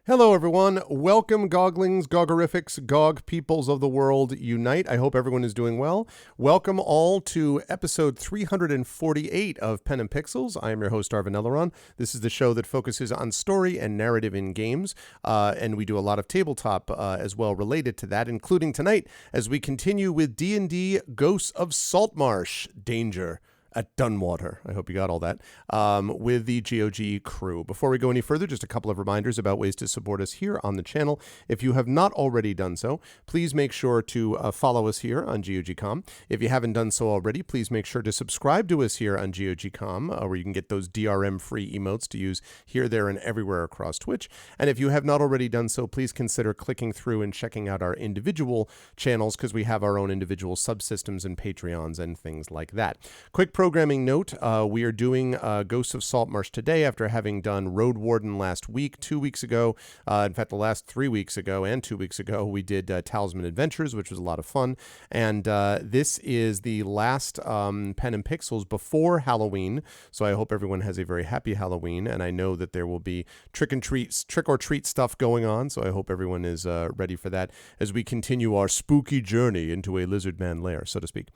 Hello, everyone. Welcome, Goglings, Gogorifics, Gog peoples of the world unite. I hope everyone is doing well. Welcome all to episode 348 of Pen and Pixels. I am your host, Arvin Elleron. This is the show that focuses on story and narrative in games, and we do a lot of tabletop as well related to that, including tonight as we continue with D&D Ghosts of Saltmarsh, Danger at Dunwater. I hope you got all that, with the GOG crew. Before we go any further, just a couple of reminders about ways to support us here on the channel. If you have not already done so, please make sure to follow us here on GOG.com. If you haven't done so already, please make sure to subscribe to us here on GOG.com, where you can get those DRM-free emotes to use here, there, and everywhere across Twitch. And if you have not already done so, please consider clicking through and checking out our individual channels, because we have our own individual subsystems and Patreons and things like that. Quick programming note, we are doing Ghosts of Saltmarsh today after having done Road Warden last week. 2 weeks ago, in fact, the last 3 weeks ago and 2 weeks ago, we did Talisman Adventures, which was a lot of fun. And this is the last Pen and Pixels before Halloween. So I hope everyone has a very happy Halloween. And I know that there will be trick or treat stuff going on. So I hope everyone is ready for that as we continue our spooky journey into a lizard man lair, so to speak.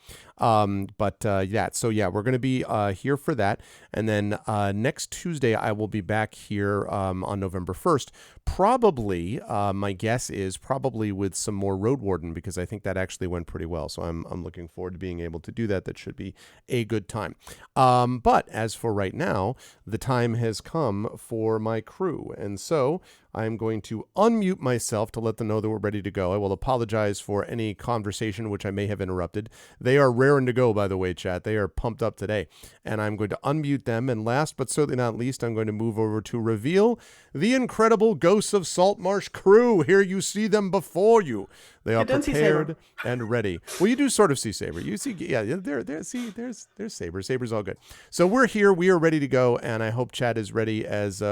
We're going to be here for that. And then next Tuesday, I will be back here on November 1st. Probably, my guess is probably with some more Road Warden, because I think that actually went pretty well. So I'm looking forward to being able to do that. That should be a good time. But as for right now, the time has come for my crew. And so I'm going to unmute myself to let them know that we're ready to go. I will apologize for any conversation which I may have interrupted. They are raring to go, by the way, chat. They are pumped up today. And I'm going to unmute them. And last but certainly not least, I'm going to move over to reveal the incredible Ghosts of Saltmarsh crew. Here you see them before you. They are prepared and ready. Well, you do sort of see Saber. You see, yeah, there. See, there's Saber. Saber's all good. So we're here. We are ready to go, and I hope chat is ready as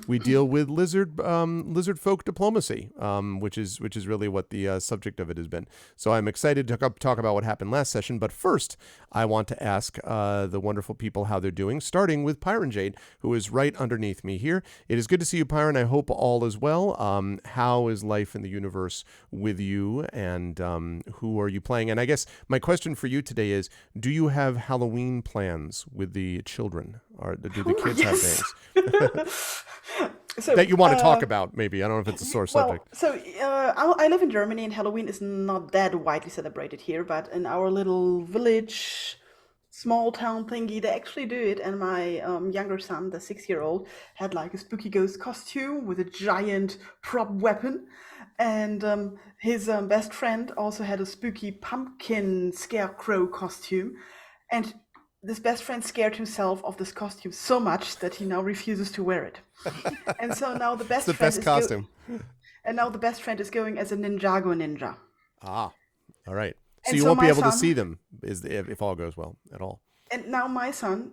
we deal with lizard folk diplomacy, which is really what the subject of it has been. So I'm excited to talk about what happened last session. But first, I want to ask the wonderful people how they're doing, starting with Pyron Jade, who is right underneath me here. It is good to see you, Pyron. I hope all is well. How is life in the universe with you? And who are you playing? And I guess my question for you today is, do you have Halloween plans with the children? Or do the kids have things that you want to talk about, maybe? I don't know if it's a sore subject. So I live in Germany, and Halloween is not that widely celebrated here, but in our little village, small town thingy, they actually do it. And my younger son, the 6-year-old, had like a spooky ghost costume with a giant prop weapon. And his best friend also had a spooky pumpkin scarecrow costume. And this best friend scared himself of this costume so much that he now refuses to wear it. And so now the It's best the friend best is costume. and now the best friend is going as a Ninjago ninja. Ah, all right. So And you so won't be my able to son, see them if all goes well at all. and now my son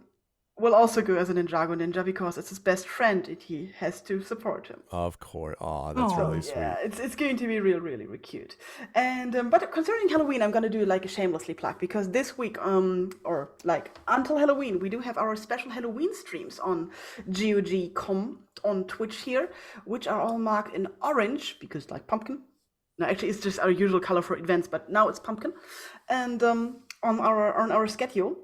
will also go as a Ninjago ninja because it's his best friend and he has to support him. Of course. Oh, that's So really yeah, sweet. it's going to be really cute. And but concerning Halloween, I'm gonna do like a shamelessly plug because this week, or like until Halloween, we do have our special Halloween streams on GOG.com on Twitch here, which are all marked in orange because like pumpkin. No, actually, it's just our usual color for events, but now it's pumpkin, and on our schedule.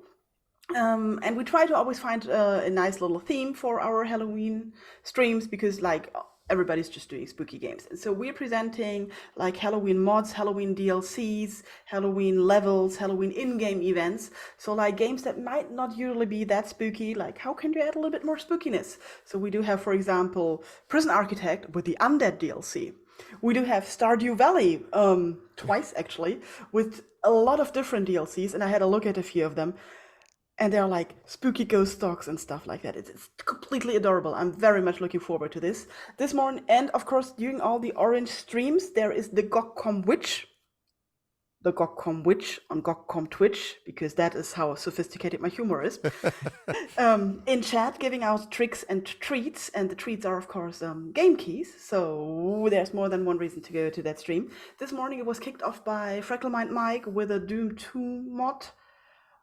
And we try to always find a nice little theme for our Halloween streams because like everybody's just doing spooky games. And so we're presenting like Halloween mods, Halloween DLCs, Halloween levels, Halloween in-game events. So like games that might not usually be that spooky, like how can you add a little bit more spookiness? So we do have, for example, Prison Architect with the Undead DLC. We do have Stardew Valley, twice actually, with a lot of different DLCs, and I had a look at a few of them. And they're like spooky ghost dogs and stuff like that. It's completely adorable. I'm very much looking forward to this morning. And of course, during all the orange streams, there is the GOG.com Witch. The GOG.com Witch on GOG.com Twitch, because that is how sophisticated my humor is. In chat, giving out tricks and treats. And the treats are, of course, game keys. So there's more than one reason to go to that stream. This morning, it was kicked off by Freckle Mike with a Doom 2 mod,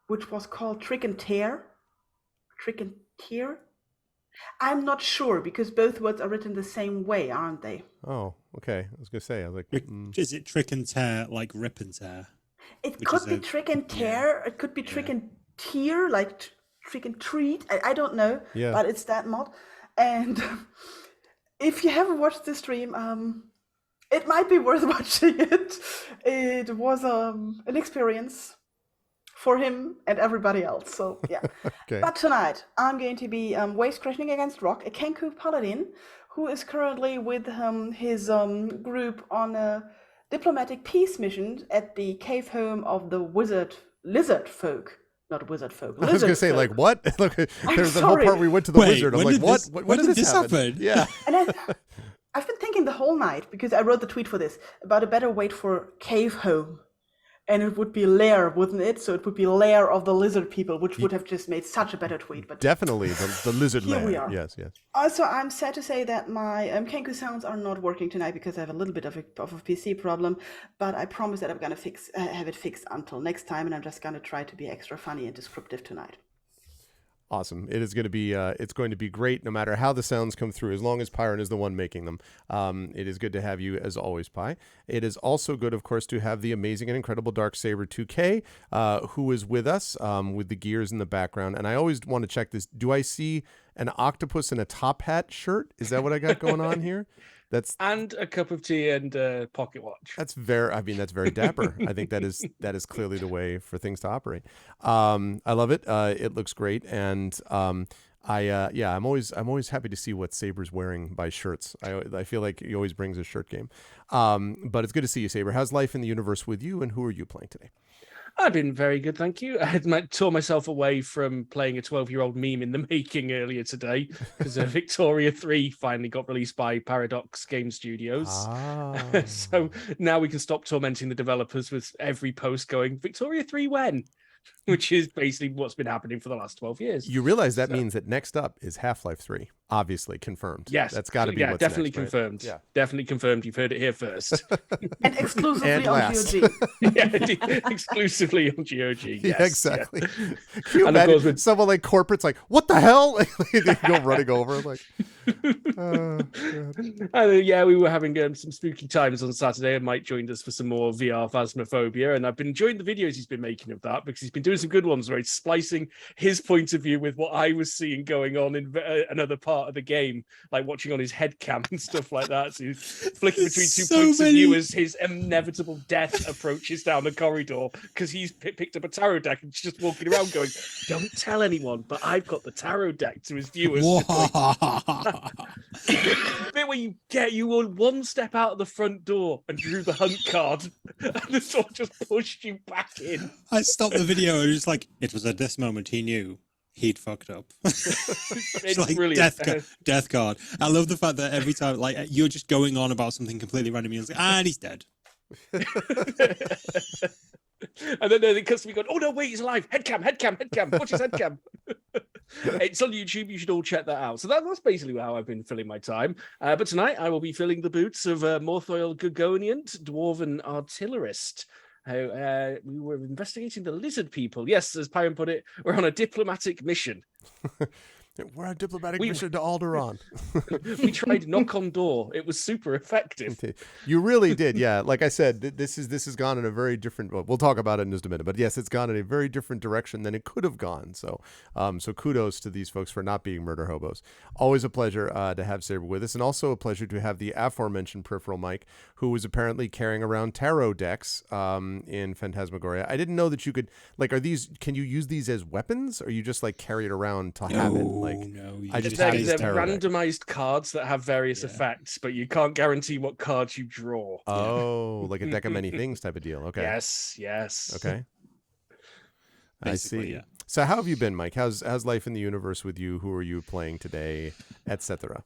which was called Trick and Tear. Trick and Tear? I'm not sure because both words are written the same way, aren't they? Oh, okay. I was gonna say, I was like, is it Trick and Tear like Rip and Tear? It could be Trick and Tear. It could be Trick and Tear, like Trick and Treat. I don't know, but it's that mod. And if you haven't watched the stream, it might be worth watching it. It was an experience for him and everybody else. So yeah. okay. But tonight I'm going to be waves crashing against rock, a Kenku paladin who is currently with his group on a diplomatic peace mission at the cave home of the lizard folk. Not wizard folk. I was gonna say, folk. like, what? Look, there's the whole part we went to the wizard. I'm like, what? When did this happen? Yeah. And I've been thinking the whole night, because I wrote the tweet for this, about a better word for cave home. And it would be lair, wouldn't it? So it would be lair of the lizard people, which would have just made such a better tweet. But definitely the lizard lair. We are. Yes. Also, I'm sad to say that my Kenku sounds are not working tonight because I have a little bit of a PC problem. But I promise that I'm gonna have it fixed until next time, and I'm just gonna try to be extra funny and descriptive tonight. Awesome. It is going to be it's going to be great no matter how the sounds come through, as long as Pyron is the one making them. It is good to have you as always, Pi. It is also good, of course, to have the amazing and incredible Darksaber 2K, who is with us with the gears in the background. And I always want to check this. Do I see an octopus in a top hat shirt? Is that what I got going on here? And a cup of tea and a pocket watch. That's very dapper. I think that is clearly the way for things to operate. I love it. It looks great, and I'm always happy to see what Saber's wearing by shirts. I feel like he always brings a shirt game. But it's good to see you, Saber. How's life in the universe with you, and who are you playing today? I've been very good, thank you. I had tore myself away from playing a 12-year-old meme in the making earlier today because Victoria 3 finally got released by Paradox Game Studios. So now we can stop tormenting the developers with every post going, Victoria 3 when? Which is basically what's been happening for the last 12 years. You realize that means that next up is Half-Life 3, obviously confirmed. Yes. That's got to be what's definitely next, confirmed. Right? Yeah. Definitely confirmed. You've heard it here first. And exclusively on GOG. Exclusively on GOG. Yes, yeah, exactly. Yeah. Can you imagine someone like corporate's like, what the hell? They go running over like... we were having some spooky times on Saturday, and Mike joined us for some more VR Phasmophobia, and I've been enjoying the videos he's been making of that because he's been doing some good ones where he's splicing his point of view with what I was seeing going on in another part of the game, like watching on his head cam and stuff like that. So he's flicking between two points of view as his inevitable death approaches down the corridor because he's picked up a tarot deck and just walking around going, "Don't tell anyone, but I've got the tarot deck," to his viewers. The bit where you were one step out of the front door and drew the hunt card, and the sword just pushed you back in. I stopped the video and just like, it was at this moment he knew he'd fucked up. It's like brilliant. death card. I love the fact that every time, like, you're just going on about something completely random, and it's like, and he's dead. And then the customer going, oh no, wait, he's alive. Headcam, watch his headcam. It's on YouTube. You should all check that out. So that's basically how I've been filling my time. But tonight I will be filling the boots of Morthoil Gogoniant, Dwarven Artillerist. We were investigating the lizard people. Yes, as Pyron put it, we're on a diplomatic mission. We're on a diplomatic mission to Alderaan. We tried knock on door. It was super effective. You really did, yeah. Like I said, this has gone in a very different. Well, we'll talk about it in just a minute, but yes, it's gone in a very different direction than it could have gone. So, so kudos to these folks for not being murder hobos. Always a pleasure to have Saber with us, and also a pleasure to have the aforementioned Peripheral Mike, who was apparently carrying around tarot decks in Phantasmagoria. I didn't know that you could Are these? Can you use these as weapons, or you just carry it around to have it? No, I just they're have this tarot deck. randomized cards that have various effects, but you can't guarantee what cards you draw. Oh, like a deck of many things type of deal. Okay. Yes. Okay. I see. Yeah. So how have you been, Mike? How's life in the universe with you? Who are you playing today, etc.?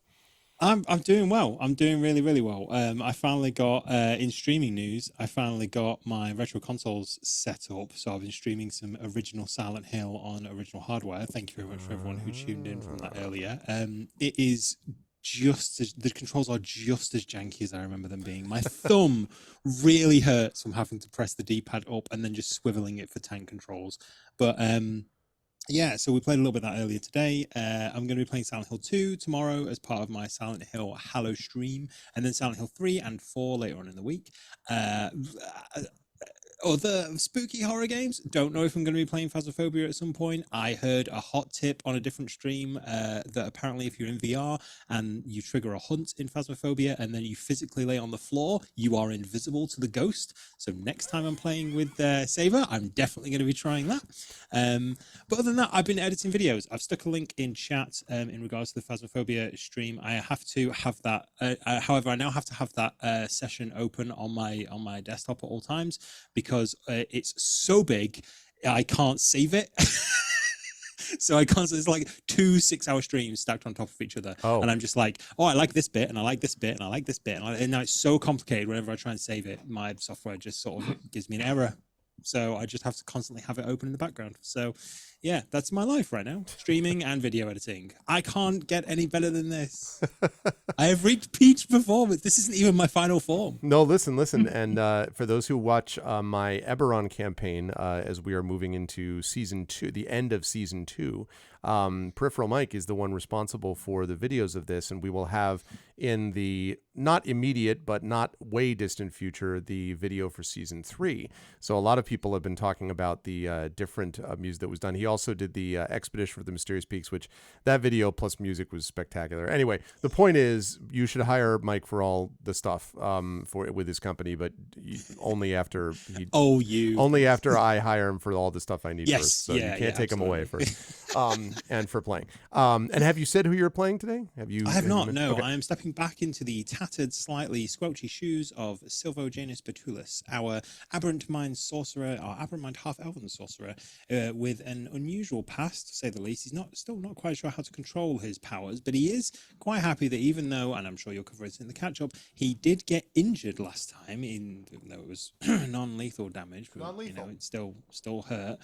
I'm doing well. I'm doing really, really well. I finally got in streaming news. I finally got my retro consoles set up. So I've been streaming some original Silent Hill on original hardware. Thank you very much for everyone who tuned in from that earlier. It is the controls are just as janky as I remember them being. My thumb really hurts from having to press the D-pad up and then just swiveling it for tank controls. But yeah, so we played a little bit of that earlier today. I'm going to be playing Silent Hill 2 tomorrow as part of my Silent Hill Hallow stream, and then Silent Hill 3 and 4 later on in the week. Other spooky horror games, don't know if I'm going to be playing Phasmophobia at some point. I heard a hot tip on a different stream that apparently if you're in VR and you trigger a hunt in Phasmophobia and then you physically lay on the floor, you are invisible to the ghost. So next time I'm playing with Saber, I'm definitely going to be trying that. But other than that, I've been editing videos. I've stuck a link in chat in regards to the Phasmophobia stream. I have to have that. However, I now have to have that session open on my desktop at all times because it's so big, I can't save it. So I can't. It's like 2 6-hour streams stacked on top of each other, and I'm just like, oh, I like this bit, and I like this bit, and I like this bit, and now it's so complicated. Whenever I try and save it, my software just sort of gives me an error. So I just have to constantly have it open in the background. So yeah, that's my life right now. Streaming and video editing. I can't get any better than this. I have reached peak performance. This isn't even my final form. No, listen. And for those who watch my Eberron campaign, as we are moving into season 2, the end of season 2, Peripheral Mike is the one responsible for the videos of this, and we will have in the not immediate but not way distant future the video for season 3. So a lot of people have been talking about the different music that was done. He also did the Expedition for the Mysterious Peaks, which that video plus music was spectacular. Anyway, the point is you should hire Mike for all the stuff with his company, but only after I hire him for all the stuff I need first. So you can't take him away first. And for playing. And have you said who you're playing today? I have not. No, okay. I am stepping back into the tattered, slightly squelchy shoes of Silvojanus Betulus, our aberrant mind sorcerer, our aberrant mind half-elven sorcerer, with an unusual past, to say the least. He's still not quite sure how to control his powers, but he is quite happy that even though, and I'm sure you'll cover it in the catch-up, he did get injured last time, even though it was non-lethal damage. But, Non-lethal. It still hurt.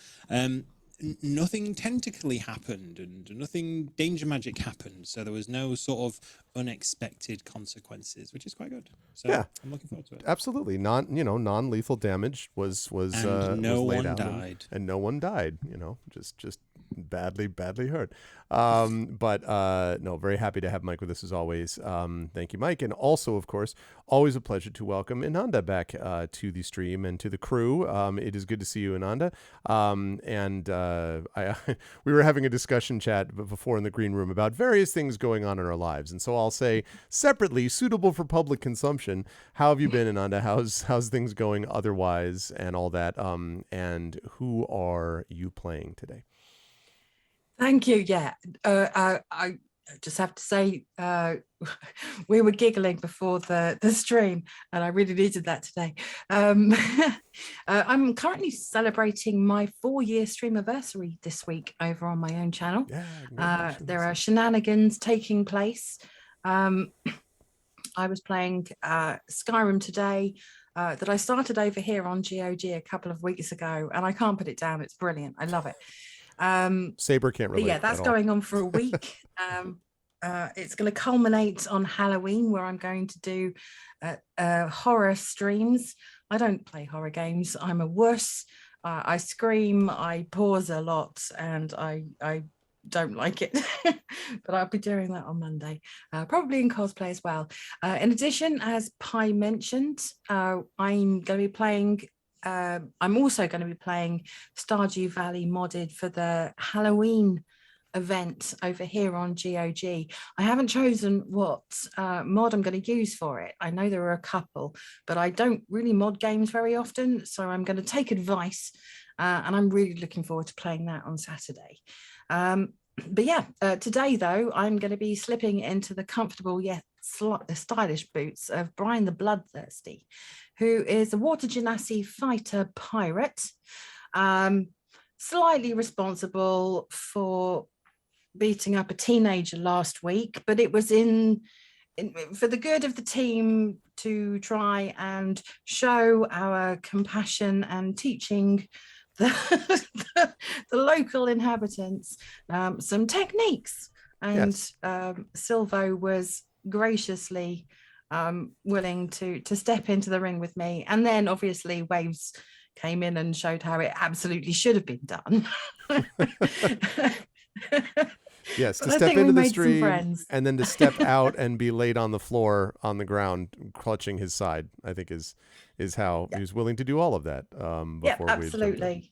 Nothing tentacly happened and nothing danger magic happened, so there was no sort of unexpected consequences, which is quite good. So yeah, I'm looking forward to it. Absolutely. Non-lethal damage was and no was laid one out died. and no one died, just badly hurt. But no, very happy to have Mike with us as always. Thank you, Mike. And also, of course, always a pleasure to welcome Ananda back to the stream and to the crew. It is good to see you, Ananda. We were having a discussion chat before in the green room about various things going on in our lives. And so I'll say separately, suitable for public consumption, how have you been, Ananda? How's things going otherwise and all that? And who are you playing today? Thank you. Yeah, just have to say, we were giggling before the stream, and I really needed that today. I'm currently celebrating my 4-year streamiversary this week over on my own channel. Yeah, there are shenanigans taking place. I was playing Skyrim today that I started over here on GOG a couple of weeks ago, and I can't put it down. It's brilliant. I love it. Saber can't relate. Yeah, that's going on for a week. It's going to culminate on Halloween, where I'm going to do horror streams. I don't play horror games. I'm a wuss. I scream, I pause a lot, and I don't like it. But I'll be doing that on Monday, probably in cosplay as well. In addition, as Pi mentioned, I'm going to be playing I'm also going to be playing Stardew Valley modded for the Halloween event over here on GOG. I haven't chosen what mod I'm going to use for it. I know there are a couple, but I don't really mod games very often, so I'm going to take advice, and I'm really looking forward to playing that on Saturday. But yeah, today though, I'm going to be slipping into the comfortable yet stylish boots of Brian the Bloodthirsty, who is a water genasi fighter pirate, slightly responsible for beating up a teenager last week, but it was for the good of the team to try and show our compassion and teaching the local inhabitants some techniques. And Yes. Silvo was graciously willing to step into the ring with me. And then obviously Waves came in and showed how it absolutely should have been done. Yes, to But I step think we into the made some stream friends. and then to step out and be laid on the floor on the ground, clutching his side, I think is how he was willing to do all of that. Yeah, Before we jumped in. absolutely.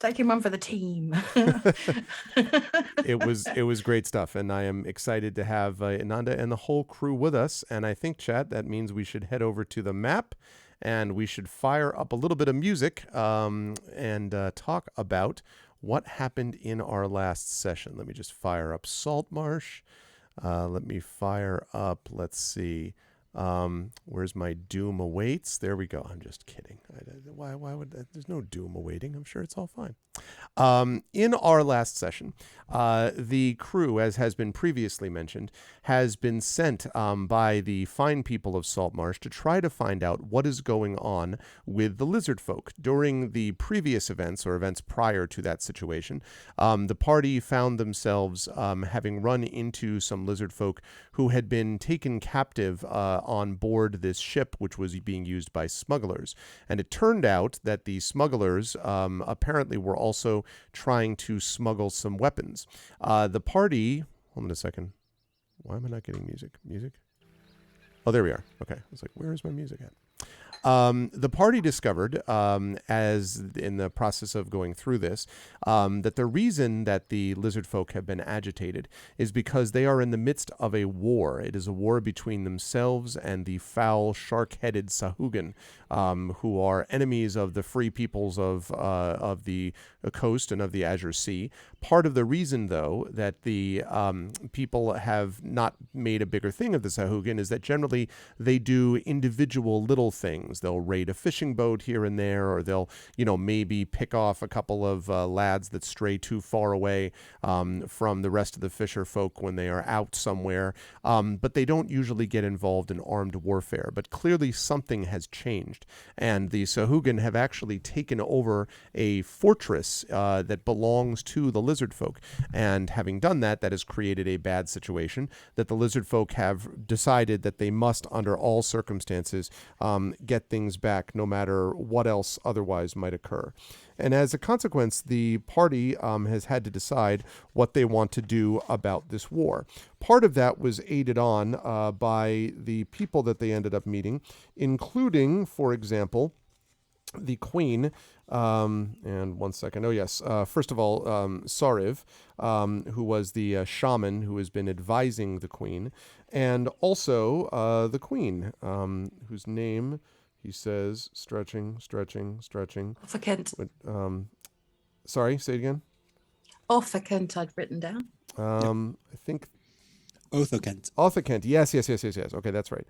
Taking one for the team. It was great stuff, and I am excited to have Ananda and the whole crew with us. And I think, chat, that means we should head over to the map, and we should fire up a little bit of music and talk about what happened in our last session. Let me just fire up Saltmarsh. Let me fire up, let's see, where's my doom awaits? There we go. I'm just kidding. Why would that? There's no doom awaiting. I'm sure it's all fine. In our last session, the crew, as has been previously mentioned, has been sent by the fine people of Saltmarsh to try to find out what is going on with the lizard folk. During the previous events, or events prior to that situation, the party found themselves having run into some lizard folk who had been taken captive on board this ship, which was being used by smugglers. And it turned out that the smugglers apparently were also trying to smuggle some weapons. The party, hold on a second. Why am I not getting music? Oh, there we are. Okay. I was like, where is my music at? The party discovered, as in the process of going through this, that the reason that the lizard folk have been agitated is because they are in the midst of a war. It is a war between themselves and the foul, shark-headed Sahuagin, who are enemies of the free peoples of the coast and of the Azure Sea. Part of the reason, though, that the people have not made a bigger thing of the Sahuagin is that generally they do individual little things. They'll raid a fishing boat here and there, or they'll, maybe pick off a couple of lads that stray too far away from the rest of the fisher folk when they are out somewhere. But they don't usually get involved in armed warfare. But clearly something has changed, and the Sahuagin have actually taken over a fortress that belongs to the lizard folk. And having done that, that has created a bad situation that the lizard folk have decided that they must, under all circumstances, get things back, no matter what else otherwise might occur. And as a consequence, the party has had to decide what they want to do about this war. Part of that was aided on by the people that they ended up meeting, including, for example, the Queen, and one second. Oh, yes. First of all, Sariv, who was the shaman who has been advising the Queen, and also the Queen, whose name, he says, stretching. Offacant. Sorry, say it again. Offacant, I'd written down. I think Othokent. Othokent. Yes. Okay, that's right.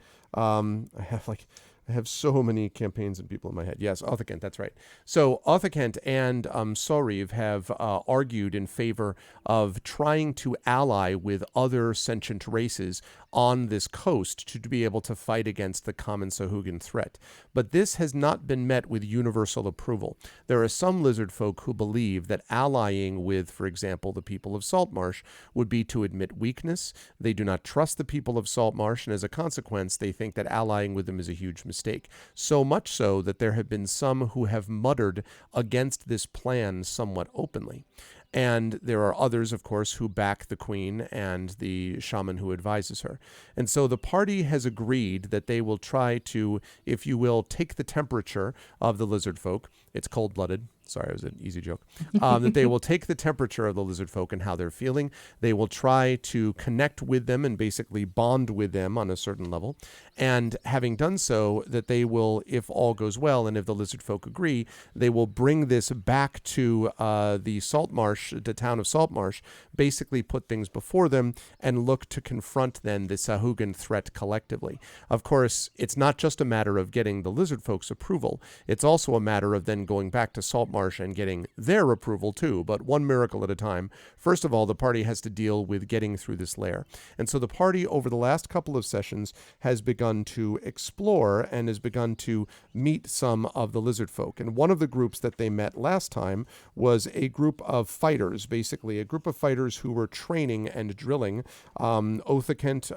I have so many campaigns and people in my head. Yes, Othokent, that's right. So Othokent and Soriv have argued in favor of trying to ally with other sentient races on this coast to be able to fight against the common Sahuagin threat. But this has not been met with universal approval. There are some lizard folk who believe that allying with, for example, the people of Saltmarsh would be to admit weakness. They do not trust the people of Saltmarsh, and as a consequence, they think that allying with them is a huge mistake. So much so that there have been some who have muttered against this plan somewhat openly. And there are others, of course, who back the queen and the shaman who advises her. And so the party has agreed that they will try to, if you will, take the temperature of the lizard folk. It's cold-blooded. Sorry, it was an easy joke. That they will take the temperature of the lizard folk and how they're feeling. They will try to connect with them and basically bond with them on a certain level. And having done so, that they will, if all goes well and if the lizard folk agree, they will bring this back to the Saltmarsh, the town of Saltmarsh, basically put things before them and look to confront then the Sahuagin threat collectively. Of course, it's not just a matter of getting the lizard folks' approval. It's also a matter of then going back to Saltmarsh and getting their approval too, but one miracle at a time. First of all, the party has to deal with getting through this lair. And so the party, over the last couple of sessions, has begun to explore and has begun to meet some of the lizard folk. And one of the groups that they met last time was a group of fighters, basically a group of fighters who were training and drilling. Othokent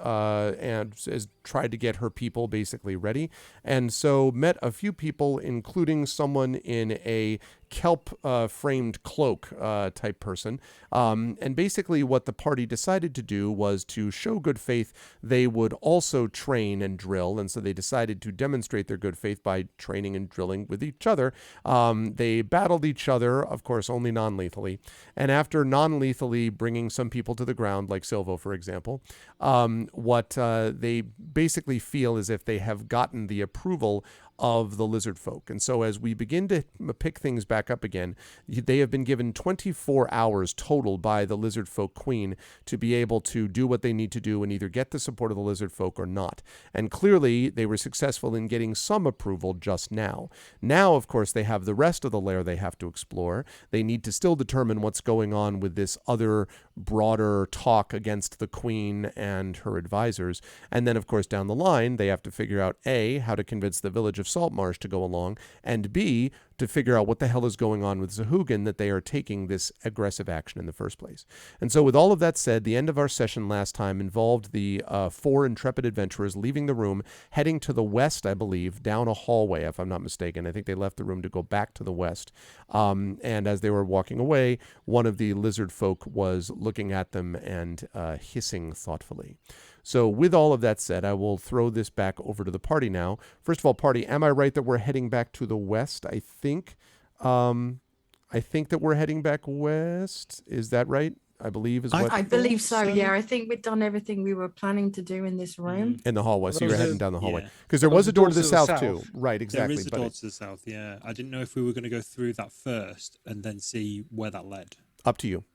and has tried to get her people basically ready. And so met a few people, including someone in a kelp framed cloak type person. And basically what the party decided to do was to show good faith. They would also train and drill. And so they decided to demonstrate their good faith by training and drilling with each other. They battled each other, of course, only non-lethally. And after non-lethally bringing some people to the ground, like Silvo, for example, what they basically feel as if they have gotten the approval of the lizard folk. And so as we begin to pick things back up again, they have been given 24 hours total by the lizard folk queen to be able to do what they need to do and either get the support of the lizard folk or not. And clearly they were successful in getting some approval just now. Now, of course, they have the rest of the lair they have to explore. They need to still determine what's going on with this other broader talk against the queen and her advisors. And then, of course, down the line, they have to figure out A, how to convince the village of Saltmarsh to go along, and B, to figure out what the hell is going on with Sahuagin that they are taking this aggressive action in the first place. And so with all of that said, the end of our session last time involved the 4 intrepid adventurers leaving the room, heading to the west, I believe, down a hallway, if I'm not mistaken. I think they left the room to go back to the west. And as they were walking away, one of the lizard folk was looking at them and hissing thoughtfully. So with all of that said, I will throw this back over to the party now. First of all, party, am I right that we're heading back to the west? I think that we're heading back west. Is that right? I believe is what I believe so. Yeah, I think we've done everything we were planning to do in this room. In the hallway. So you're heading down the hallway. Yeah. Because there was a door to the south too. Right, exactly. There is a door to the south, yeah. I didn't know if we were going to go through that first and then see where that led. Up to you.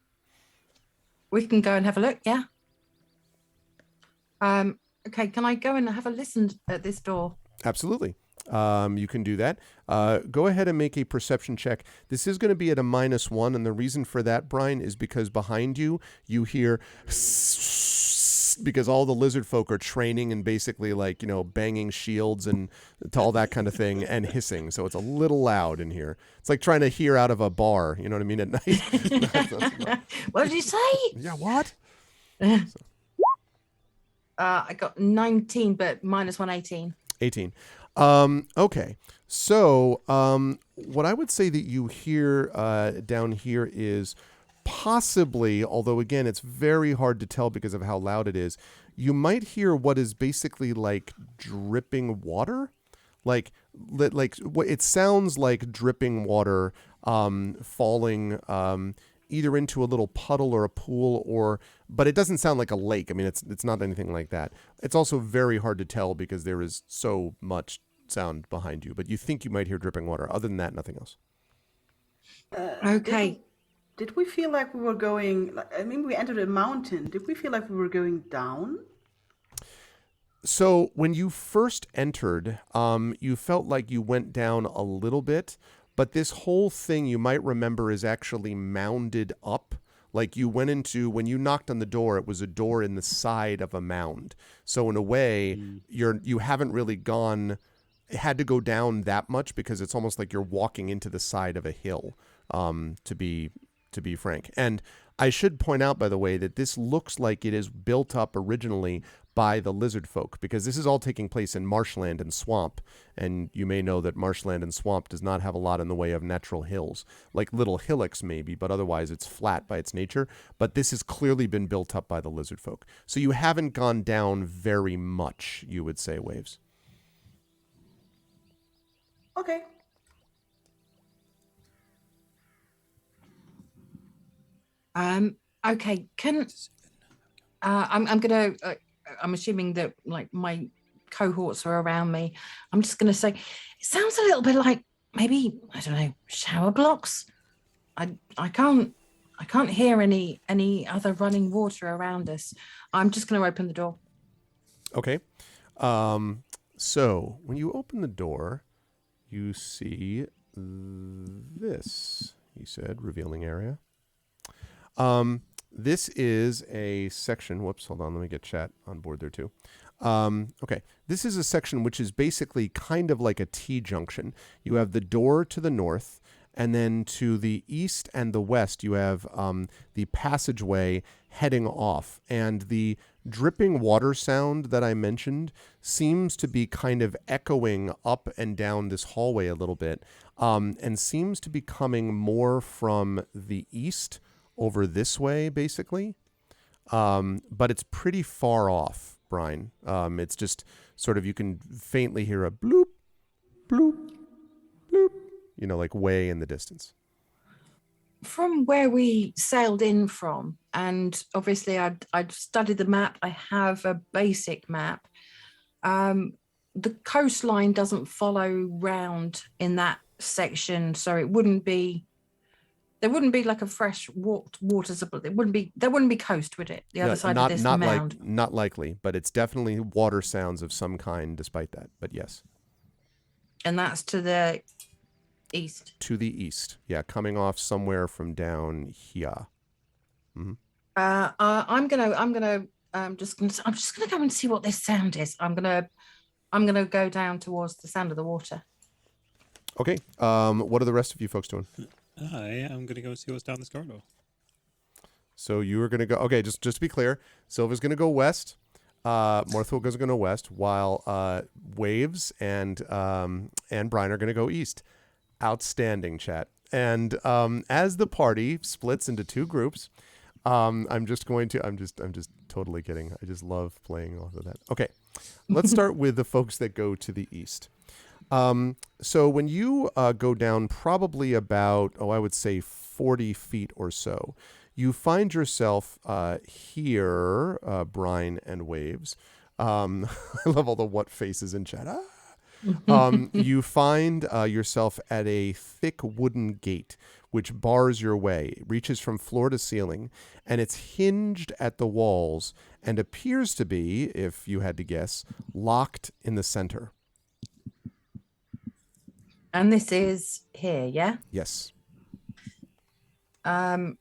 We can go and have a look, yeah. Okay, can I go and have a listen at this door? Absolutely. You can do that. Go ahead and make a perception check. This is going to be at a -1, and the reason for that, Brian, is because behind you, you hear because all the lizard folk are training and basically like, banging shields and all that kind of thing and hissing. So it's a little loud in here. It's like trying to hear out of a bar, you know what I mean, at night. What did you say? Yeah, what? I got 19, but -1, 18. 18. Okay. So what I would say that you hear down here is possibly, although again, it's very hard to tell because of how loud it is, you might hear what is basically like dripping water. Like it sounds like dripping water falling either into a little puddle or a pool, but it doesn't sound like a lake. I mean, it's not anything like that. It's also very hard to tell because there is so much sound behind you, but you think you might hear dripping water. Other than that, nothing else. Okay. Did we feel like we were going, we entered a mountain. Did we feel like we were going down? So when you first entered, you felt like you went down a little bit, but this whole thing you might remember is actually mounded up. Like you went into, when you knocked on the door, it was a door in the side of a mound. So in a way, you haven't really had to go down that much, because it's almost like you're walking into the side of a hill, to be frank. And I should point out, by the way, that this looks like it is built up originally by the lizard folk, because this is all taking place in marshland and swamp. And you may know that marshland and swamp does not have a lot in the way of natural hills, like little hillocks maybe, but otherwise it's flat by its nature. But this has clearly been built up by the lizard folk. So you haven't gone down very much, you would say, Waves. Okay. Okay. I'm gonna. I'm assuming that like my cohorts are around me. I'm just gonna say, it sounds a little bit like maybe, I don't know, shower blocks. I can't hear any other running water around us. I'm just gonna open the door. Okay. So when you open the door, you see this, he said, revealing area. This is a section. Whoops, hold on. Let me get chat on board there too. Okay. This is a section which is basically kind of like a T-junction. You have the door to the north, and then to the east and the west, you have the passageway heading off. And the dripping water sound that I mentioned seems to be kind of echoing up and down this hallway a little bit, and seems to be coming more from the east over this way, basically. But it's pretty far off, Brian. It's just sort of, you can faintly hear a bloop, bloop, bloop, like way in the distance. From where we sailed in from, and obviously I'd studied the map. I have a basic map. The coastline doesn't follow round in that section, so there wouldn't be like a fresh water supply. There wouldn't be coast, would it? The other side of this mound. Not likely, but it's definitely water sounds of some kind despite that. But yes. And that's to the east. To the east. Yeah, coming off somewhere from down here. Mm-hmm. I'm just gonna go and see what this sound is. I'm gonna go down towards the sound of the water. Okay. What are the rest of you folks doing? I am going to go see what's down this corridor. So you are going to go... Okay, just to be clear, Silva's going to go west. Morthwell is going to go west, while Waves and Brian are going to go east. Outstanding, chat. And as the party splits into two groups, I'm just totally kidding. I just love playing off of that. Okay, let's start with the folks that go to the east. So when you go down probably about, I would say 40 feet or so, you find yourself here, Brine and Waves. I love all the what faces in chat. You find yourself at a thick wooden gate, which bars your way, reaches from floor to ceiling, and it's hinged at the walls and appears to be, if you had to guess, locked in the center. And this is here, yeah? Yes. And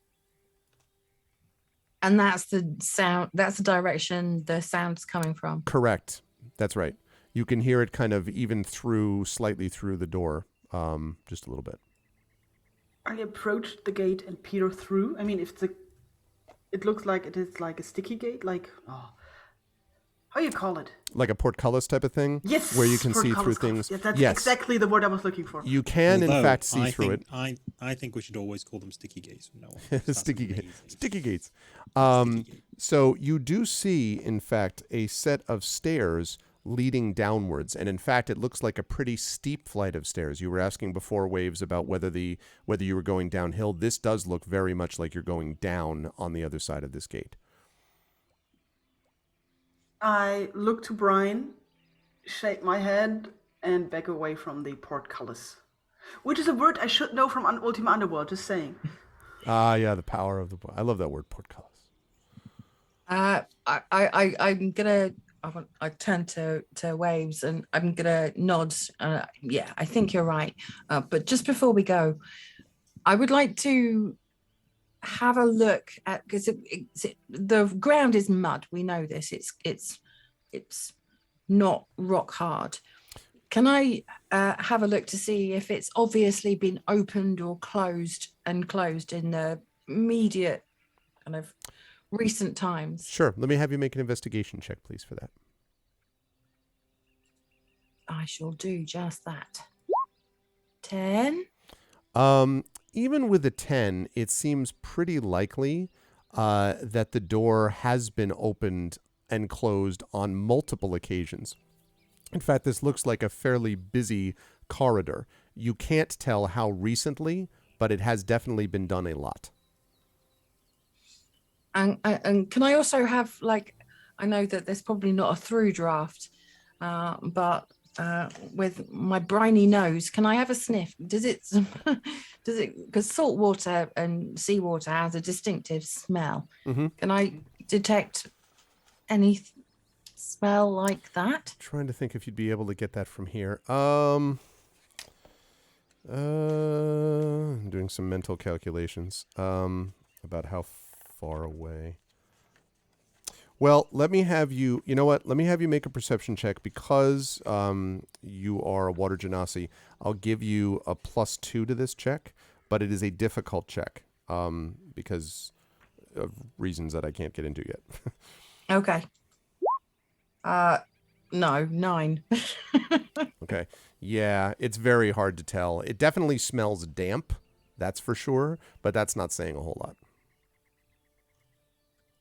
that's the sound, that's the direction the sound's coming from. Correct. That's right. You can hear it kind of even slightly through the door, just a little bit. I approach the gate and peer through. I mean, it looks like it is like a sticky gate, how you call it? Like a portcullis type of thing? Yes. Where you can see through things. Yeah, that's exactly the word I was looking for. You can, in fact, see through it. I think we should always call them sticky gates. No, Sticky gates. So you do see, in fact, a set of stairs leading downwards, and in fact, it looks like a pretty steep flight of stairs. You were asking before, Waves, about whether you were going downhill. This does look very much like you're going down on the other side of this gate. I look to Brian, shake my head, and back away from the portcullis, which is a word I should know from Ultima Underworld, just saying. Yeah, the power of I love that word, portcullis. I'm gonna I turn to Waves, and I'm gonna nod. Yeah, I think you're right. But just before we go, I would like to have a look at, because the ground is mud. We know this. It's not rock hard. Can I have a look to see if it's obviously been opened or closed in the immediate kind of recent times? Sure. Let me have you make an investigation check, please, for that. I shall do just that. 10. Even with a 10, it seems pretty likely that the door has been opened and closed on multiple occasions. In fact, this looks like a fairly busy corridor. You can't tell how recently, but it has definitely been done a lot. And can I also have, like, I know that there's probably not a through draft, but with my briny nose, can I have a sniff? Does it, because salt water and seawater has a distinctive smell. Mm-hmm. Can I detect any smell like that? Trying to think if you'd be able to get that from here. I'm doing some mental calculations about how far away. Well, let me have you, you know what? Let me have you make a perception check because you are a water genasi. I'll give you a +2 to this check, but it is a difficult check because of reasons that I can't get into yet. Okay. No, 9. Okay. Yeah, it's very hard to tell. It definitely smells damp, that's for sure, but that's not saying a whole lot.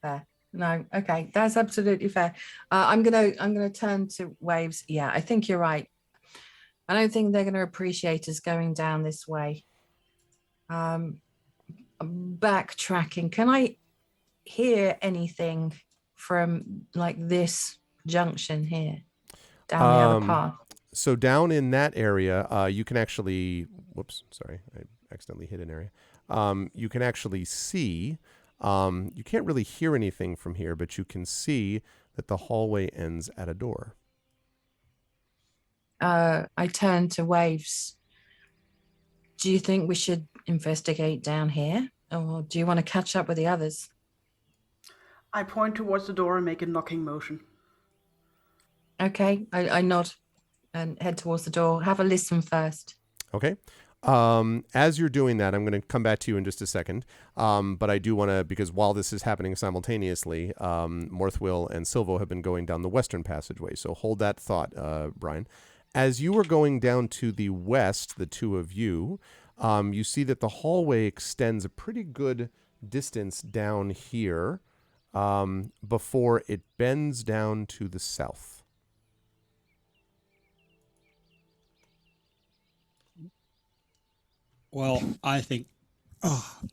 Fair. No, okay, that's absolutely fair. I'm gonna turn to Waves. Yeah, I think you're right. I don't think they're gonna appreciate us going down this way. Backtracking. Can I hear anything from like this junction here down the other path? So down in that area, you can actually, whoops, sorry, I accidentally hit an area. You can actually see, you can't really hear anything from here, but you can see that the hallway ends at a door. I turn to Waves. Do you think we should investigate down here, or do you want to catch up with the others? I point towards the door and make a knocking motion. Okay, I nod and head towards the door. Have a listen first. Okay. As you're doing that, I'm going to come back to you in just a second. But I do want to, because while this is happening simultaneously, Morthwill and Silvo have been going down the western passageway. So hold that thought, Brian. As you are going down to the west, the two of you, you see that the hallway extends a pretty good distance down here before it bends down to the south. Well, I think,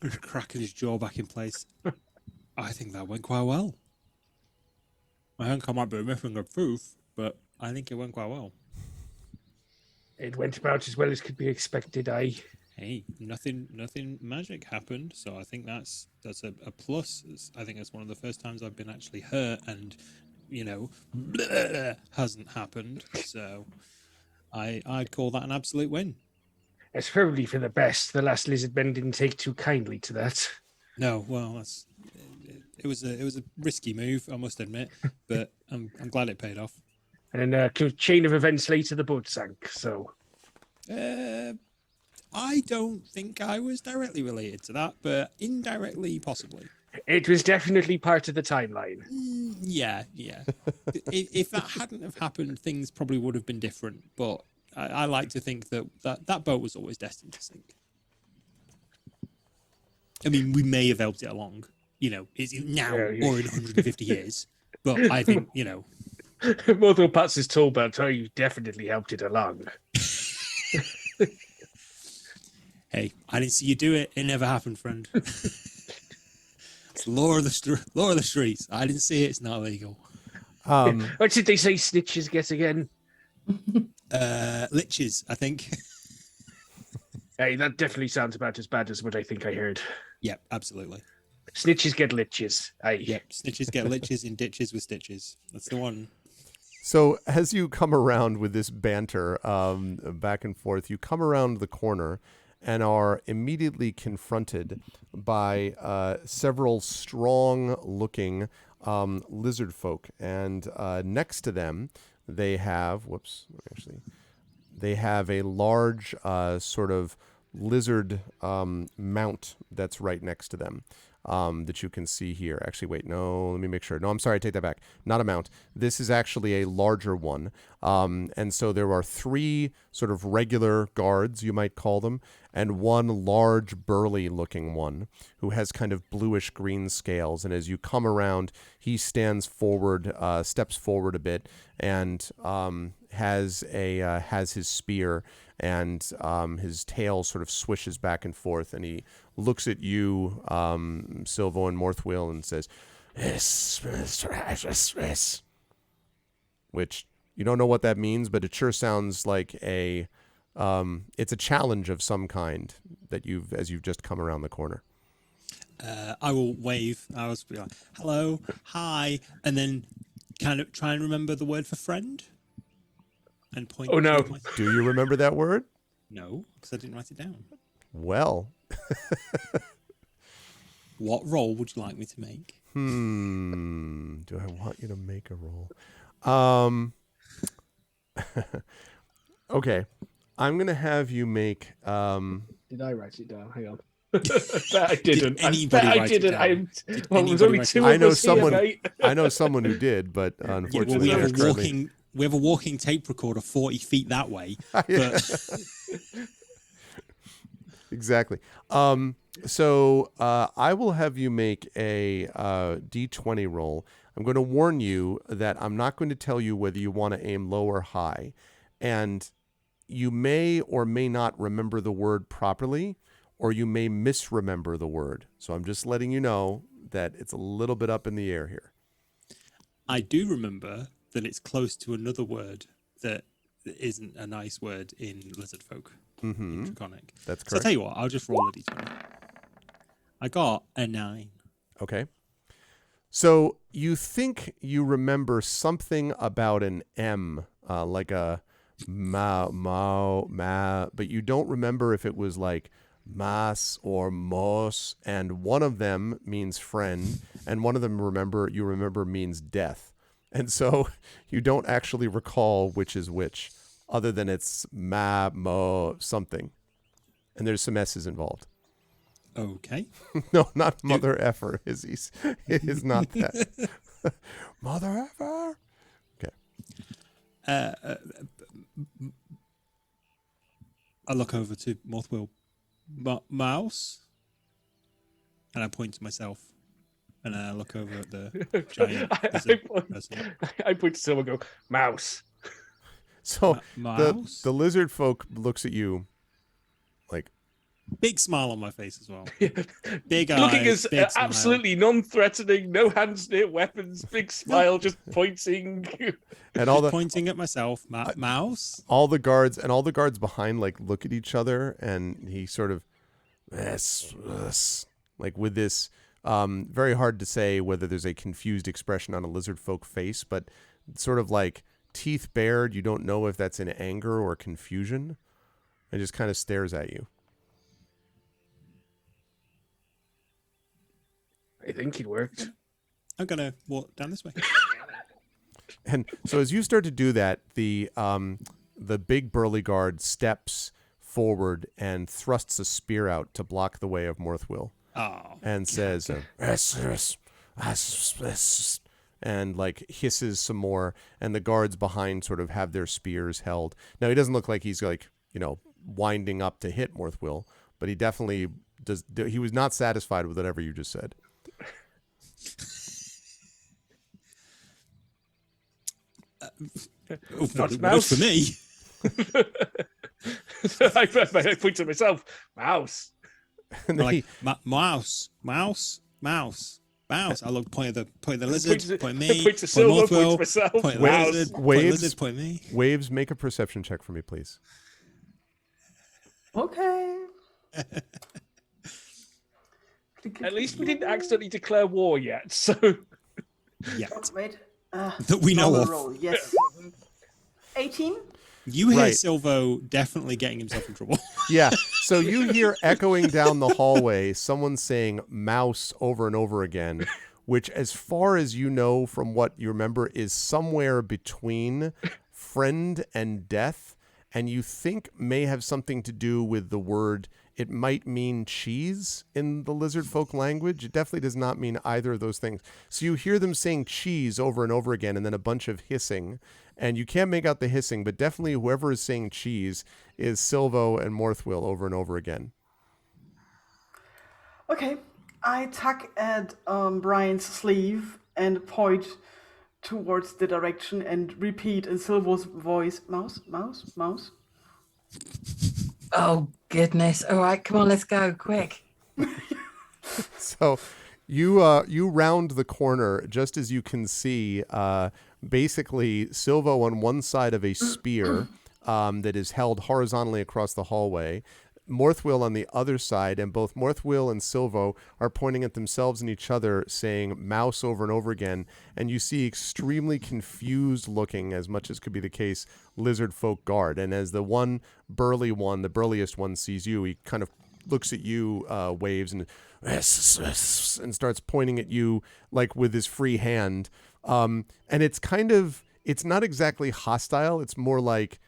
just cracking his jaw back in place. I think that went quite well. I think I might be missing a tooth, but I think it went quite well. It went about as well as could be expected, eh? Hey, nothing magic happened, so I think that's a plus. I think it's one of the first times I've been actually hurt, and hasn't happened. So I'd call that an absolute win. It's probably for the best. The last lizard men didn't take too kindly to that. No, well, it was a risky move, I must admit, but I'm glad it paid off. And then a chain of events later, the boat sank. So, I don't think I was directly related to that, but indirectly, possibly. It was definitely part of the timeline. Yeah. if that hadn't have happened, things probably would have been different. But I like to think that boat was always destined to sink. I mean, we may have helped it along, is it now or in 150 years? But I think, Mortal pats his tall belt. Oh, you definitely helped it along. Hey, I didn't see you do it. It never happened, friend. It's law of the streets. I didn't see it. It's not illegal. What did they say snitches get again? Liches, I think. Hey, that definitely sounds about as bad as what I think I heard. Yep, absolutely. Snitches get liches. Hey. Yep, snitches get liches in ditches with stitches. That's the one. So as you come around with this banter back and forth, you come around the corner and are immediately confronted by several strong-looking lizard folk. And next to them, they have, they have a large sort of lizard mount that's right next to them. That you can see here. Actually, wait, no, let me make sure. No, I'm sorry, I take that back. Not a mount. This is actually a larger one. And so there are 3 sort of regular guards, you might call them, and 1 large, burly-looking one who has kind of bluish-green scales. And as you come around, he stands forward, steps forward a bit, and has his spear, and his tail sort of swishes back and forth, and he looks at you, Silvo and Morthwill, and says, "Yes, which you don't know what that means, but it sure sounds like it's a challenge of some kind that as you've just come around the corner. I will wave. I was be like, hello, hi, and then kind of try and remember the word for friend. And point. Oh no! Do you remember that word? No, because I didn't write it down. Well, what roll would you like me to make? Do I want you to make a roll? Okay, I'm gonna have you make. Did I write it down? Hang on. I didn't. Did anybody write it down? There's only 2 I of know us someone. here, mate. I know someone who did, but unfortunately, we have a walking tape recorder 40 feet that way. But... Exactly. So I will have you make a D20 roll. I'm going to warn you that I'm not going to tell you whether you want to aim low or high, and you may or may not remember the word properly, or you may misremember the word. So I'm just letting you know that it's a little bit up in the air here. I do remember that it's close to another word that isn't a nice word in lizard folk. In Draconic. That's correct. So I'll tell you what, I'll just roll a d20. I got a 9. Okay. So you think you remember something about an M, like a ma, but you don't remember if it was like mas or mos, and one of them means friend, and one of them you remember means death. And so you don't actually recall which is which, other than it's ma, mo, something. And there's some S's involved. Okay. No, not mother effer. It is not that. Mother effer. Okay. I look over to Morthwill. Mouse? And I point to myself. And I look over at the giant person. I point to someone and go, mouse. So mouse? the lizard folk looks at you like... Big smile on my face as well. Big eyes. Looking as big absolutely non-threatening, no hands near weapons, big smile, just pointing. And all the pointing at myself. Mouse? All the guards behind like look at each other, and he sort of like with this very hard to say whether there's a confused expression on a lizard folk face, but sort of like teeth bared. You don't know if that's in anger or confusion. It just kind of stares at you. I think it worked. I'm gonna walk down this way. And so as you start to do that, the big burly guard steps forward and thrusts a spear out to block the way of Morthwill. And says, and like hisses some more, and the guards behind sort of have their spears held. Now he doesn't look like he's like, winding up to hit Morthwill, but he definitely does. He was not satisfied with whatever you just said. Not mouse for me. I point to myself, mouse. And like, mouse. I look point the lizard, point me, point to Silver, point to myself, point lizard, point lizard, point me. Waves, make a perception check for me, please. Okay. At least we didn't accidentally declare war yet, so... Yeah. Wait. that we know Normal of. roll, yes. 18? You hear Right. Silvo definitely getting himself in trouble. Yeah. So you hear echoing down the hallway someone saying mouse over and over again, which, as far as you know from what you remember, is somewhere between friend and death, and you think may have something to do with the word. It might mean cheese in the lizard folk language. It definitely does not mean either of those things. So you hear them saying cheese over and over again, and then a bunch of hissing. And you can't make out the hissing, but definitely whoever is saying cheese is Silvo and Morthwill over and over again. Okay. I tug at Brian's sleeve and point towards the direction and repeat in Silvo's voice, mouse, mouse, mouse. Oh, goodness. All right, come on, let's go, quick. So you round the corner just as you can see basically Silvo on one side of a spear that is held horizontally across the hallway, Morthwill on the other side, and both Morthwill and Silvo are pointing at themselves and each other saying mouse over and over again, and you see extremely confused looking, as much as could be the case, lizard folk guard. And as the one burly one, the burliest one, sees you, he kind of looks at you, waves, and starts pointing at you like with his free hand. And it's not exactly hostile. It's more like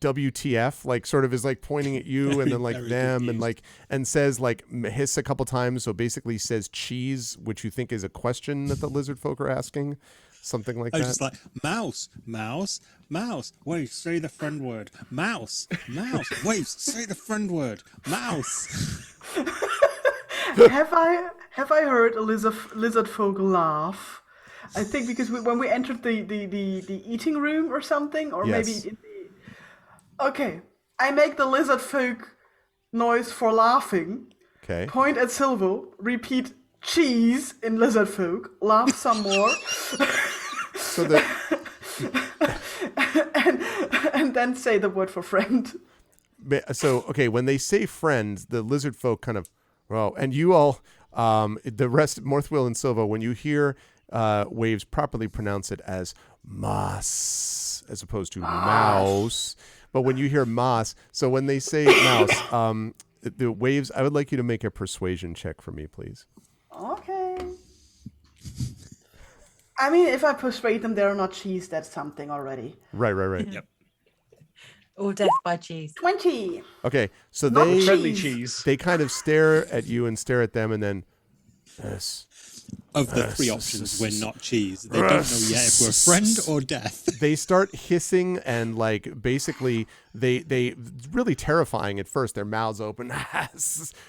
WTF, like sort of is like pointing at you and then like Very them confused. and like, and says like hiss a couple times. So basically says cheese, which you think is a question that the lizard folk are asking. Something like I was that. just like, mouse, mouse, mouse. Wait, say the friend word. Mouse, mouse. Wait, say the friend word. Mouse. Have I heard a lizard folk laugh? I think because when we entered the eating room or something, or Yes. maybe in the... Okay, I make the lizard folk noise for laughing. Okay. Point at Silvo, repeat cheese in lizard folk, laugh some more, So the and then say the word for friend. okay, when they say friend, the lizard folk kind of, well, and you all, the rest, Morthwill and Silva, when you hear Waves properly pronounce it as mas as opposed to mouse, but when you hear mas, so when they say mouse, the Waves, I would like you to make a persuasion check for me, please. Okay. I mean, if I persuade them they're not cheese, that's something already. Right. Yep. Or death by cheese. 20. Okay, so Not they Friendly Cheese. cheese. they kind of stare at you and stare at them, and then yes. Of the three options, we're not cheese. They don't know yet if we're friend or death. They start hissing and like basically they really terrifying at first, their mouths open,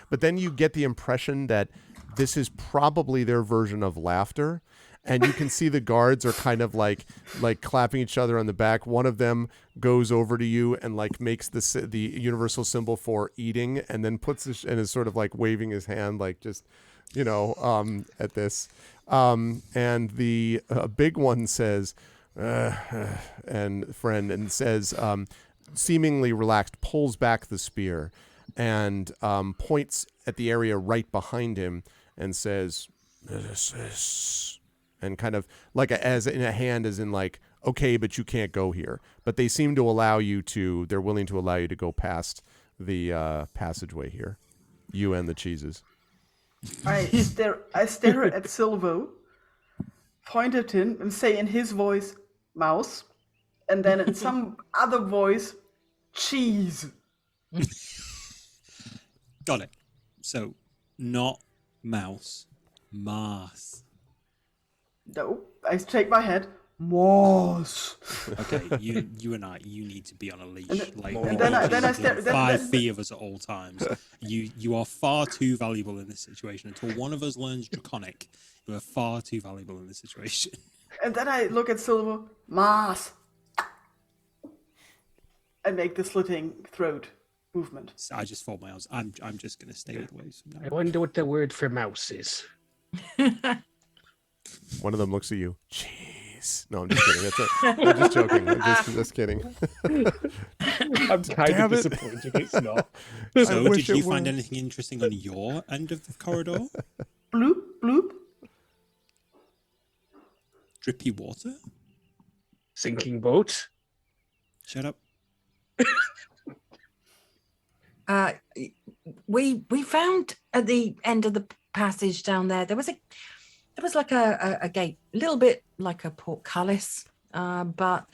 but then you get the impression that this is probably their version of laughter, and you can see the guards are kind of like clapping each other on the back. One of them goes over to you and like makes the universal symbol for eating, and then puts this and is sort of like waving his hand like just at this. And the big one says, and friend, and says, seemingly relaxed, pulls back the spear and points at the area right behind him and says, and kind of like as in a hand, as in like, okay, but you can't go here. But they seem to allow you to, they're willing to allow you to go past the passageway here, you and the cheeses. I stare at Silvo, point at him, and say in his voice, mouse, and then in some other voice, cheese. Got it. So, not mouse, mas. No, I shake my head. Moss. Okay, you and I, you need to be on a leash. Like, and then I stare. 5 feet of us at all times. You are far too valuable in this situation. Until one of us learns Draconic, you are far too valuable in this situation. And then I look at Silvo. Moss. I make the slitting throat movement. So I just fold my arms. I'm just gonna stay with Waves from now I wonder what the word for mouse is. One of them looks at you. Jeez. No, I'm just kidding. I'm just joking. I'm just kidding. I'm kind Damn of it. disappointed it's not. So, wish did you it find were. anything interesting on your end of the corridor? Bloop, bloop. Drippy water? Sinking boat. Shut up. We found at the end of the passage down there was like a gate, a little bit like a portcullis, but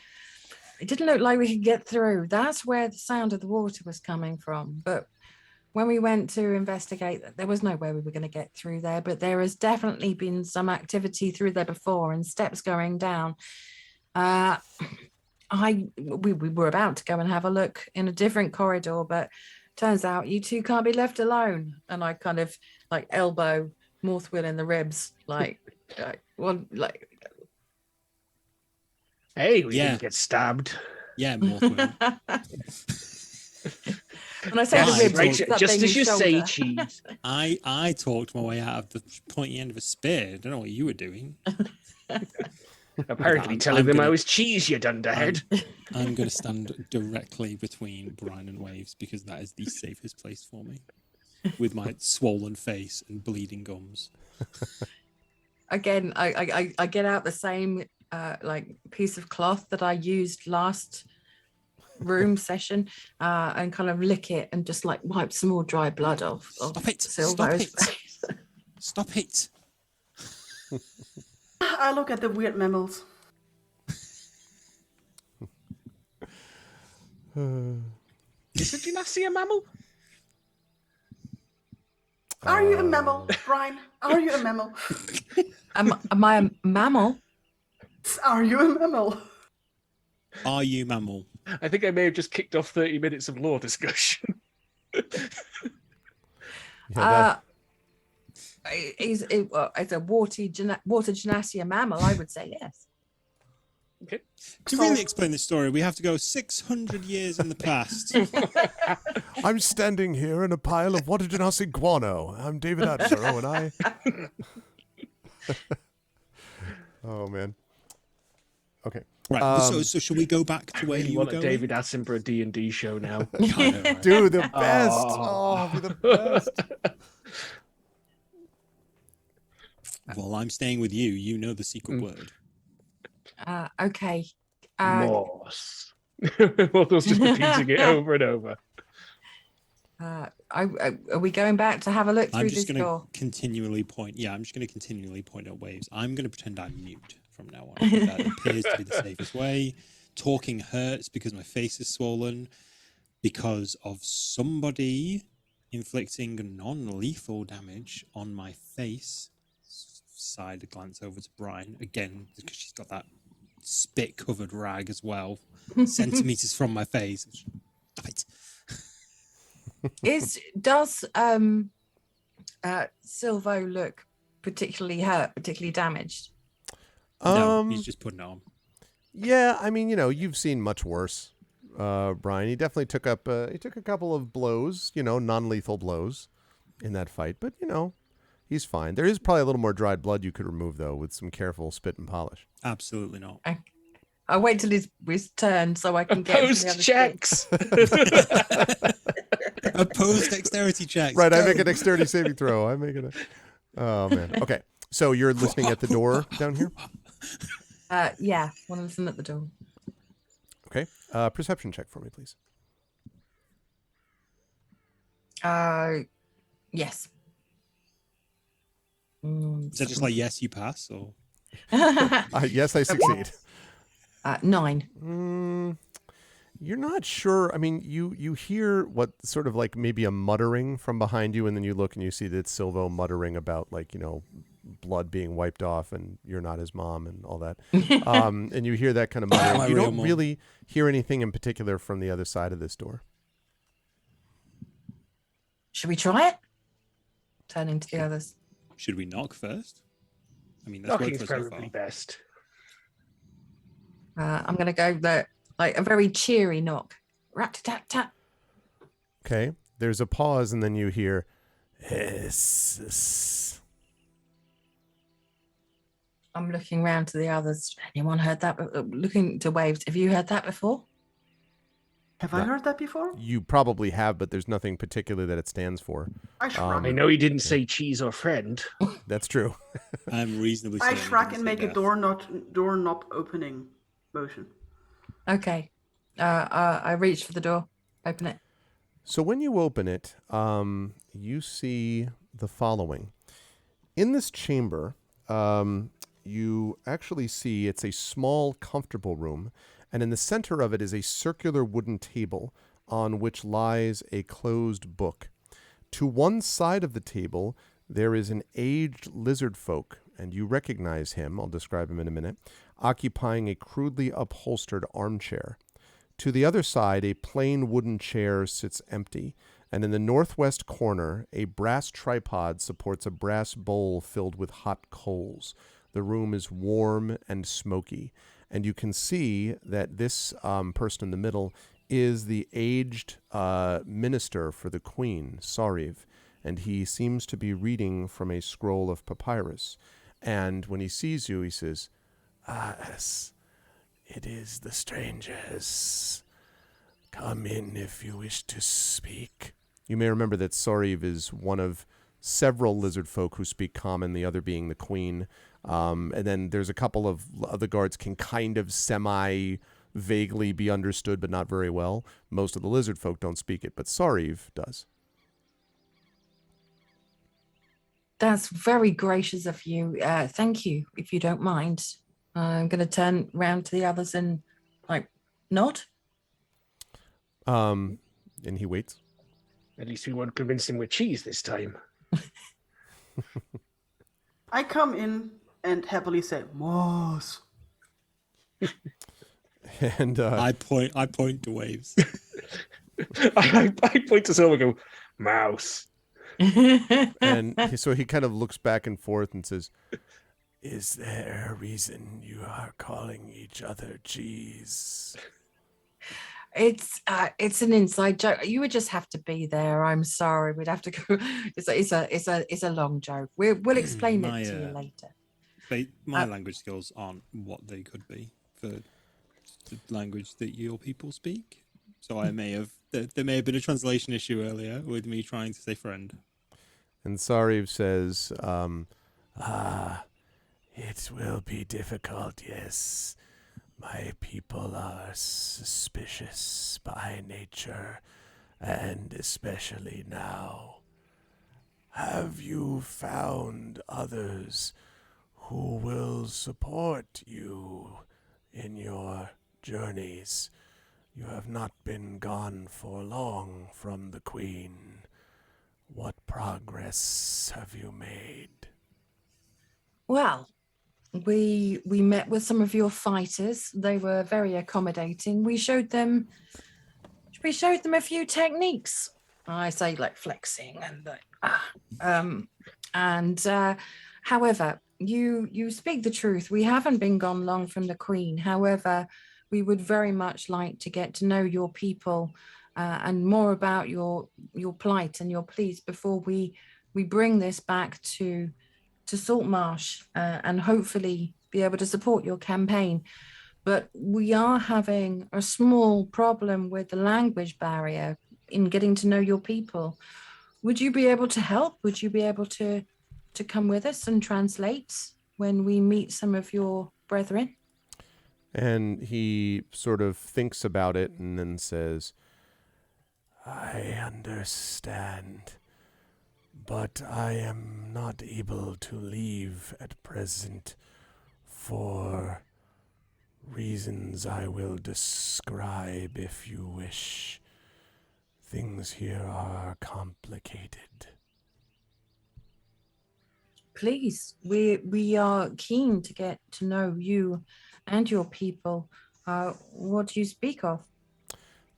it didn't look like we could get through. That's where the sound of the water was coming from. But when we went to investigate, there was no way we were going to get through there. But there has definitely been some activity through there before and steps going down. We were about to go and have a look in a different corridor, but turns out you two can't be left alone. And I kind of like elbow Morthwill in the ribs, like, Hey, we Yeah. didn't get stabbed. Yeah, Morthwill. When I say Yes, the ribs, right, it's that just thing as you shoulder. say, cheese. I talked my way out of the pointy end of a spear. I don't know what you were doing. Apparently I'm telling them I gonna- was cheese, you dunderhead. I'm going to stand directly between Brian and Waves because that is the safest place for me. With my swollen face and bleeding gums. Again, I get out the same like piece of cloth that I used last room session and kind of lick it and just like wipe some more dry blood off. Stop it! Silvo's Stop it! face. Stop it! I look at the weird mammals. Is a Genasi a mammal? Are you a mammal, Brian? Are you a mammal? Am I a mammal? Are you a mammal? Are you mammal? I think I may have just kicked off 30 minutes of lore discussion. Is a water genasi a mammal? I would say yes. Okay. To really explain this story, we have to go 600 years in the past. I'm standing here in a pile of water genasi guano. I'm David Attenborough, and I... Oh, man. Okay. Right, so should we go back to where You you were want a going? David Attenborough D&D show now. I know, right? Dude, the best. Oh, be the best. Well, I'm staying with you. You know the secret word. Okay. Morse. Morthal's just repeating it over and over. Are we going back to have a look I'm through just this going door? to continually point. Yeah, I'm just going to continually point at Waves. I'm going to pretend I'm mute from now on. That appears to be the safest way. Talking hurts because my face is swollen because of somebody inflicting non-lethal damage on my face. Side glance over to Brian again because she's got that spit-covered rag as well, centimeters from my face. Stop it. Does Silvo look particularly hurt, particularly damaged? No, he's just putting it on. Yeah, I mean, you've seen much worse, Brian. He definitely took up. He took a couple of blows, non-lethal blows, in that fight. But he's fine. There is probably a little more dried blood you could remove though, with some careful spit and polish. Absolutely not. I'll wait till his turn so I can get Post checks. Opposed dexterity checks. Right, I Go. make a dexterity saving throw. I make it. Oh man. Okay, so you're listening at the door down here. Yeah, one of them at the door. Okay, perception check for me, please. Yes. Is that just like yes, you pass, or Yes, I succeed. 9. You're not sure. I mean, you hear what sort of like maybe a muttering from behind you, and then you look and you see that Silvo muttering about blood being wiped off, and you're not his mom, and all that. And you hear that kind of muttering. My You real don't mom. really hear anything in particular from the other side of this door. Should we try it? Turning to the others. should we knock first? I mean, that's Knocking's worked for us so probably far. best. I'm going to go like a very cheery knock. Rat-tat-tat. Okay. There's a pause, and then you hear, hiss. I'm looking round to the others. Anyone heard that? Looking to Waves. Have you heard that before? Have I heard that before? You probably have, but there's nothing particular that it stands for. I shrug. I know he didn't say cheese or friend. That's true. I'm reasonably I certain. shrug and make a doorknob opening motion. Okay. I reach for the door, open it. So when you open it, you see the following. In this chamber, you actually see it's a small, comfortable room, and in the center of it is a circular wooden table on which lies a closed book. To one side of the table, there is an aged lizard folk, and you recognize him, I'll describe him in a minute, occupying a crudely upholstered armchair. To the other side, a plain wooden chair sits empty, and in the northwest corner, a brass tripod supports a brass bowl filled with hot coals. The room is warm and smoky, and you can see that this person in the middle is the aged minister for the queen, Sariv, and he seems to be reading from a scroll of papyrus. And when he sees you, he says, yes, it is the strangers. Come in if you wish to speak. You may remember that Sariv is one of several lizard folk who speak common, the other being the queen. And then there's a couple of other guards can kind of vaguely be understood, but not very well. Most of the lizard folk don't speak it, but Sariv does. That's very gracious of you. Thank you, if you don't mind. I'm going to turn round to the others and, nod. And he waits. At least we won't convince him with cheese this time. I come in and happily say, Moss. And I point to Waves. I point to Silver and go, mouse. And so he kind of looks back and forth and says, is there a reason you are calling each other cheese? It's an inside joke. You would just have to be there. I'm sorry. We'd have to go. It's a long joke. We'll explain it to you later. My language skills aren't what they could be for the language that your people speak. So there may have been a translation issue earlier with me trying to say friend. And Sariv says, it will be difficult, yes. My people are suspicious by nature, and especially now. Have you found others who will support you in your journeys? You have not been gone for long from the Queen. What progress have you made? Well, we met with some of your fighters. They were very accommodating. We showed them a few techniques. I say like flexing and however, you speak the truth. We haven't been gone long from the Queen. However, we would very much like to get to know your people and more about your plight and your pleas before we bring this back to Saltmarsh and hopefully be able to support your campaign. But we are having a small problem with the language barrier in getting to know your people. Would you be able to help? Would you be able to come with us and translate when we meet some of your brethren? And he sort of thinks about it and then says, I understand, but I am not able to leave at present for reasons I will describe if you wish. Things here are complicated. Please, we are keen to get to know you and your people. What do you speak of?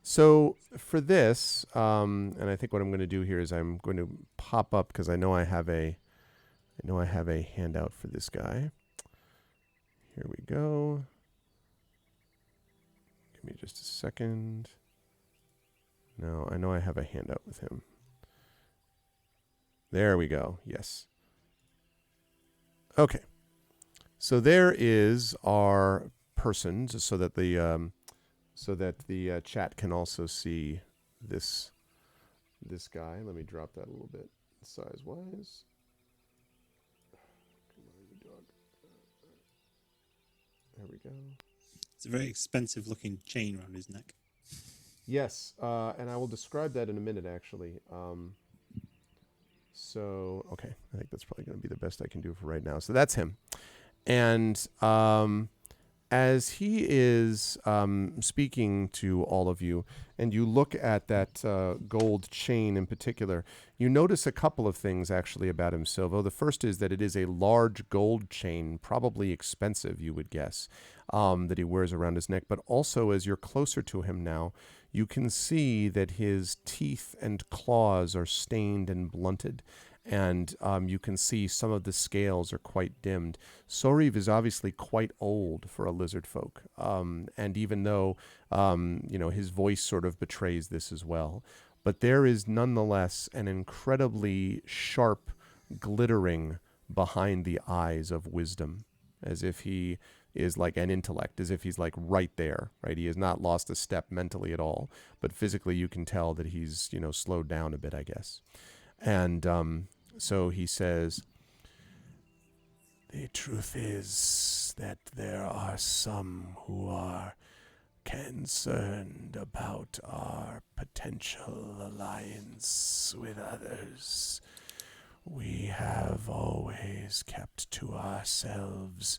So for this, and I think what I'm going to do here is I'm going to pop up because I know I have a handout for this guy. Here we go. Give me just a second. No, I know I have a handout with him. There we go. Yes. Okay. So there is our person, just so that the so that the chat can also see this guy. Let me drop that a little bit size wise. Come on, you dog. There we go. It's a very expensive looking chain around his neck. Yes, and I will describe that in a minute, actually. So, okay, I think that's probably going to be the best I can do for right now. So that's him. And as he is speaking to all of you, and you look at that gold chain in particular, you notice a couple of things actually about him, Silvo. The first is that it is a large gold chain, probably expensive, you would guess, that he wears around his neck. But also, as you're closer to him now, you can see that his teeth and claws are stained and blunted. And you can see some of the scales are quite dimmed. Soriv is obviously quite old for a lizard folk. And even though, his voice sort of betrays this as well. But there is nonetheless an incredibly sharp glittering behind the eyes of wisdom, as if he is like an intellect, as if he's like right there, right? He has not lost a step mentally at all. But physically you can tell that he's, slowed down a bit, I guess. And so he says, the truth is that there are some who are concerned about our potential alliance with others. We have always kept to ourselves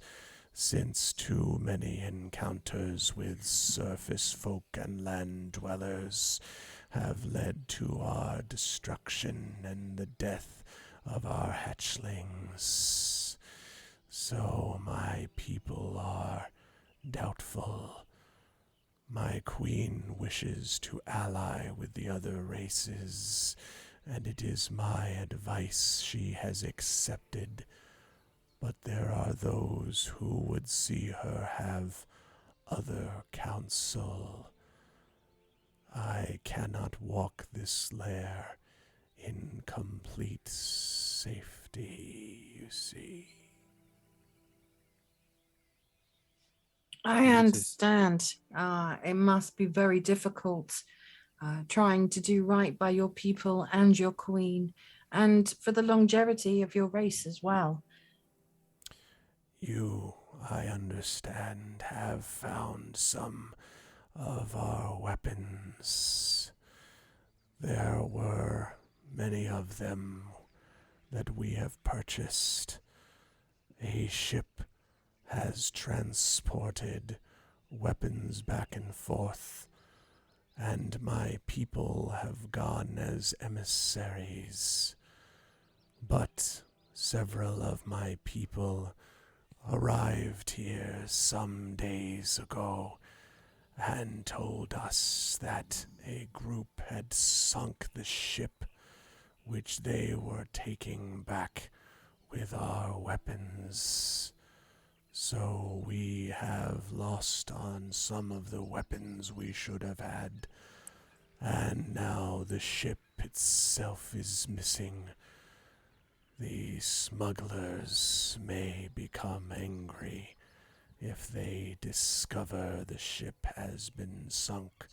since too many encounters with surface folk and land dwellers have led to our destruction and the death of our hatchlings. So my people are doubtful. My queen wishes to ally with the other races, and it is my advice she has accepted. But there are those who would see her have other counsel. I cannot walk this lair in complete safety, you see. I understand. It must be very difficult trying to do right by your people and your queen, and for the longevity of your race as well. You, I understand, have found some of our weapons. There were many of them that we have purchased. A ship has transported weapons back and forth, and my people have gone as emissaries. But several of my people arrived here some days ago and told us that a group had sunk the ship which they were taking back with our weapons. So we have lost on some of the weapons we should have had, and now the ship itself is missing. The smugglers may become angry if they discover the ship has been sunk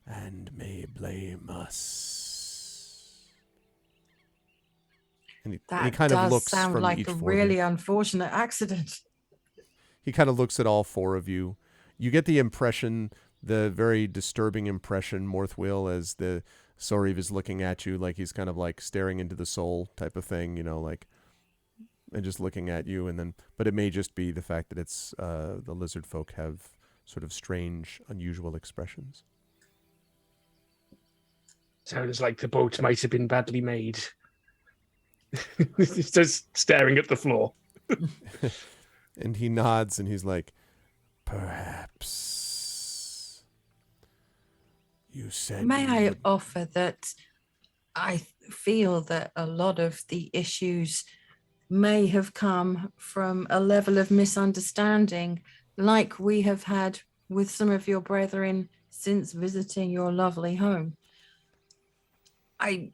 and may blame us. And he kind of looks sound from like each a four of you. really unfortunate accident. He kind of looks at all four of you. You get the impression, the very disturbing impression, Morthwill, as the Soriv is looking at you, like he's kind of like staring into the soul type of thing, like, and just looking at you. And then, but it may just be the fact that it's the lizard folk have sort of strange, unusual expressions. Sounds like the boat might have been badly made. He's just staring at the floor. And he nods and he's like, perhaps. You said. May I offer that I feel that a lot of the issues may have come from a level of misunderstanding, like we have had with some of your brethren since visiting your lovely home. I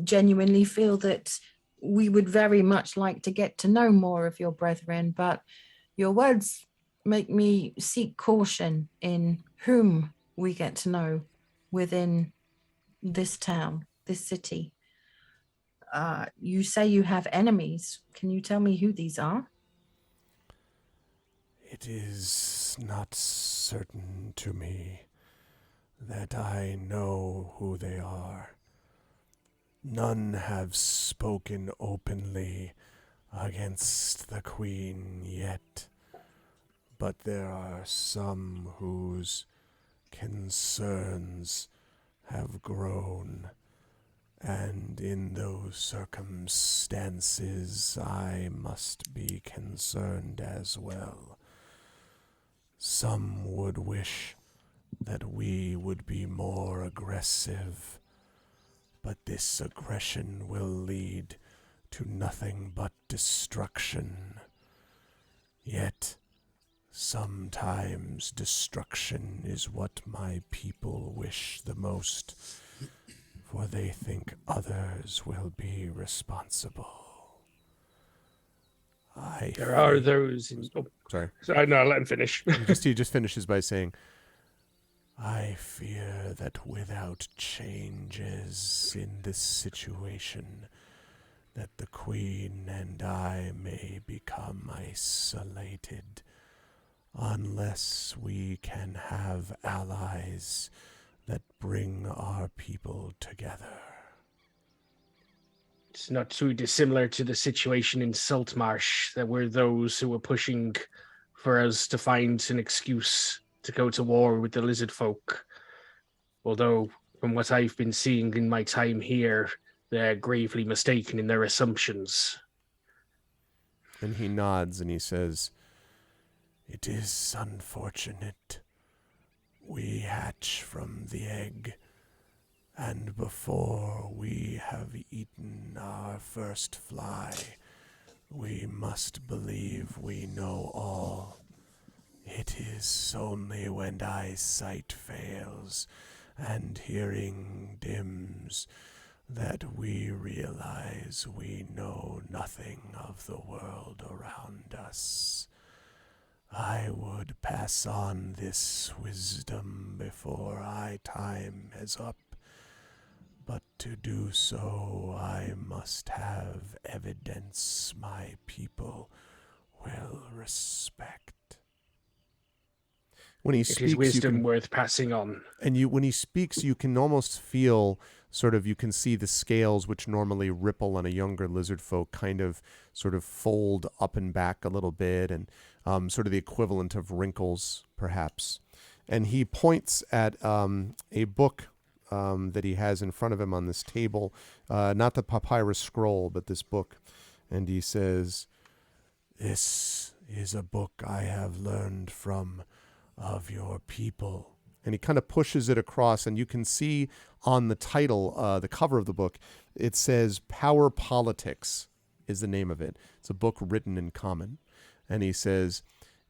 genuinely feel that we would very much like to get to know more of your brethren, but your words make me seek caution in whom we get to know within this town, this city. You say you have enemies. Can you tell me who these are? It is not certain to me that I know who they are. None have spoken openly against the Queen yet, but there are some whose concerns have grown, and in those circumstances I must be concerned as well. Some would wish that we would be more aggressive, but this aggression will lead to nothing but destruction. Yet, sometimes destruction is what my people wish the most, for they think others will be responsible. There are those in... Oh, sorry. No, let him finish. He just finishes by saying, I fear that without changes in this situation, that the Queen and I may become isolated unless we can have allies that bring our people together. It's not too dissimilar to the situation in Saltmarsh. There were those who were pushing for us to find an excuse to go to war with the lizard folk. Although, from what I've been seeing in my time here, they're gravely mistaken in their assumptions. And he nods and he says, It is unfortunate. We hatch from the egg, and before we have eaten our first fly, we must believe we know all. It is only when eyesight fails and hearing dims that we realize we know nothing of the world around us. I would pass on this wisdom before our time is up, but to do so I must have evidence my people will respect. When he speaks, it is wisdom worth passing on. And when he speaks, you can almost feel you can see the scales which normally ripple on a younger lizard folk kind of sort of fold up and back a little bit, and sort of the equivalent of wrinkles, perhaps. And he points at a book that he has in front of him on this table, not the papyrus scroll, but this book. And he says, This is a book I have learned from of your people. And he kind of pushes it across, and you can see on the title, the cover of the book, it says Power Politics is the name of it. It's a book written in common. And he says,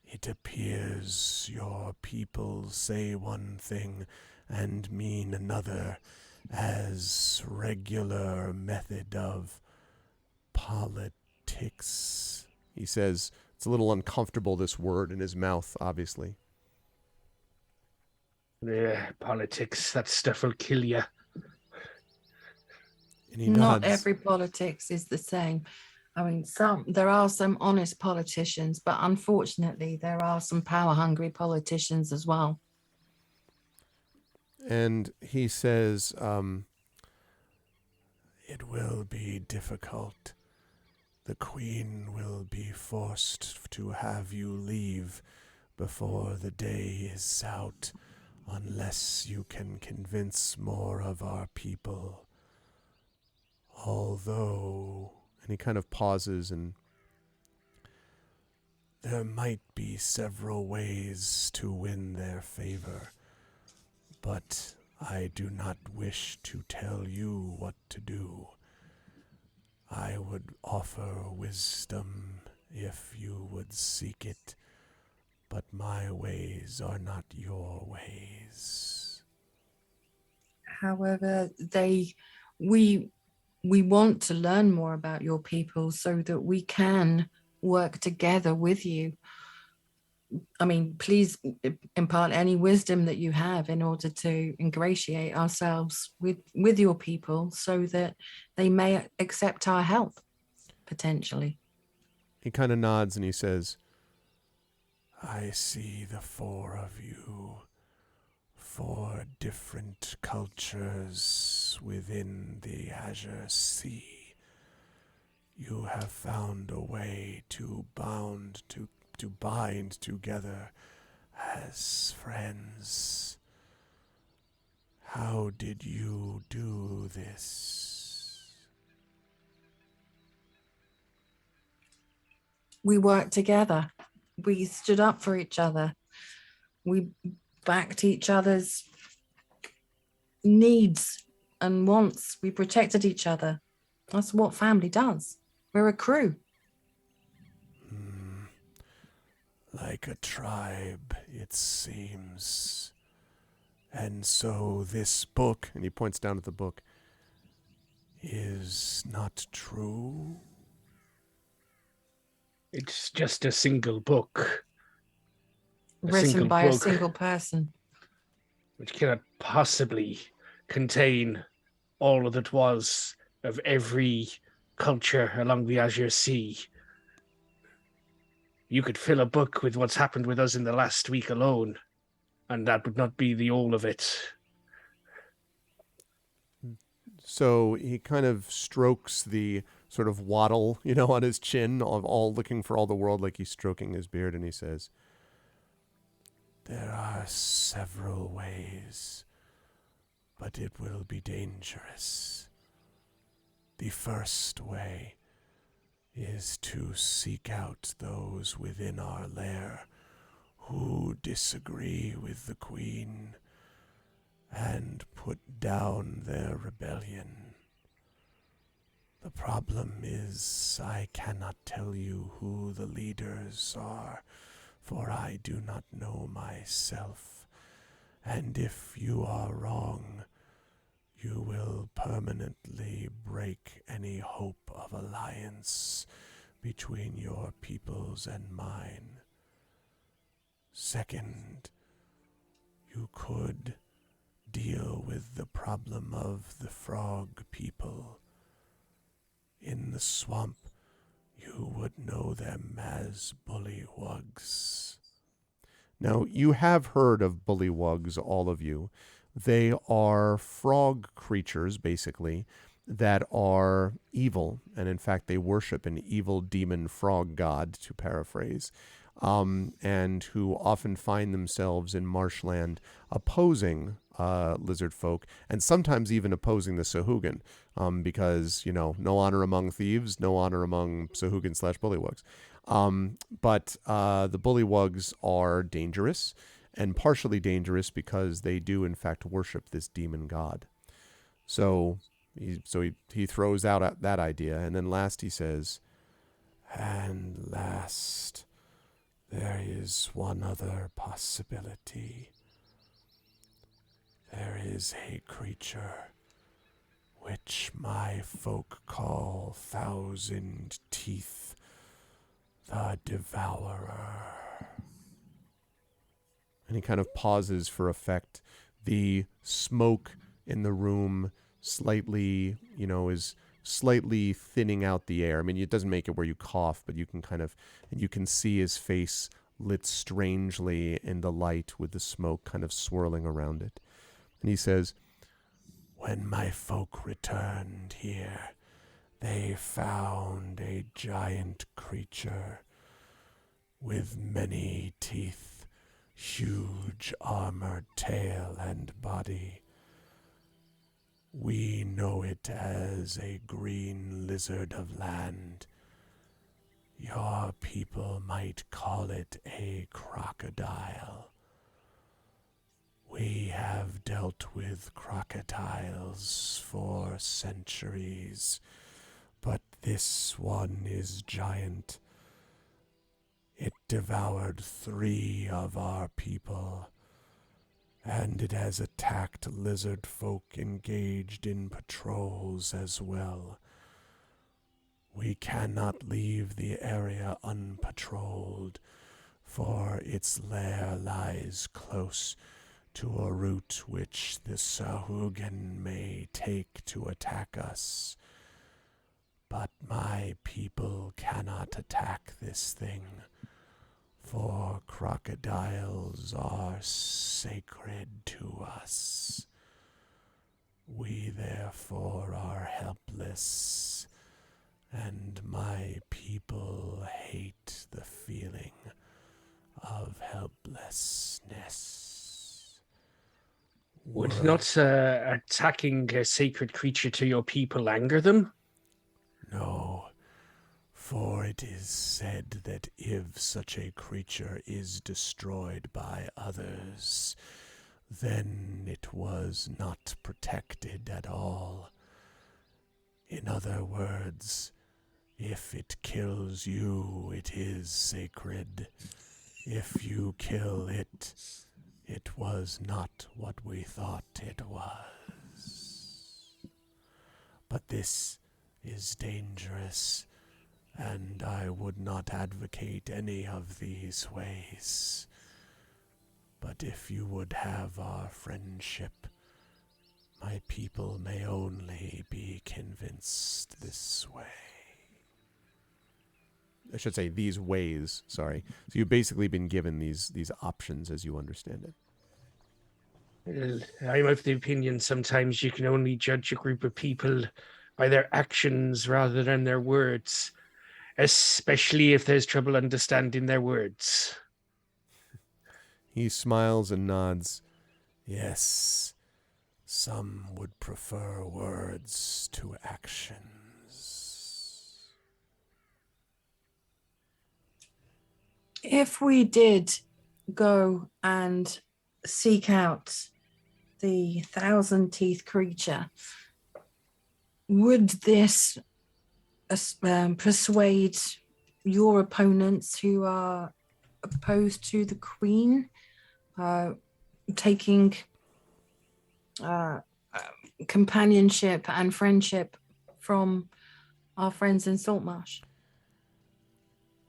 It appears your people say one thing and mean another as regular method of politics. He says it's a little uncomfortable, this word in his mouth, obviously. Yeah, politics, that stuff will kill you. Not every politics is the same. I mean, there are some honest politicians, but unfortunately there are some power-hungry politicians as well. And he says, it will be difficult. The Queen will be forced to have you leave before the day is out, unless you can convince more of our people. Although, and he kind of pauses, and there might be several ways to win their favor, but I do not wish to tell you what to do. I would offer wisdom if you would seek it, but my ways are not your ways. However, we want to learn more about your people so that we can work together with you. I mean, please impart any wisdom that you have in order to ingratiate ourselves with your people so that they may accept our help, potentially. He kind of nods and he says, I see the four of you, four different cultures within the Azure Sea. You have found a way to bind together as friends. How did you do this? We worked together. We stood up for each other. We backed each other's needs and wants. We protected each other. That's what family does. We're a crew. Like a tribe, it seems. And so this book, and he points down at the book, is not true. It's just a single book. Written by a single person. Which cannot possibly contain all that was of every culture along the Azure Sea. You could fill a book with what's happened with us in the last week alone, and that would not be the all of it. So he kind of strokes the sort of waddle, on his chin, of all looking for all the world like he's stroking his beard, and he says, there are several ways, but it will be dangerous. The first way is to seek out those within our lair who disagree with the Queen and put down their rebellion. The problem is I cannot tell you who the leaders are, for I do not know myself, and if you are wrong, you will permanently break any hope of alliance between your peoples and mine. Second, you could deal with the problem of the frog people. In the swamp, you would know them as bullywugs. Now, you have heard of bullywugs, all of you. They are frog creatures, basically, that are evil, and in fact, they worship an evil demon frog god, to paraphrase, and who often find themselves in marshland opposing lizard folk, and sometimes even opposing the Sahuagin, because, no honor among thieves, no honor among Sahuagin/bullywugs. But the bullywugs are dangerous, and partially dangerous because they do, in fact, worship this demon god. So he throws out that idea, and then last he says, and last, there is one other possibility. There is a creature which my folk call Thousand Teeth, the Devourer. And he kind of pauses for effect. The smoke in the room slightly, is slightly thinning out the air. I mean, it doesn't make it where you cough, but you can see his face lit strangely in the light with the smoke kind of swirling around it. And he says, when my folk returned here, they found a giant creature with many teeth, huge armored tail and body. We know it as a green lizard of land. Your people might call it a crocodile. We have dealt with crocodiles for centuries, but this one is giant. It devoured 3 of our people, and it has attacked lizard folk engaged in patrols as well. We cannot leave the area unpatrolled. for its lair lies close to a route which the Sahuagin may take to attack us. But my people cannot attack this thing, for crocodiles are sacred to us. We therefore are helpless, and my people hate the feeling of helplessness. Would not attacking a sacred creature to your people anger them? No, for it is said that if such a creature is destroyed by others, then it was not protected at all. In other words, if it kills you, it is sacred. If you kill it, it was not what we thought it was. But this is dangerous, and I would not advocate any of these ways. But if you would have our friendship, my people may only be convinced this way. I should say these ways, sorry. So you've basically been given these options as you understand it. I'm of the opinion sometimes you can only judge a group of people by their actions rather than their words, especially if there's trouble understanding their words. He smiles and nods. Yes, some would prefer words to actions. If we did go and seek out the thousand-teeth creature, would this persuade your opponents who are opposed to the Queen taking companionship and friendship from our friends in Saltmarsh?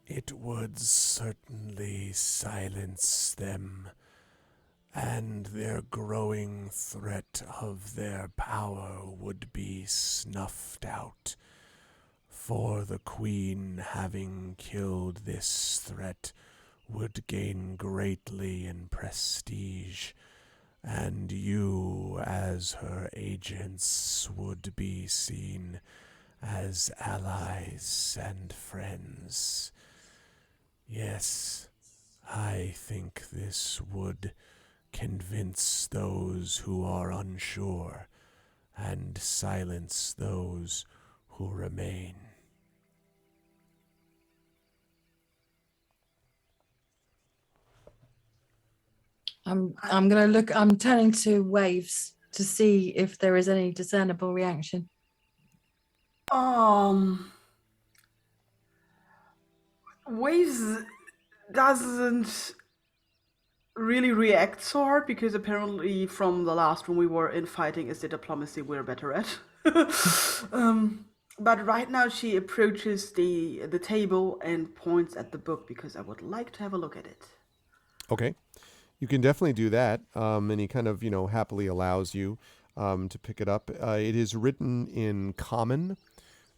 It would certainly silence them, and their growing threat of their power would be snuffed out. For the Queen, having killed this threat, would gain greatly in prestige, and you, as her agents, would be seen as allies and friends. Yes, I think this would convince those who are unsure and silence those who remain. I'm gonna look. I'm turning to Waves to see if there is any discernible reaction. Waves doesn't really react so hard because apparently from the last one we were in fighting is the diplomacy we're better at. But right now she approaches the table and points at the book because I would like to have a look at it. Okay. You can definitely do that, and he kind of, happily allows you to pick it up. It is written in Common,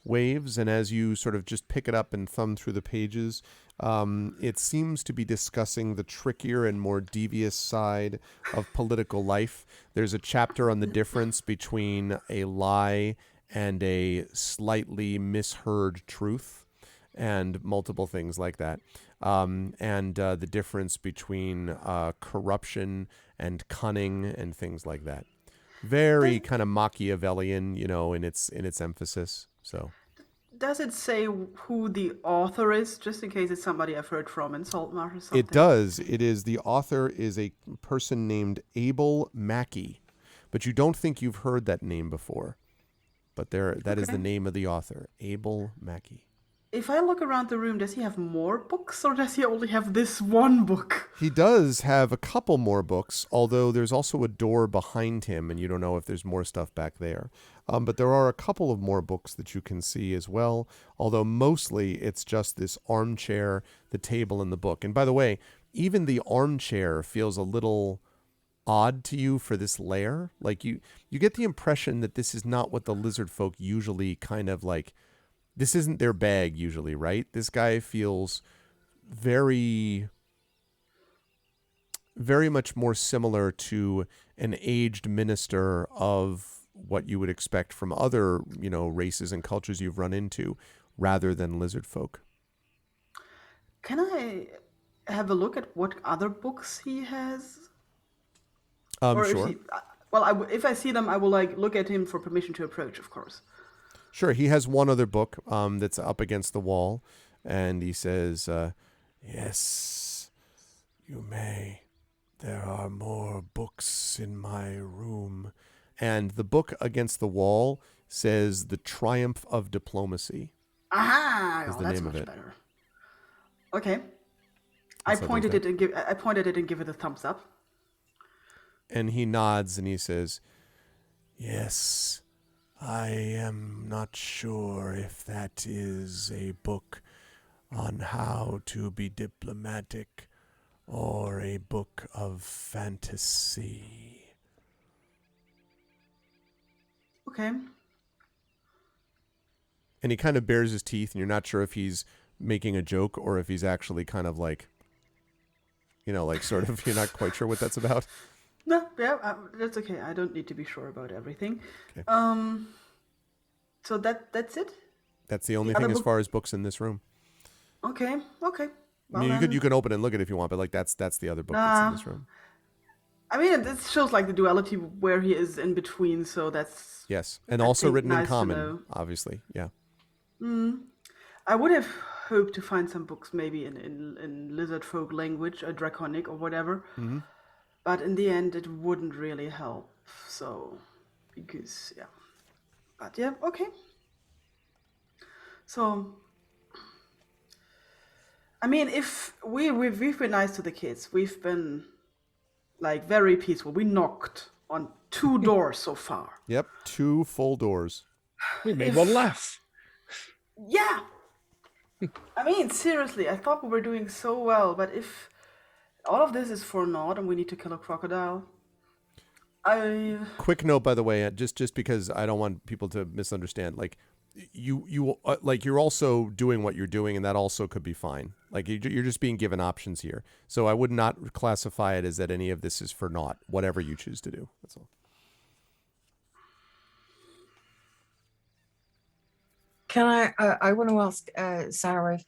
Waves, and as you sort of just pick it up and thumb through the pages, it seems to be discussing the trickier and more devious side of political life. There's a chapter on the difference between a lie and a slightly misheard truth, and multiple things like that. And the difference between corruption and cunning and things like that. Very kind of Machiavellian, in its emphasis. So, does it say who the author is, just in case it's somebody I've heard from in Saltmarsh or something? It does. It is, the author is a person named Abel Mackey, but you don't think you've heard that name before. But that is the name of the author, Abel Mackey. if I look around the room, does he have more books or does he only have this one book? He does have a couple more books, although there's also a door behind him, and you don't know if there's more stuff back there. But there are a couple of more books that you can see as well, although mostly it's just this armchair, the table, and the book. And by the way, even the armchair feels a little odd to you for this lair. Like you get the impression that this is not what the lizard folk usually kind of like. This isn't their bag usually, right? This guy feels very very much more similar to an aged minister of what you would expect from other, races and cultures you've run into, rather than lizard folk. Can I have a look at what other books he has? Or Sure. if I see them, I will look at him for permission to approach, of course. Sure. He has one other book that's up against the wall, and he says, "Yes, you may. There are more books in my room." And the book against the wall says "The Triumph of Diplomacy." Aha! Is the That's name of much it. better. Okay. I so there's pointed that. it and give it a thumbs up. And he nods and he says, "Yes, I am not sure if that is a book on how to be diplomatic or a book of fantasy." Okay. And he kind of bares his teeth, and you're not sure if he's making a joke or if he's actually kind of like, sort of, you're not quite sure what that's about. No, yeah, that's okay. I don't need to be sure about everything. Okay. So that's it. That's the only other thing as book- far as books in this room. Okay. I Well, mean, then, you can open it and look at it if you want, but that's the other book that's in this room. I mean, it shows the duality where he is in between. So that's Yes, and I also think written in nice to common, know. obviously. Yeah. I would have hoped to find some books maybe in lizard folk language or draconic or whatever. Mm-hmm. But in the end, it wouldn't really help. So, because, yeah. But yeah, okay. So, I mean, if we've been nice to the kids, we've been very peaceful. We knocked on 2 doors so far. Yep, 2 full doors. We made one laugh. Yeah. I mean, seriously, I thought we were doing so well, but if all of this is for naught and we need to kill a crocodile, Quick note, by the way, just because I don't want people to misunderstand. Like, you're also doing what you're doing, and that also could be fine. Like, you're just being given options here. So I would not classify it as that any of this is for naught. Whatever you choose to do, that's all. Can I want to ask Sarah,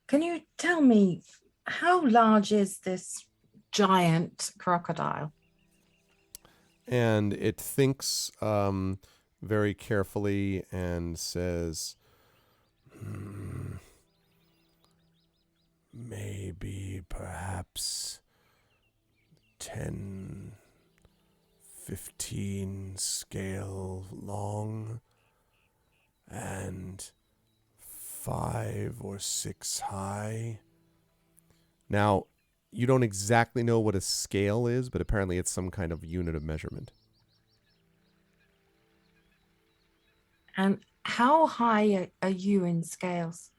can you tell me how large is this giant crocodile? And it thinks very carefully and says, maybe perhaps 10, 15 scale long and 5 or 6 high. Now, you don't exactly know what a scale is, but apparently it's some kind of unit of measurement. And how high are you in scales?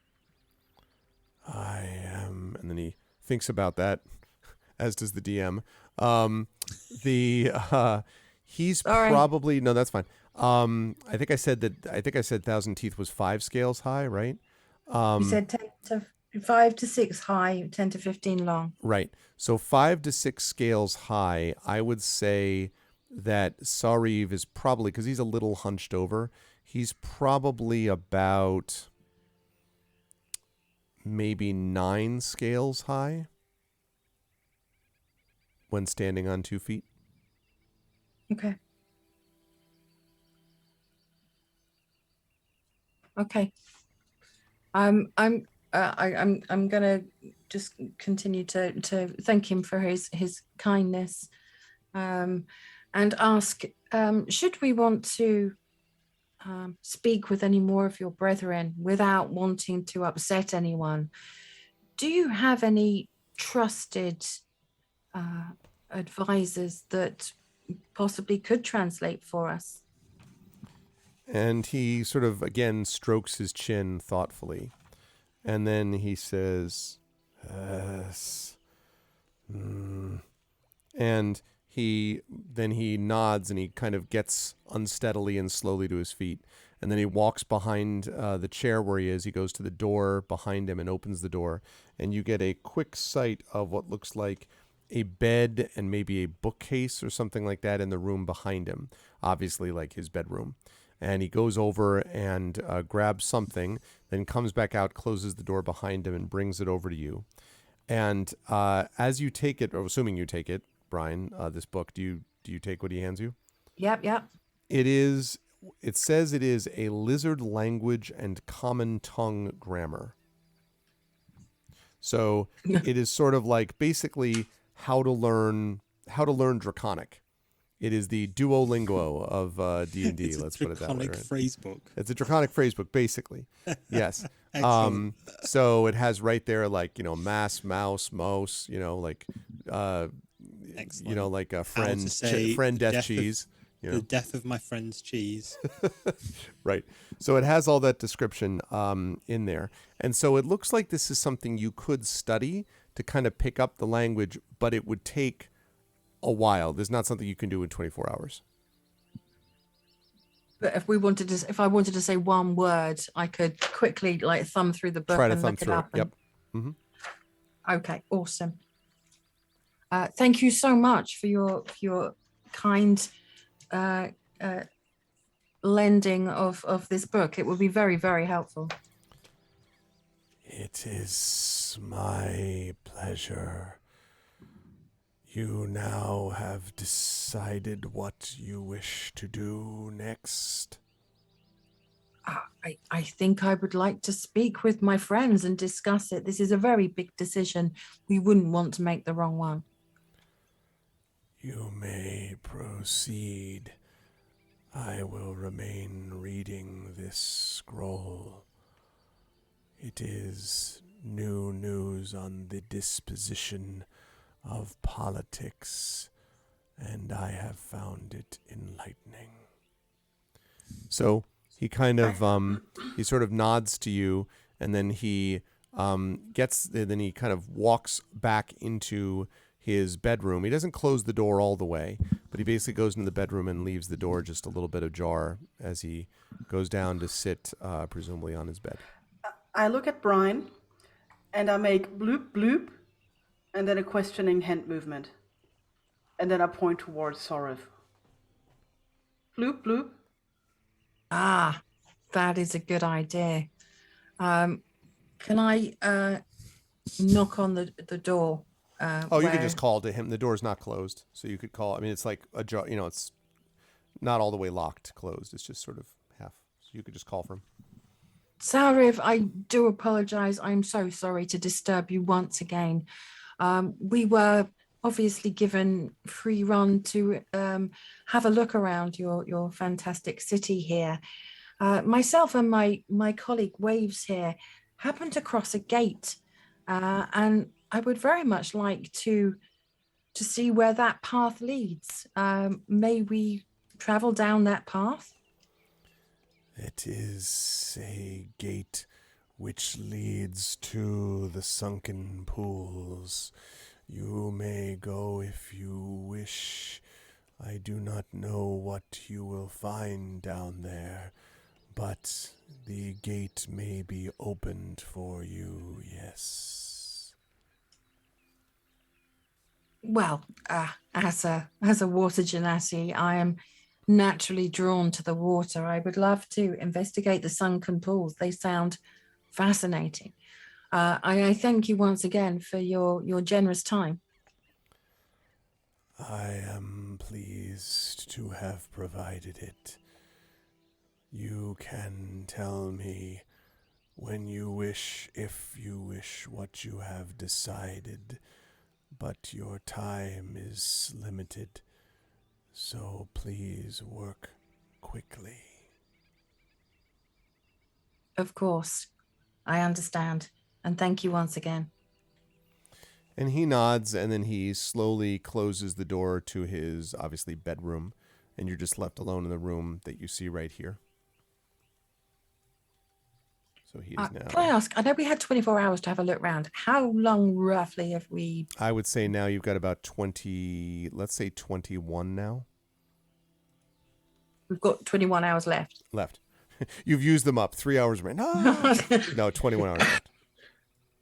I am, and then he thinks about that, as does the DM. He's Sorry. probably no, that's fine. I think I said Thousand Teeth was 5 scales high, right? You said 5 to 6 high, 10 to 15 long. Right. So 5 to 6 scales high. I would say that Sariv is probably, because he's a little hunched over, he's probably about maybe 9 scales high when standing on 2 feet. Okay. Okay. I'm gonna just continue to thank him for his kindness, and ask, should we want to speak with any more of your brethren without wanting to upset anyone, do you have any trusted advisors that possibly could translate for us? And he sort of, again, strokes his chin thoughtfully. And then he says, yes. And he nods and he kind of gets unsteadily and slowly to his feet. And then he walks behind the chair where he is. He goes to the door behind him and opens the door. And you get a quick sight of what looks like a bed and maybe a bookcase or something like that in the room behind him. Obviously, like his bedroom. And he goes over and grabs something, then comes back out, closes the door behind him, and brings it over to you. And as you take it, or assuming you take it, Brian, this book, do you take what he hands you? Yep. It says it is a lizard language and common tongue grammar. So it is sort of like basically how to learn Draconic. It is the Duolingo of D&D. Let's put it that way. Draconic phrase book. It's a Draconic phrase book, basically. Yes. Excellent. So it has right there, like, mass, mouse, mouse. Like, Excellent. like a How friend, to say friend, death, death cheese. The death of my friend's cheese. Right. So it has all that description in there, and so it looks like this is something you could study to kind of pick up the language, but it would take a while. There's not something you can do in 24 hours. But if I wanted to say one word, I could quickly thumb through the book Try to and thumb look it through it. up. Yep. Mm-hmm. Okay, awesome. Thank you so much for your kind lending of this book. It will be very, very helpful. It is my pleasure. You now have decided what you wish to do next. I think I would like to speak with my friends and discuss it. This is a very big decision. We wouldn't want to make the wrong one. You may proceed. I will remain reading this scroll. It is new news on the disposition of politics, and I have found it enlightening. So he kind of he sort of nods to you, and then he then he kind of walks back into his bedroom. He doesn't close the door all the way, but he basically goes into the bedroom and leaves the door just a little bit ajar as he goes down to sit presumably on his bed. I look at Brian and I make bloop bloop and then a questioning hand movement. And then I point towards Sorif. Bloop bloop. Ah, that is a good idea. Can I knock on the door? You could just call to him. The door's not closed, so you could call. I mean, it's like a jar. It's not all the way locked, closed. It's just sort of half. So you could just call for him. Sariv, I do apologize. I'm so sorry to disturb you once again. We were obviously given free run to have a look around your fantastic city here. Myself and my colleague Waves here happened to cross a gate, and I would very much like to see where that path leads. May we travel down that path? It is a gate which leads to the sunken pools. You may go if you wish. I do not know what you will find down there, but the gate may be opened for you, yes. Well, as a water genasi, I am naturally drawn to the water. I would love to investigate the sunken pools. They sound fascinating. I thank you once again for your generous time. I am pleased to have provided it. You can tell me when you wish, if you wish, what you have decided, but your time is limited, so please work quickly. Of course. I understand. And thank you once again. And he nods, and then he slowly closes the door to his, obviously, bedroom. And you're just left alone in the room that you see right here. So he is now... Can I ask, I know we had 24 hours to have a look around. How long roughly have we... I would say now you've got about 20, let's say 21 now. We've got 21 hours left. You've used them up. 3 hours remain. No, 21 hours left.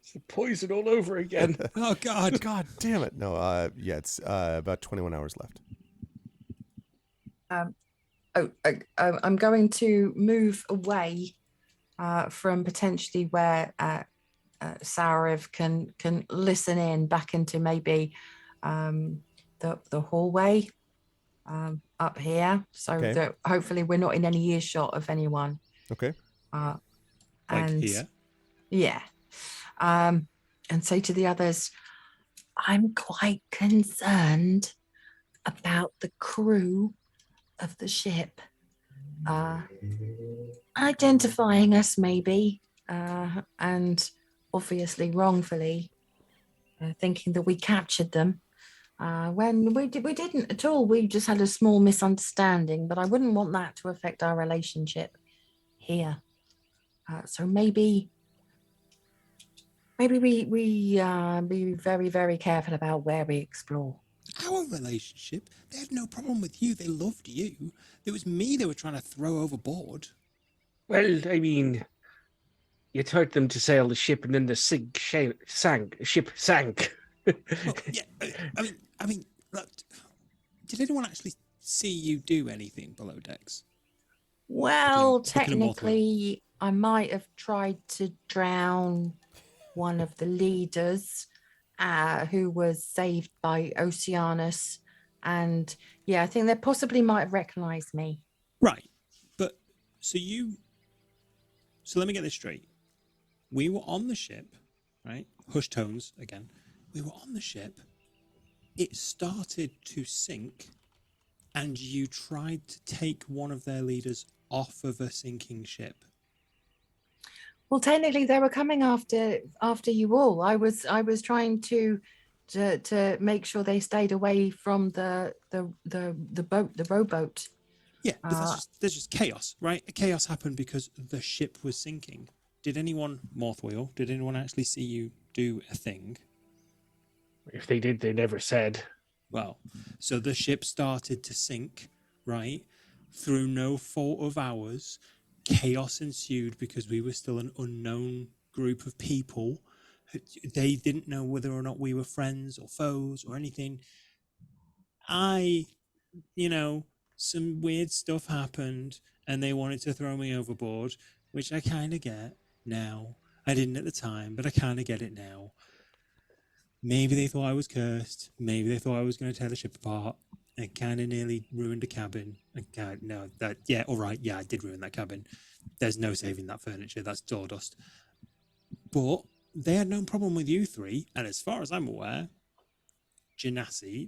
It's the poison all over again. Oh, God. God damn it. No, yeah, it's about 21 hours left. I'm going to move away from potentially where Saurav can listen in back into maybe the hallway up here, so that hopefully we're not in any earshot of anyone. Okay. Like here? Yeah. And say to the others, I'm quite concerned about the crew of the ship identifying us maybe and obviously wrongfully thinking that we captured them when we didn't at all. We just had a small misunderstanding, but I wouldn't want that to affect our relationship here. So maybe we be very, very careful about where we explore. Our relationship? They had no problem with you. They loved you. It was me they were trying to throw overboard. Well, I mean, you told them to sail the ship, and then the ship sank. Well, yeah, I mean, look, did anyone actually see you do anything below decks? Well, technically, I might have tried to drown one of the leaders who was saved by Oceanus. And yeah, I think they possibly might have recognized me. Right. But so let me get this straight. We were on the ship, right? Hush tones again. We were on the ship. It started to sink, and you tried to take one of their leaders off of a sinking ship. Well, technically, they were coming after you all. I was trying to make sure they stayed away from the rowboat. Yeah, but there's just chaos, right? Chaos happened because the ship was sinking. Did anyone, Morthwheel, did anyone actually see you do a thing? If they did, they never said. Well, so the ship started to sink, right? Through no fault of ours. Chaos ensued because we were still an unknown group of people. They didn't know whether or not we were friends or foes or anything. Some weird stuff happened and they wanted to throw me overboard, which I kind of get now. I didn't at the time, but I kind of get it now. Maybe they thought I was cursed. Maybe they thought I was going to tear the ship apart. It kind of nearly ruined a cabin. All right, I did ruin that cabin. There's no saving that furniture. That's sawdust. But they had no problem with you three, and as far as I'm aware, Genasi,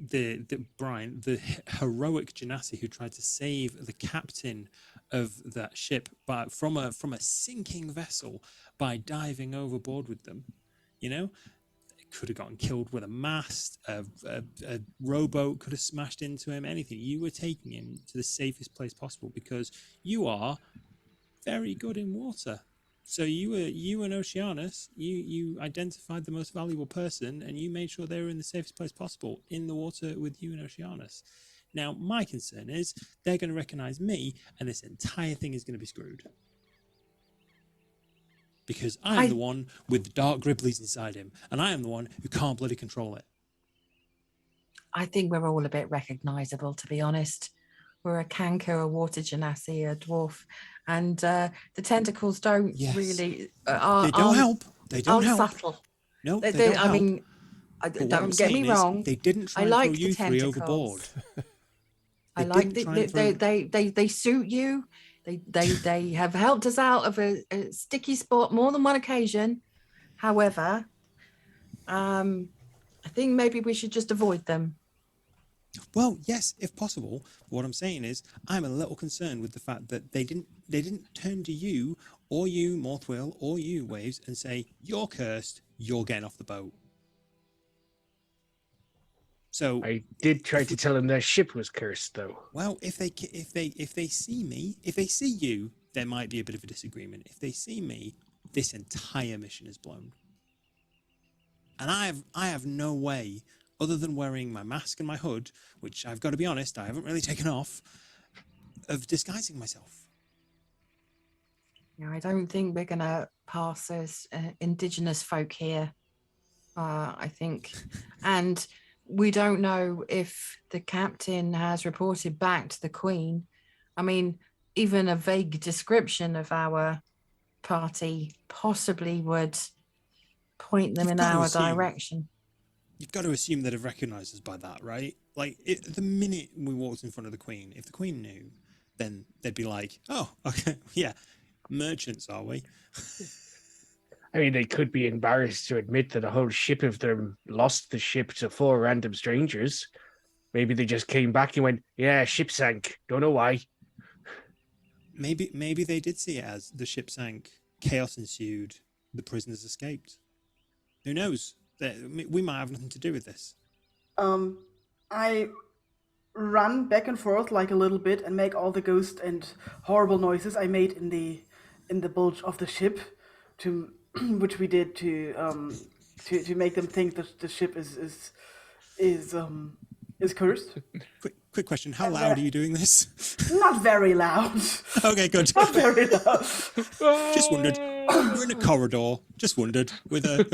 Brian, the heroic Genasi who tried to save the captain of that ship from a sinking vessel by diving overboard with them, could have gotten killed with a mast, a rowboat could have smashed into him, anything. You were taking him to the safest place possible because you are very good in water. So you and Oceanus, you identified the most valuable person and you made sure they were in the safest place possible in the water with you and Oceanus. Now, my concern is they're going to recognize me and this entire thing is going to be screwed. Because I am the one with the dark Gribblies inside him, and I am the one who can't bloody control it. I think we're all a bit recognizable, to be honest. We're a canker, a water genasi, a dwarf, and the tentacles don't really... they don't help. They don't help. Subtle. No, they don't help. I mean, don't get me wrong. They didn't try and throw you three overboard. They suit you. They have helped us out of a sticky spot more than one occasion. However, I think maybe we should just avoid them. Well, yes, if possible. What I'm saying is, I'm a little concerned with the fact that they didn't turn to you or you, Morthwill, or you, Waves, and say, you're cursed, you're getting off the boat. So I did try to tell them their ship was cursed, though. well, if they see me, if they see you, there might be a bit of a disagreement. If they see me, this entire mission is blown. And I have no way, other than wearing my mask and my hood, which I've got to be honest, I haven't really taken off, of disguising myself. I don't think we're going to pass as indigenous folk here. I think, and we don't know if the captain has reported back to the Queen. I mean, even a vague description of our party possibly would point them in our direction. You've got to assume they'd have recognised us by that, right? Like, the minute we walked in front of the Queen, if the Queen knew, then they'd be like, oh, okay, yeah, merchants, are we? I mean, they could be embarrassed to admit that a whole ship of them lost the ship to 4 random strangers. Maybe they just came back and went, yeah, ship sank. Don't know why. Maybe they did see it as the ship sank, chaos ensued, the prisoners escaped. Who knows? We might have nothing to do with this. I run back and forth like a little bit and make all the ghost and horrible noises I made in the bulge of the ship, to which we did to make them think that the ship is cursed. Quick question: how loud are you doing this? Not very loud. Okay, good. Not very loud. Just wondered. We're in a corridor. Just wondered with a.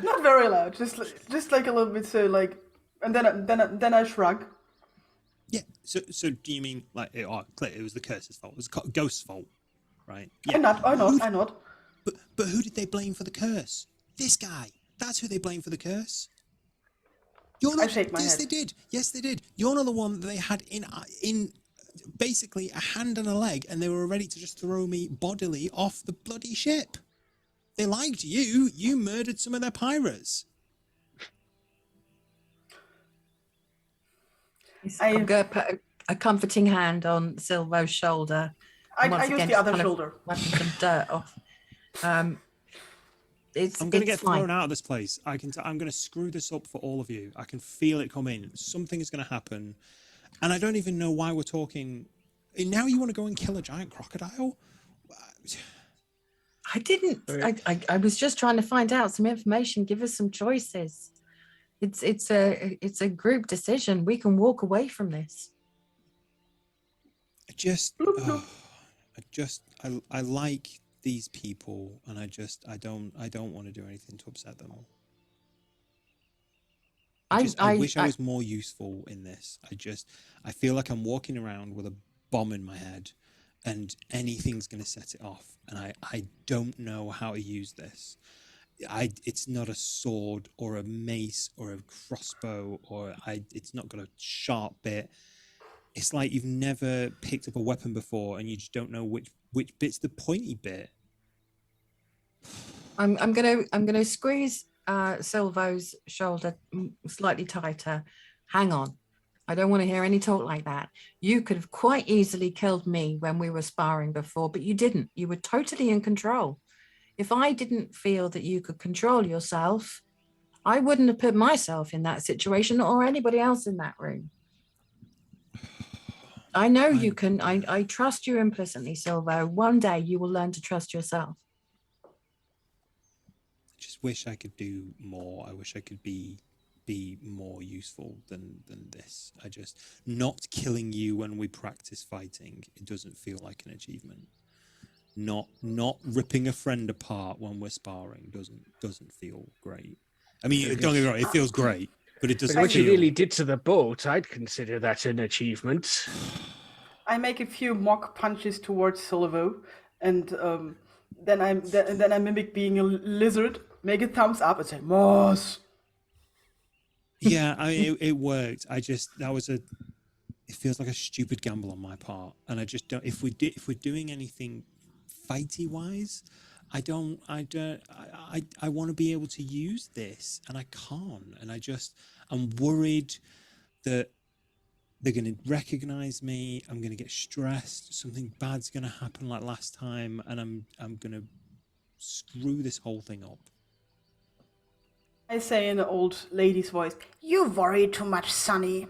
Not very loud. Just like a little bit. So like, and then I shrug. Yeah. So do you mean like it was the curse's fault? It was the ghost's fault, right? Yeah. I not. But who did they blame for the curse? This guy. That's who they blame for the curse. You're not. I shake my yes, head. they did. Yes, they did. You're not the one that they had in basically a hand and a leg, and they were ready to just throw me bodily off the bloody ship. They liked you. You murdered some of their pirates. I'm going to put a comforting hand on Silvo's shoulder. I use the other shoulder. Wiping some dirt off. I'm going to get thrown out of this place. I'm going to screw this up for all of you. I can feel it come in. Something is going to happen. And I don't even know why we're talking. Now you want to go and kill a giant crocodile? I didn't. I was just trying to find out some information. Give us some choices. It's a group decision. We can walk away from this. I like these people, and I don't want to do anything to upset them. I wish I was more useful in this. I feel like I'm walking around with a bomb in my head, and anything's going to set it off. And I don't know how to use this. It's not a sword or a mace or a crossbow it's not got a sharp bit. It's like you've never picked up a weapon before, and you just don't know which bit's the pointy bit. I'm gonna squeeze Silvo's shoulder slightly tighter. Hang on. I don't want to hear any talk like that. You could have quite easily killed me when we were sparring before, but you didn't. You were totally in control. If I didn't feel that you could control yourself, I wouldn't have put myself in that situation or anybody else in that room. I know you can. I trust you implicitly, Silvo. One day you will learn to trust yourself. I just wish I could do more. I wish I could be more useful than this. Not killing you when we practice fighting, it doesn't feel like an achievement. Not ripping a friend apart when we're sparring doesn't feel great. I mean, don't get me wrong, it feels great, but it doesn't. What you really did to the boat, I'd consider that an achievement. I make a few mock punches towards Silvo, and then I mimic being a lizard, make a thumbs up, and say Moss. Yeah, it worked. It feels like a stupid gamble on my part, and I just don't. If we're doing anything fighty wise, I want to be able to use this, and I can't. And I'm worried that they're going to recognize me. I'm going to get stressed. Something bad's going to happen like last time, and I'm going to screw this whole thing up. I say in an old lady's voice, "You worry too much, Sonny."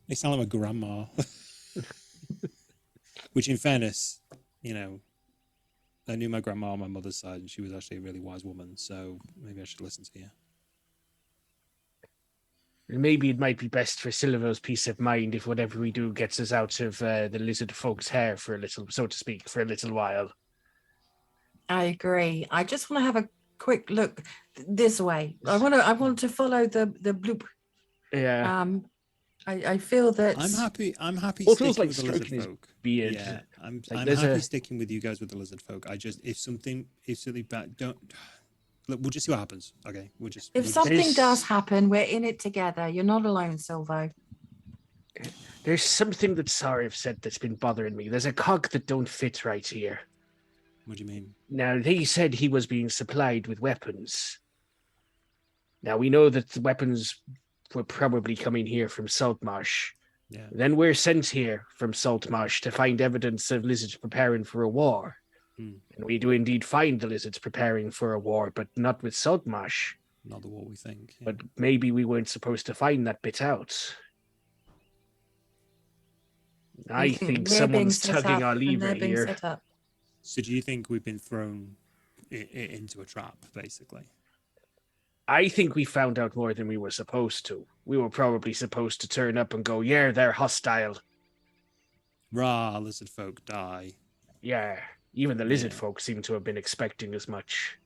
They sound like my grandma. Which, in fairness, you know, I knew my grandma on my mother's side, and she was actually a really wise woman. So maybe I should listen to you. Maybe it might be best for Silver's peace of mind if whatever we do gets us out of the lizard folk's hair for a little, so to speak, for a little while. I agree. I just want to have a quick look this way. I want to follow the bloop. Yeah. I feel that I'm happy Well, it sticking feels like with the lizard stroking his folk. beard. Yeah, I'm Like, happy sticking with you guys with the lizard folk. I just if something bad, don't look. We'll just see what happens. Okay, if something does happen, we're in it together. You're not alone, Silvo. There's something that Sarif said that's been bothering me. There's a cog that don't fit right here. What do you mean? Now, they said he was being supplied with weapons. Now, we know that the weapons were probably coming here from Saltmarsh. Yeah. Then we're sent here from Saltmarsh to find evidence of lizards preparing for a war. Hmm. And we do indeed find the lizards preparing for a war, but not with Saltmarsh. Not the what we think. Yeah. But maybe we weren't supposed to find that bit out. I think someone's tugging our lever here. So do you think we've been thrown into a trap, basically? I think we found out more than we were supposed to. We were probably supposed to turn up and go, yeah, they're hostile. Rah, lizard folk die. Yeah, even the lizard folk seem to have been expecting as much.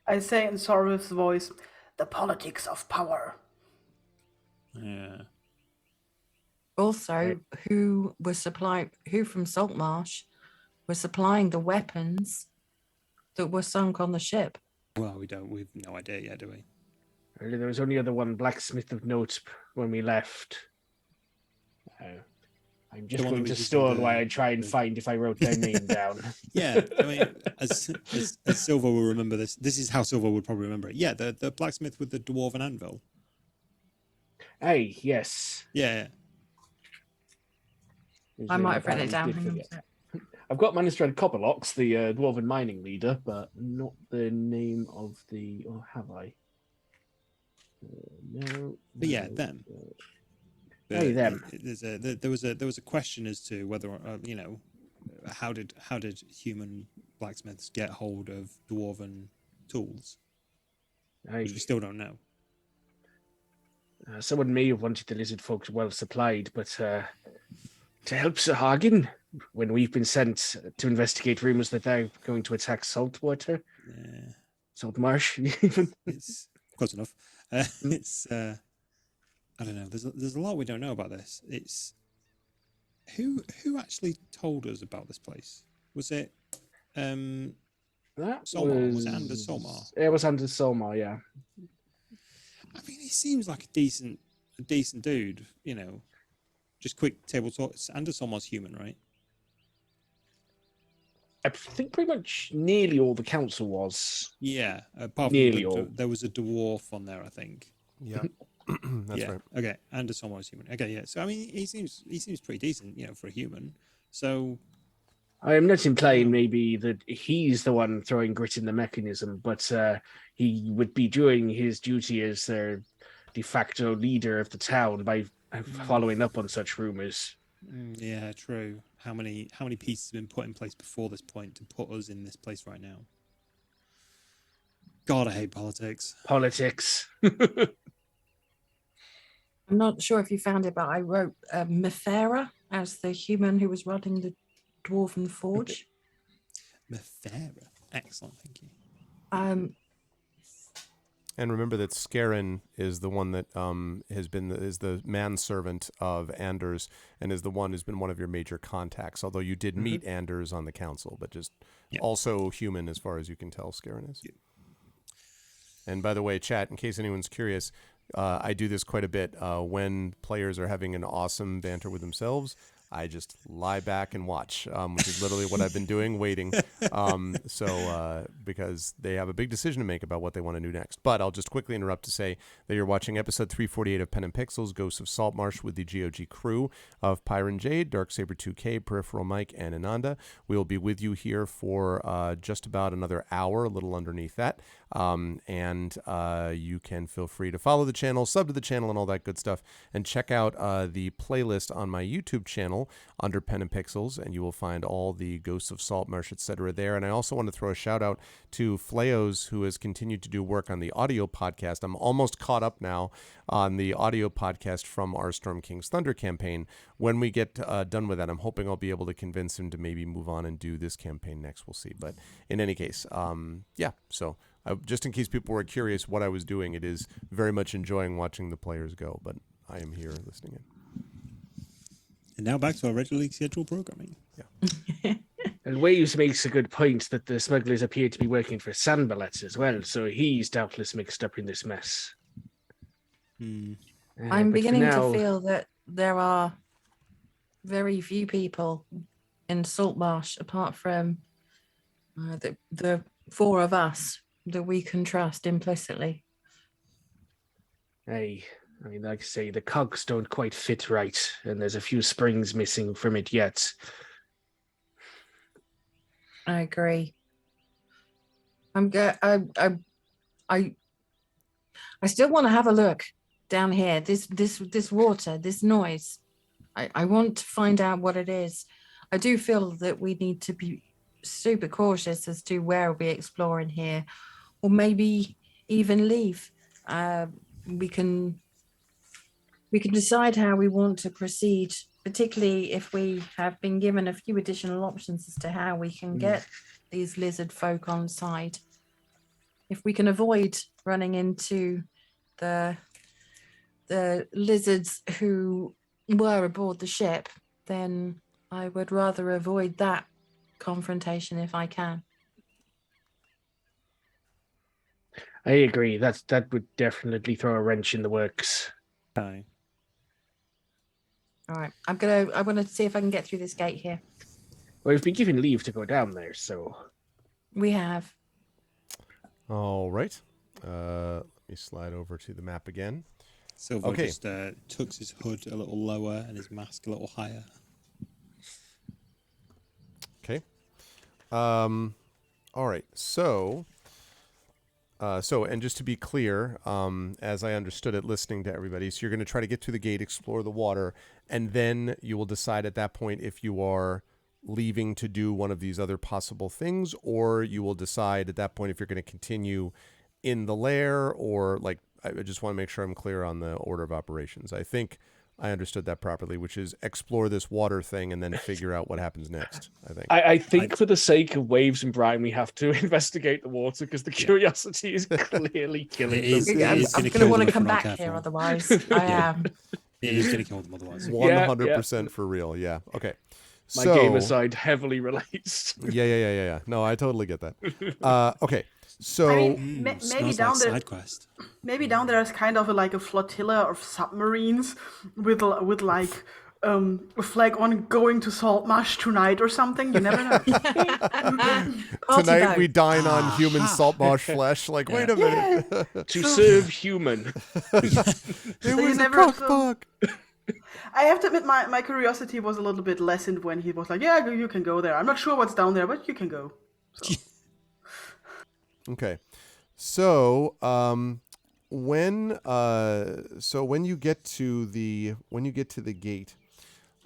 I say in Sorrow's voice, "The politics of power." Yeah. Also, who from Saltmarsh was supplying the weapons that were sunk on the ship? Well, we've no idea yet, do we? There was only other one blacksmith of note when we left. I'm just going to stall while I try and find if I wrote their name down. Yeah, I mean, as Silver will remember this. This is how Silver would probably remember it. Yeah, the blacksmith with the dwarven anvil. Hey, yes. Yeah. I might have written it down. I've got Manistrad Copperlocks, the dwarven mining leader, but not the name of the. Or have I? No. But yeah, them. Hey, them. There was a question as to whether how did human blacksmiths get hold of dwarven tools, which we still don't know. Someone may have wanted the lizard folks well supplied, but to help Sir Hagen when we've been sent to investigate rumors that they're going to attack Saltwater, Saltmarsh, even. It's close enough. It's I don't know. There's a lot we don't know about this. It's who actually told us about this place? Was it Solmar? Was it Anders Solmar? It was Anders Solmar, yeah. I mean, he seems like a decent dude. You know, just quick table talk. Anders Solmar's human, right? I think pretty much nearly all the council was. Yeah, apart nearly from all. There was a dwarf on there, I think. Yeah, that's right. Okay, Anders Solmar's human. Okay, yeah. So I mean, he seems pretty decent, for a human. So I am not implying maybe that he's the one throwing grit in the mechanism, but he would be doing his duty as their de facto leader of the town by following up on such rumors. Yeah, true. How many pieces have been put in place before this point to put us in this place right now? God, I hate politics. Politics. I'm not sure if you found it, but I wrote Mefera as the human who was running the Dwarven Forge. Mefera. Excellent, thank you. And remember that Scarin is the one that is the manservant of Anders and is the one who's been one of your major contacts. Although you did meet Anders on the council, but just also human as far as you can tell. Scarin is. Yeah. And by the way, chat, in case anyone's curious, I do this quite a bit when players are having an awesome banter with themselves. I just lie back and watch, which is literally what I've been doing, waiting. Because they have a big decision to make about what they want to do next. But I'll just quickly interrupt to say that you're watching episode 348 of Pen and Pixels, Ghosts of Saltmarsh, with the GOG crew of Pyron Jade, Darksaber 2K, Peripheral Mike, and Ananda. We will be with you here for just about another hour, a little underneath that. You can feel free to follow the channel, sub to the channel, and all that good stuff, and check out the playlist on my YouTube channel under Pen and Pixels, and you will find all the Ghosts of Saltmarsh, etc. there. And I also want to throw a shout out to Fleos, who has continued to do work on the audio podcast. I'm almost caught up now on the audio podcast from our Storm King's Thunder campaign. When we get done with that, I'm hoping I'll be able to convince him to maybe move on and do this campaign next. We'll see. But in any case, so just in case people were curious what I was doing, it is very much enjoying watching the players go, but I am here listening in. And now back to our regularly scheduled programming. Yeah. And Waves makes a good point that the smugglers appear to be working for Sanballat as well, so he's doubtless mixed up in this mess. I'm But for beginning now- to feel that there are very few people in Saltmarsh, apart from the four of us, that we can trust implicitly. Hey, I mean, like I say, the cogs don't quite fit right, and there's a few springs missing from it yet. I agree. I still want to have a look down here. This water, this noise. I want to find out what it is. I do feel that we need to be super cautious as to where we explore in here, or maybe even leave. We can decide how we want to proceed, particularly if we have been given a few additional options as to how we can get these lizard folk on side. If we can avoid running into the lizards who were aboard the ship, then I would rather avoid that confrontation if I can. I agree. That would definitely throw a wrench in the works. Aye. All right, I want to see if I can get through this gate here. Well, we've been given leave to go down there, so We have. All right. Let me slide over to the map again. Silver Okay. just tucks his hood a little lower and his mask a little higher. Okay. All right. So, and just to be clear, as I understood it, listening to everybody, so you're going to try to get to the gate, explore the water, and then you will decide at that point if you are leaving to do one of these other possible things, or you will decide at that point if you're going to continue in the lair, or like, I just want to make sure I'm clear on the order of operations. I think I understood that properly, which is explore this water thing and then figure out what happens next, I think. I think for the sake of Waves and Brian, we have to investigate the water because the curiosity is clearly killing It is- them. it I'm is gonna going to kill want them to if come we're not back here careful. otherwise. I am. It is going to kill them otherwise. 100% for real. Yeah. Okay. My So, gamer side heavily relates. Yeah. No, I totally get that. Okay. So, I mean, maybe Smells down like there, side quest. maybe down there is kind of like a flotilla of submarines with like a flag on going to Saltmarsh tonight or something. You never know. Party tonight we boat. dine on human saltmarsh flesh. Like, wait a minute. To serve human. It was a never cockbug. I have to admit, my curiosity was a little bit lessened when he was like, "Yeah, you can go there. I'm not sure what's down there, but you can go." So. Okay. So, when you get to the gate,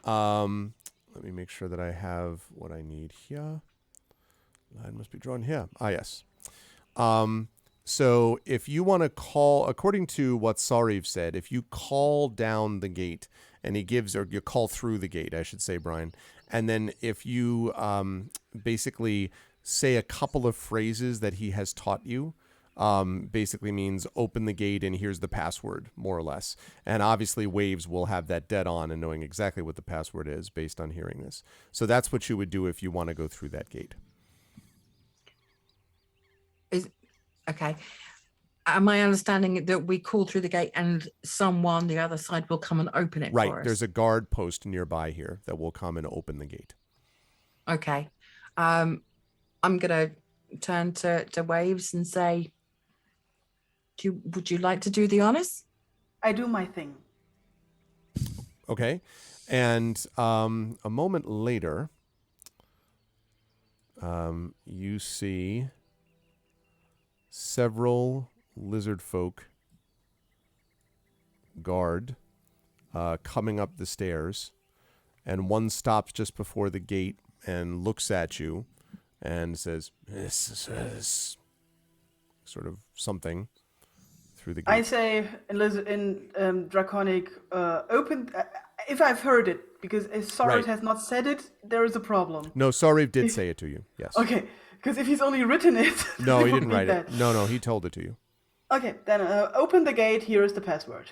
let me make sure that I have what I need here. Line must be drawn here. Ah, yes. So if you want to call, according to what Sariv said, if you call down the gate and he gives, or you call through the gate, I should say, Brian, and then if you basically say a couple of phrases that he has taught you, basically means open the gate and here's the password, more or less. And obviously Waves will have that dead on and knowing exactly what the password is based on hearing this. So that's what you would do if you want to go through that gate. Okay. am I understanding that we call through the gate and someone the other side will come and open it Right. for us? There's a guard post nearby here that will come and open the gate. Okay. I'm gonna turn to Waves and say, would you like to do the honors? I do my thing. Okay. And a moment later, you see several lizard folk guard coming up the stairs, and one stops just before the gate and looks at you and says, "This is sort of something," through the gate. I say in Draconic, open. If I've heard it, because if Soros Right. has not said it, there is a problem. No, Sariv did say it to you. Yes. Okay, because if he's only written it, No, it he would didn't be write bad. it. No, he told it to you. Okay, then open the gate. Here is the password.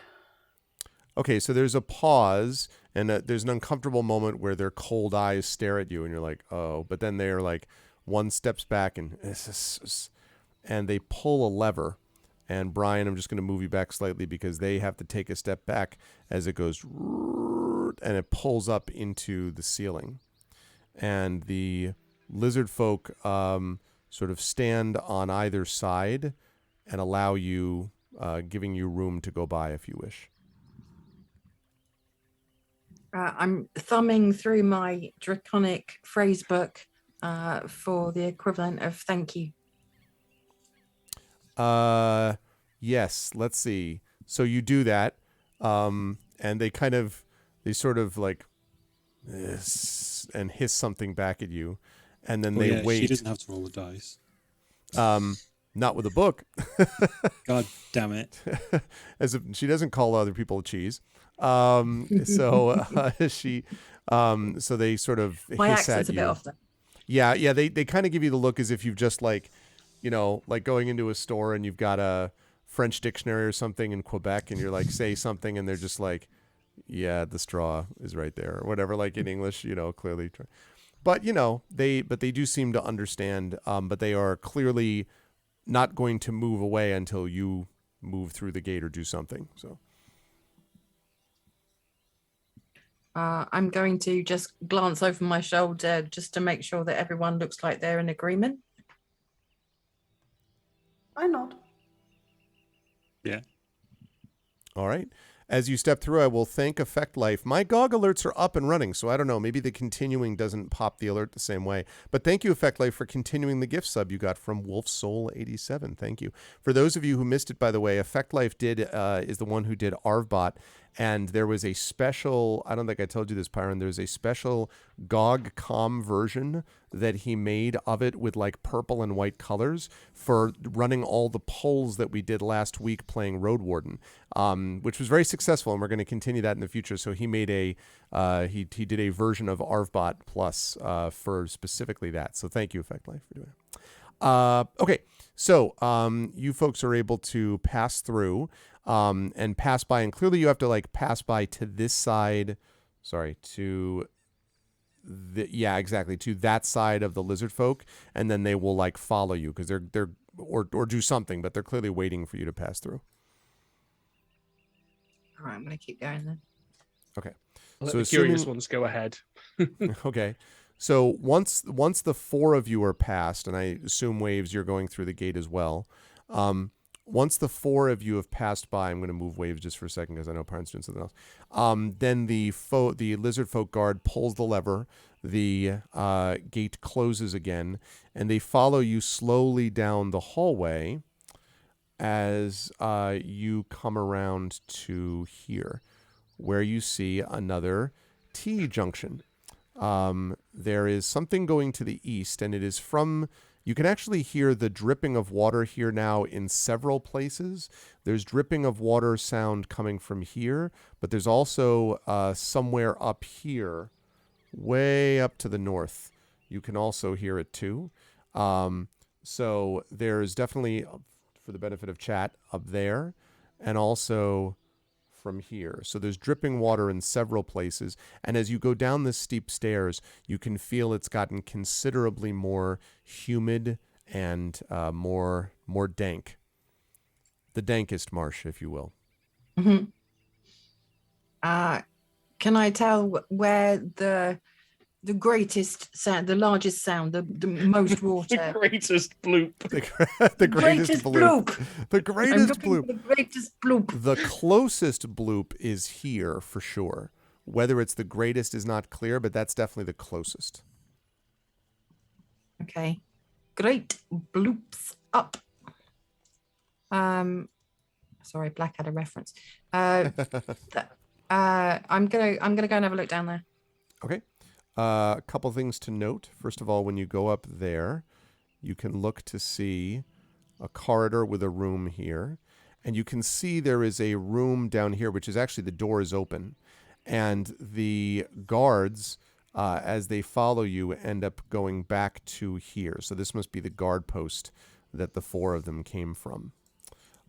Okay, so there's a pause, and there's an uncomfortable moment where their cold eyes stare at you, and you're like, oh. But then they're like, one steps back, and they pull a lever. And Brian, I'm just going to move you back slightly because they have to take a step back as it goes, and it pulls up into the ceiling. And the lizard folk sort of stand on either side and allow you, giving you room to go by if you wish. I'm thumbing through my Draconic phrase book for the equivalent of thank you. Yes, let's see. So you do that, and they sort of like this and hiss something back at you, and then they wait. She doesn't have to roll the dice. Not with a book. God damn it. As if she doesn't call other people cheese. So they sort of My hiss accent's at a you. bit off there. Yeah. They kind of give you the look as if you've just like going into a store and you've got a French dictionary or something in Quebec, and you're like, say something, and they're just like, yeah, the straw is right there, or whatever, like in English, clearly. But they do seem to understand. But they are clearly not going to move away until you move through the gate or do something. So. I'm going to just glance over my shoulder just to make sure that everyone looks like they're in agreement. I nod. Yeah. All right. As you step through, I will thank Effect Life. My GOG alerts are up and running, so I don't know. Maybe the continuing doesn't pop the alert the same way. But thank you, Effect Life, for continuing the gift sub you got from Wolf Soul 87. Thank you. For those of you who missed it, by the way, Effect Life is the one who did Arvbot. And there was a special, I don't think I told you this, Pyron, there's a special GOG.com version that he made of it with like purple and white colors for running all the polls that we did last week playing Road Warden, which was very successful, and we're going to continue that in the future. So he made he did a version of Arvbot Plus for specifically that. So thank you, Effect Life, for doing it. Okay, so you folks are able to pass through and pass by, and clearly you have to like pass by to this side. Sorry, to that side of the lizard folk, and then they will like follow you because they're or do something, but they're clearly waiting for you to pass through. All right, I'm going to keep going then. Okay. Let the curious ones go ahead. Okay. So once the four of you are past, and I assume Waves, you're going through the gate as well. Once the four of you have passed by, I'm going to move Waves just for a second because I know Parent's doing something else. Then the lizard folk guard pulls the lever, the gate closes again, and they follow you slowly down the hallway as you come around to here, where you see another T-junction. There is something going to the east, and it is from... You can actually hear the dripping of water here now in several places. There's dripping of water sound coming from here, but there's also somewhere up here, way up to the north. You can also hear it too. So there's definitely, for the benefit of chat, up there, and also from here. So there's dripping water in several places. And as you go down the steep stairs, you can feel it's gotten considerably more humid and more dank. The dankest marsh, if you will. Mhm. Can I tell where the greatest sound, the largest sound, the most The water? greatest bloop. The greatest bloop. The I'm greatest looking bloop. for the greatest bloop. The closest bloop is here for sure. Whether it's the greatest is not clear, but that's definitely the closest. Okay. Great bloops up. Sorry, Black had a reference. I'm gonna go and have a look down there. Okay. A couple things to note. First of all, when you go up there, you can look to see a corridor with a room here. And you can see there is a room down here, which is actually the door is open. And the guards, as they follow you, end up going back to here. So this must be the guard post that the 4 of them came from.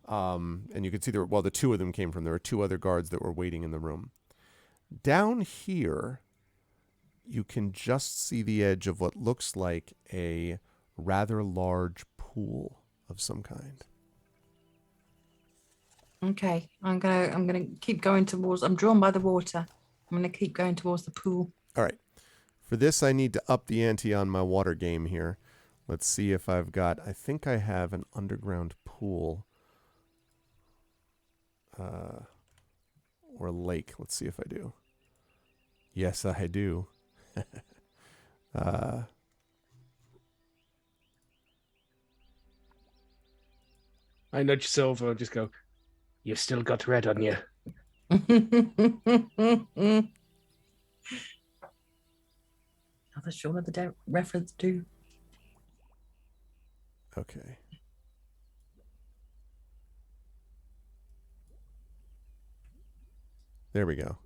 And you can see the 2 of them came from. There were 2 other guards that were waiting in the room. Down here, you can just see the edge of what looks like a rather large pool of some kind. Okay, I'm gonna keep going towards. I'm drawn by the water. I'm gonna keep going towards the pool. All right. For this, I need to up the ante on my water game here. Let's see if I've got... I think I have an underground pool. Or lake. Let's see if I do. Yes, I do. I nudge Silver and just go, "You've still got red on you." Not sure what the reference to. Okay. There we go.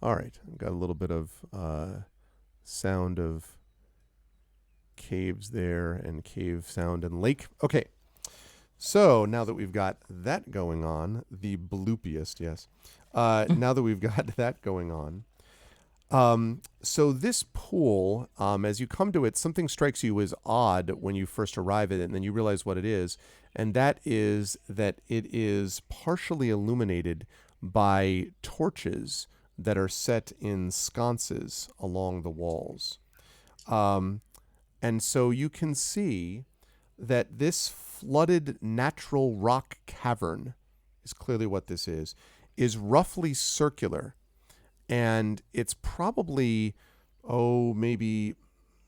All right. I've got a little bit of sound of caves there and cave sound and lake. Okay. So now that we've got that going on, the bloopiest, yes. Now that we've got that going on, so this pool, as you come to it, something strikes you as odd when you first arrive at it, and then you realize what it is, and that is that it is partially illuminated by torches that are set in sconces along the walls. And so you can see that this flooded natural rock cavern is clearly what this is roughly circular. And it's probably, maybe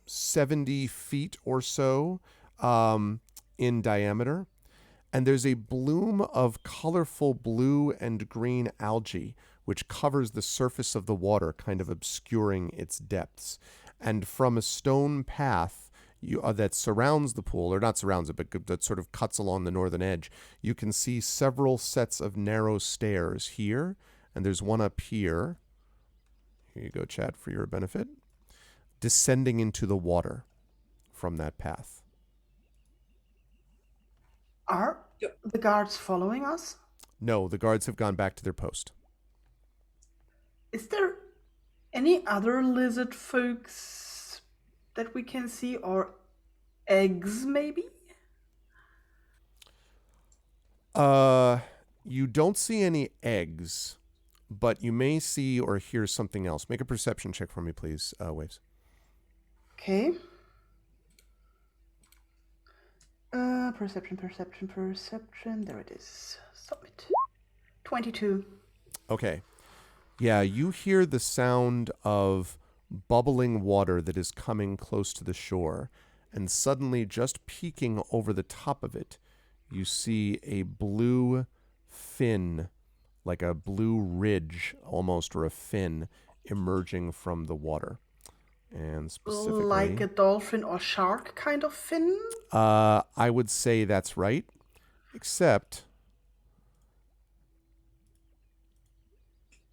70 feet or so in diameter. And there's a bloom of colorful blue and green algae, which covers the surface of the water, kind of obscuring its depths. And from a stone path that surrounds the pool, or not surrounds it, but that sort of cuts along the northern edge, you can see several sets of narrow stairs here, and there's one up here. Here you go, chat, for your benefit. Descending into the water from that path. Are the guards following us? No, the guards have gone back to their post. Is there any other lizard folks that we can see, or eggs maybe? You don't see any eggs, but you may see or hear something else. Make a perception check for me, please, Waves. Okay. Perception. There it is. Submit. 22. Okay. Yeah, you hear the sound of bubbling water that is coming close to the shore, and suddenly, just peeking over the top of it, you see a blue fin, like a blue ridge almost, or a fin, emerging from the water. And specifically... Like a dolphin or shark kind of fin? I would say that's right, except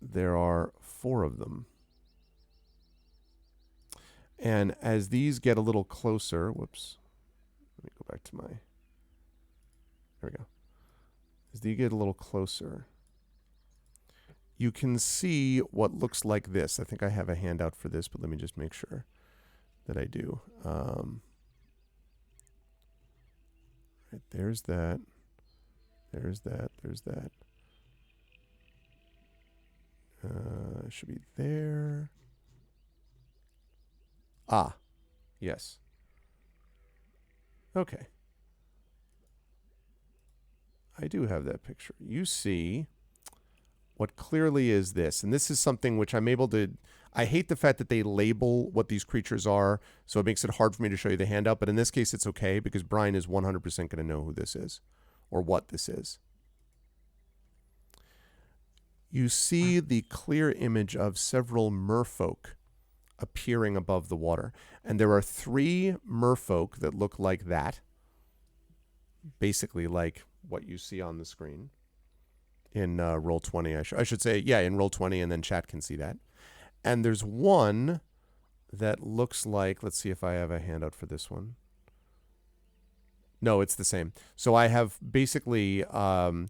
there are 4 of them. And as these get a little closer, whoops, let me go back to my, there we go. As they get a little closer, you can see what looks like this. I think I have a handout for this, but let me just make sure that I do. Right, there's that. There's that. There's that. Should be there. Ah, yes. Okay. I do have that picture. You see what clearly is this, and this is something which I'm able to. I hate the fact that they label what these creatures are, so it makes it hard for me to show you the handout, but in this case it's okay because Brian is 100% going to know who this is or what this is. You see the clear image of several merfolk appearing above the water, and there are 3 merfolk that look like that, basically like what you see on the screen in Roll20. I should say, yeah, in Roll20, and then chat can see that. And there's one that looks like, let's see if I have a handout for this one. No, it's the same. So I have basically 4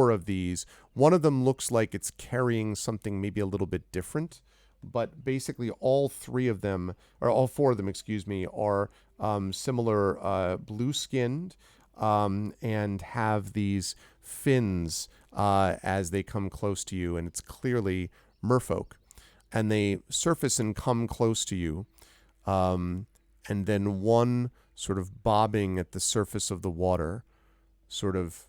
of these. One of them looks like it's carrying something maybe a little bit different, but basically all 4 of them, excuse me, are similar blue-skinned and have these fins as they come close to you, and it's clearly merfolk. And they surface and come close to you, and then one sort of bobbing at the surface of the water sort of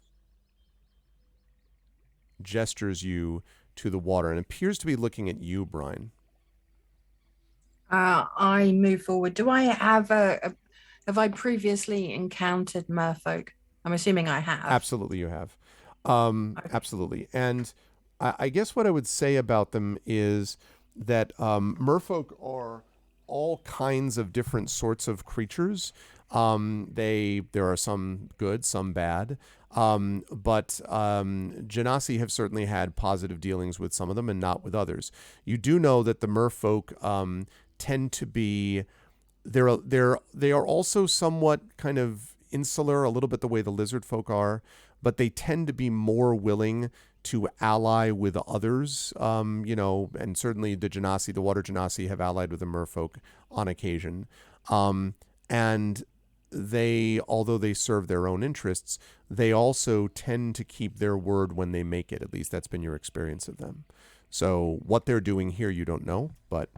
gestures you to the water and appears to be looking at you, Brian. I move forward. Do I have have I previously encountered merfolk? I'm assuming I have. Absolutely, you have. Okay. Absolutely. And I guess what I would say about them is that merfolk are all kinds of different sorts of creatures. There are some good, some bad. But Genasi have certainly had positive dealings with some of them and not with others. You do know that the merfolk tend to be, they are also somewhat kind of insular, a little bit the way the lizard folk are, but they tend to be more willing to ally with others, and certainly the water Genasi have allied with the merfolk on occasion. And they, although they serve their own interests, they also tend to keep their word when they make it. At least that's been your experience of them. So what they're doing here, you don't know, but...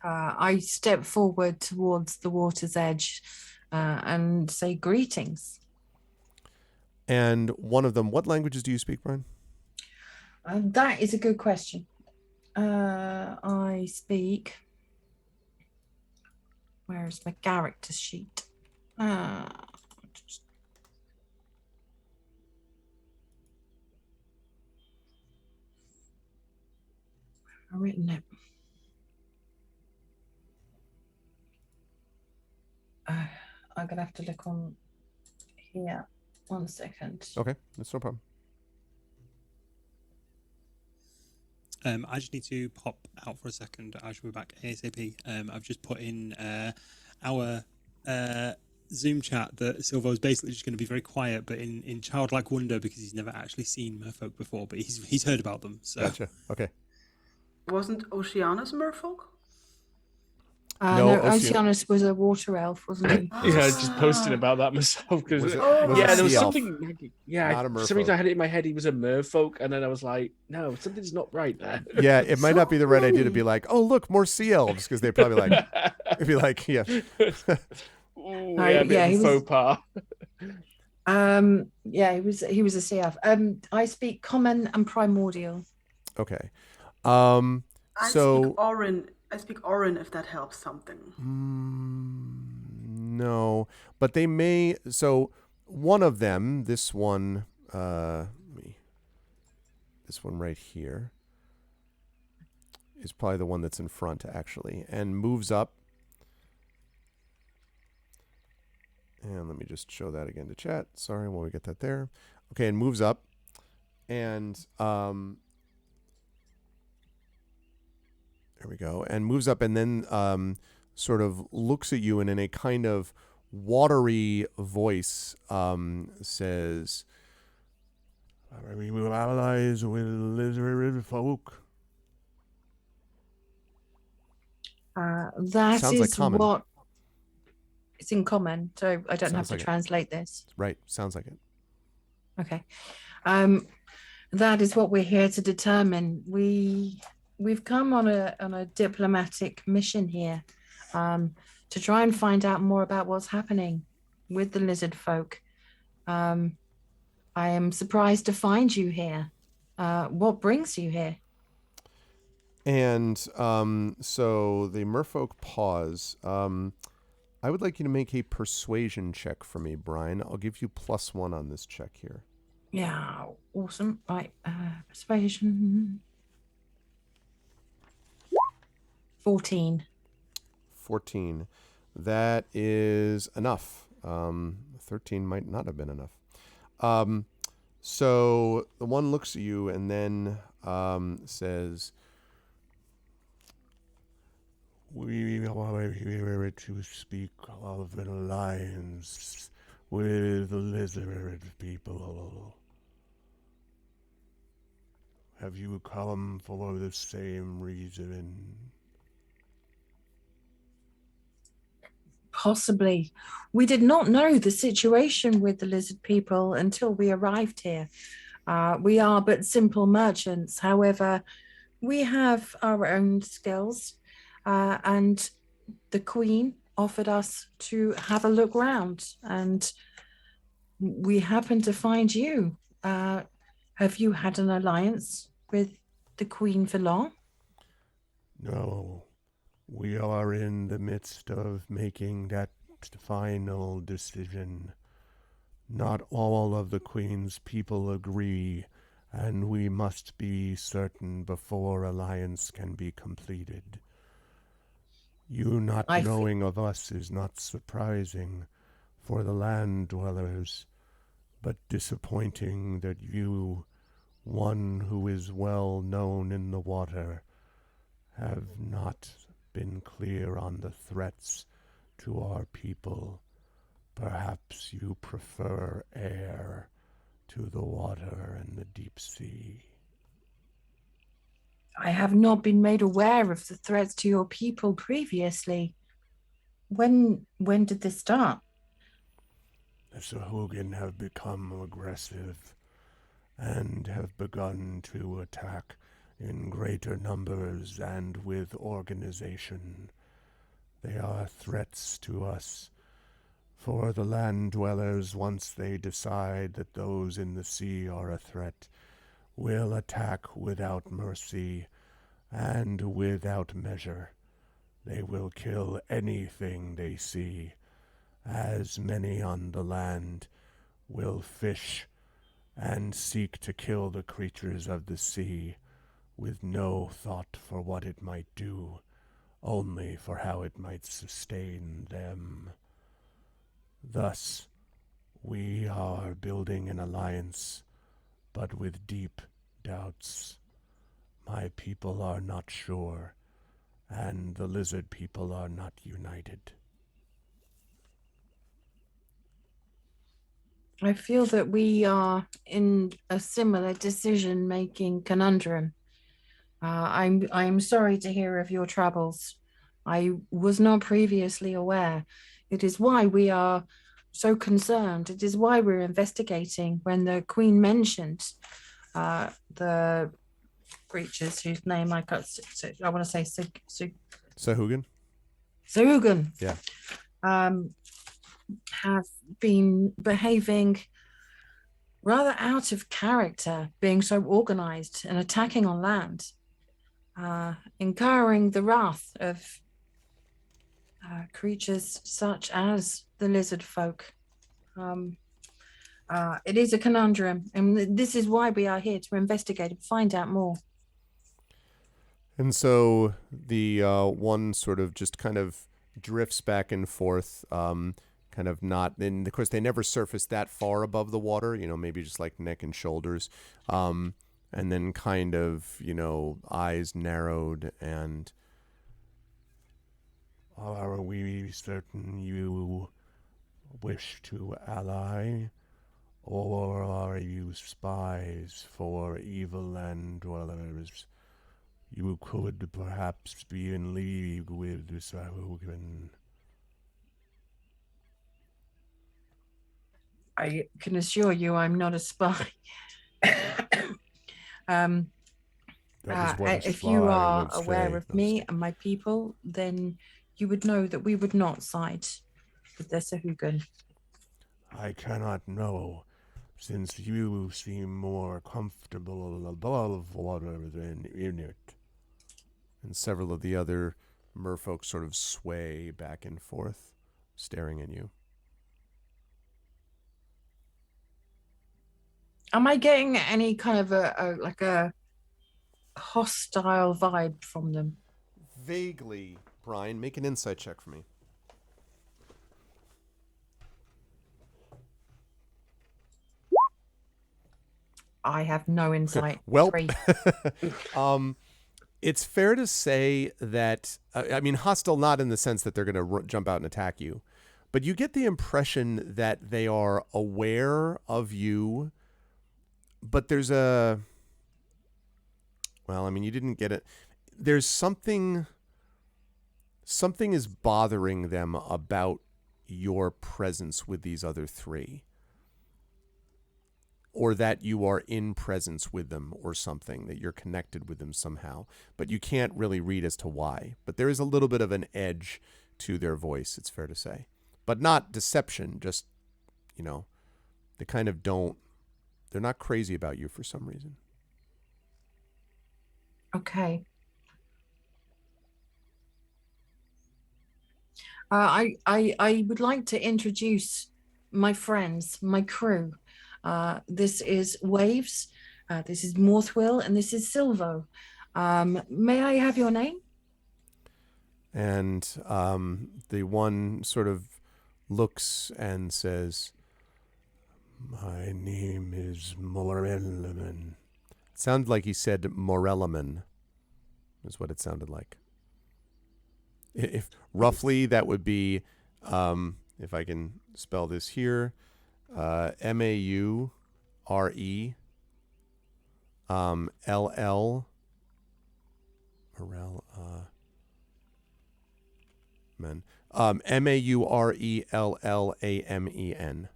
I step forward towards the water's edge and say greetings. And one of them, what languages do you speak, Brian? That is a good question. I speak. Where's my character sheet? I've written it. I'm gonna have to look on here. 1 second. Okay, that's no problem. I just need to pop out for a second. I shall be back ASAP. I've just put in our Zoom chat that Silvo is basically just going to be very quiet, but in childlike wonder because he's never actually seen merfolk before, but he's heard about them. So. Gotcha. Okay. Wasn't Oceanus merfolk? No, Oceanus was a water elf, wasn't he? Yeah, I just posted about that myself because there was something. Yeah, for some reason I had it in my head he was a merfolk, and then I was like, no, something's not right there. Yeah, it might not be the right idea to be like, oh look, more sea elves, because they probably like, it'd be like, yeah. Ooh, yeah, he was faux pas. Yeah, he was a sea elf. I speak common and primordial. Okay. I So speak Orin, if that helps something. No, but they may. So one of them, this one right here, is probably the one that's in front actually, and moves up. And let me just show that again to chat. Sorry, while we get that there. Okay, and moves up, and there we go. And moves up and then sort of looks at you and in a kind of watery voice says, we will allies with lizard folk. That Sounds like is common. what... It's in common, so I don't have Sounds to like it. translate this. Right. Sounds like it. Okay. That is what we're here to determine. We've come on a diplomatic mission here, to try and find out more about what's happening with the lizard folk. I am surprised to find you here. What brings you here? And so the merfolk pause. I would like you to make a persuasion check for me, Brian. I'll give you +1 on this check here. Yeah, awesome. Right, persuasion. 14. 14. That is enough. 13 might not have been enough. So the one looks at you and then says, "We are here to speak of an alliance with the lizard people. Have you come for the same reason?" Possibly. We did not know the situation with the lizard people until we arrived here. We are but simple merchants. However, we have our own skills, and the Queen offered us to have a look round, and we happened to find you. Have you had an alliance with the Queen for long? No, we are in the midst of making that final decision. Not all of the Queen's people agree, and we must be certain before alliance can be completed. You not knowing of us is not surprising for the land dwellers, but disappointing that you, one who is well known in the water, have not been clear on the threats to our people. Perhaps you prefer air to the water and the deep sea. I have not been made aware of the threats to your people previously. When did this start? The Sahuagin have become aggressive and have begun to attack in greater numbers and with organization. They are threats to us. For the land dwellers, once they decide that those in the sea are a threat, will attack without mercy and without measure. They will kill anything they see, as many on the land will fish and seek to kill the creatures of the sea with no thought for what it might do, only for how it might sustain them. Thus, we are building an alliance, but with deep doubts. My people are not sure, and the lizard people are not united. I feel that we are in a similar decision-making conundrum. I'm sorry to hear of your troubles. I was not previously aware. It is why we are so concerned. It is why we're investigating. When the Queen mentioned the creatures whose name I got, I want to say Sahuagin? Sahuagin. Yeah. Have been behaving rather out of character, being so organized and attacking on land, incurring the wrath of creatures such as the lizard folk. It is a conundrum, and this is why we are here to investigate and find out more. And so the one sort of just kind of drifts back and forth, kind of not, and of course they never surface that far above the water, maybe just like neck and shoulders, and then kind of, eyes narrowed. And are we certain you wish to ally, or are you spies for evil land dwellers? You could perhaps be in league with the Sahuagin. I can assure you I'm not a spy. That is what a If you spy are would aware say. of No, just me kidding. and my people, then you would know that we would not side with the Sahugan. I cannot know, since you seem more comfortable above water than in it. And several of the other merfolk sort of sway back and forth, staring at you. Am I getting any kind of a hostile vibe from them? Vaguely, Brian, make an insight check for me. I have no insight. Well, 3. it's fair to say that, I mean, hostile not in the sense that they're going to jump out and attack you, but you get the impression that they are aware of you, but there's a, well, I mean, you didn't get it. There's something is bothering them about your presence with these other three, or that you are in presence with them or something, that you're connected with them somehow, but you can't really read as to why. But there is a little bit of an edge to their voice, it's fair to say. But not deception, just, you know, they kind of don't, they're not crazy about you for some reason. Okay. I would like to introduce my friends, my crew. This is Waves, this is Morthwill, and this is Silvo. May I have your name? And the one sort of looks and says, "My name is Morellaman." It sounded like he said Morellaman, is what it sounded like. If roughly that would be, if I can spell this here, Maure, LL, Morel, men, Maurellallamen,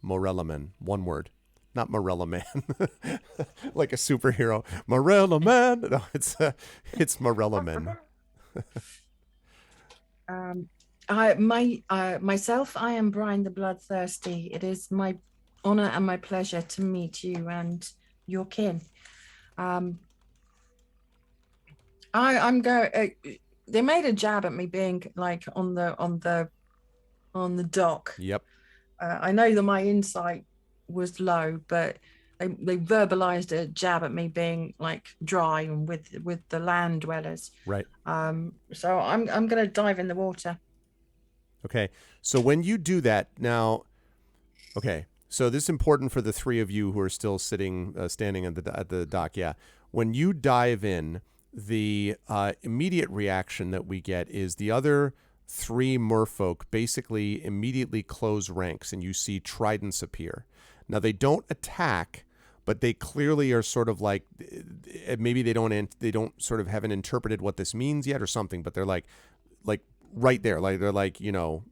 Morellaman, one word. Not Morella Man, like a superhero. Morella Man. No, it's Morella Man. Myself, I am Brian the Bloodthirsty. It is my honor and my pleasure to meet you and your kin. I'm going. They made a jab at me being like on the dock. Yep. I know that my insight was low, but they verbalized a jab at me being like dry and with the land dwellers. Right. So I'm going to dive in the water. Okay. So when you do that now, okay. So this is important for the three of you who are still standing at the dock. Yeah. When you dive in, the immediate reaction that we get is the other three merfolk basically immediately close ranks, and you see tridents appear. Now they don't attack, but they clearly are sort of like, maybe they don't sort of haven't interpreted what this means yet or something, but they're like right there, like they're like, you know,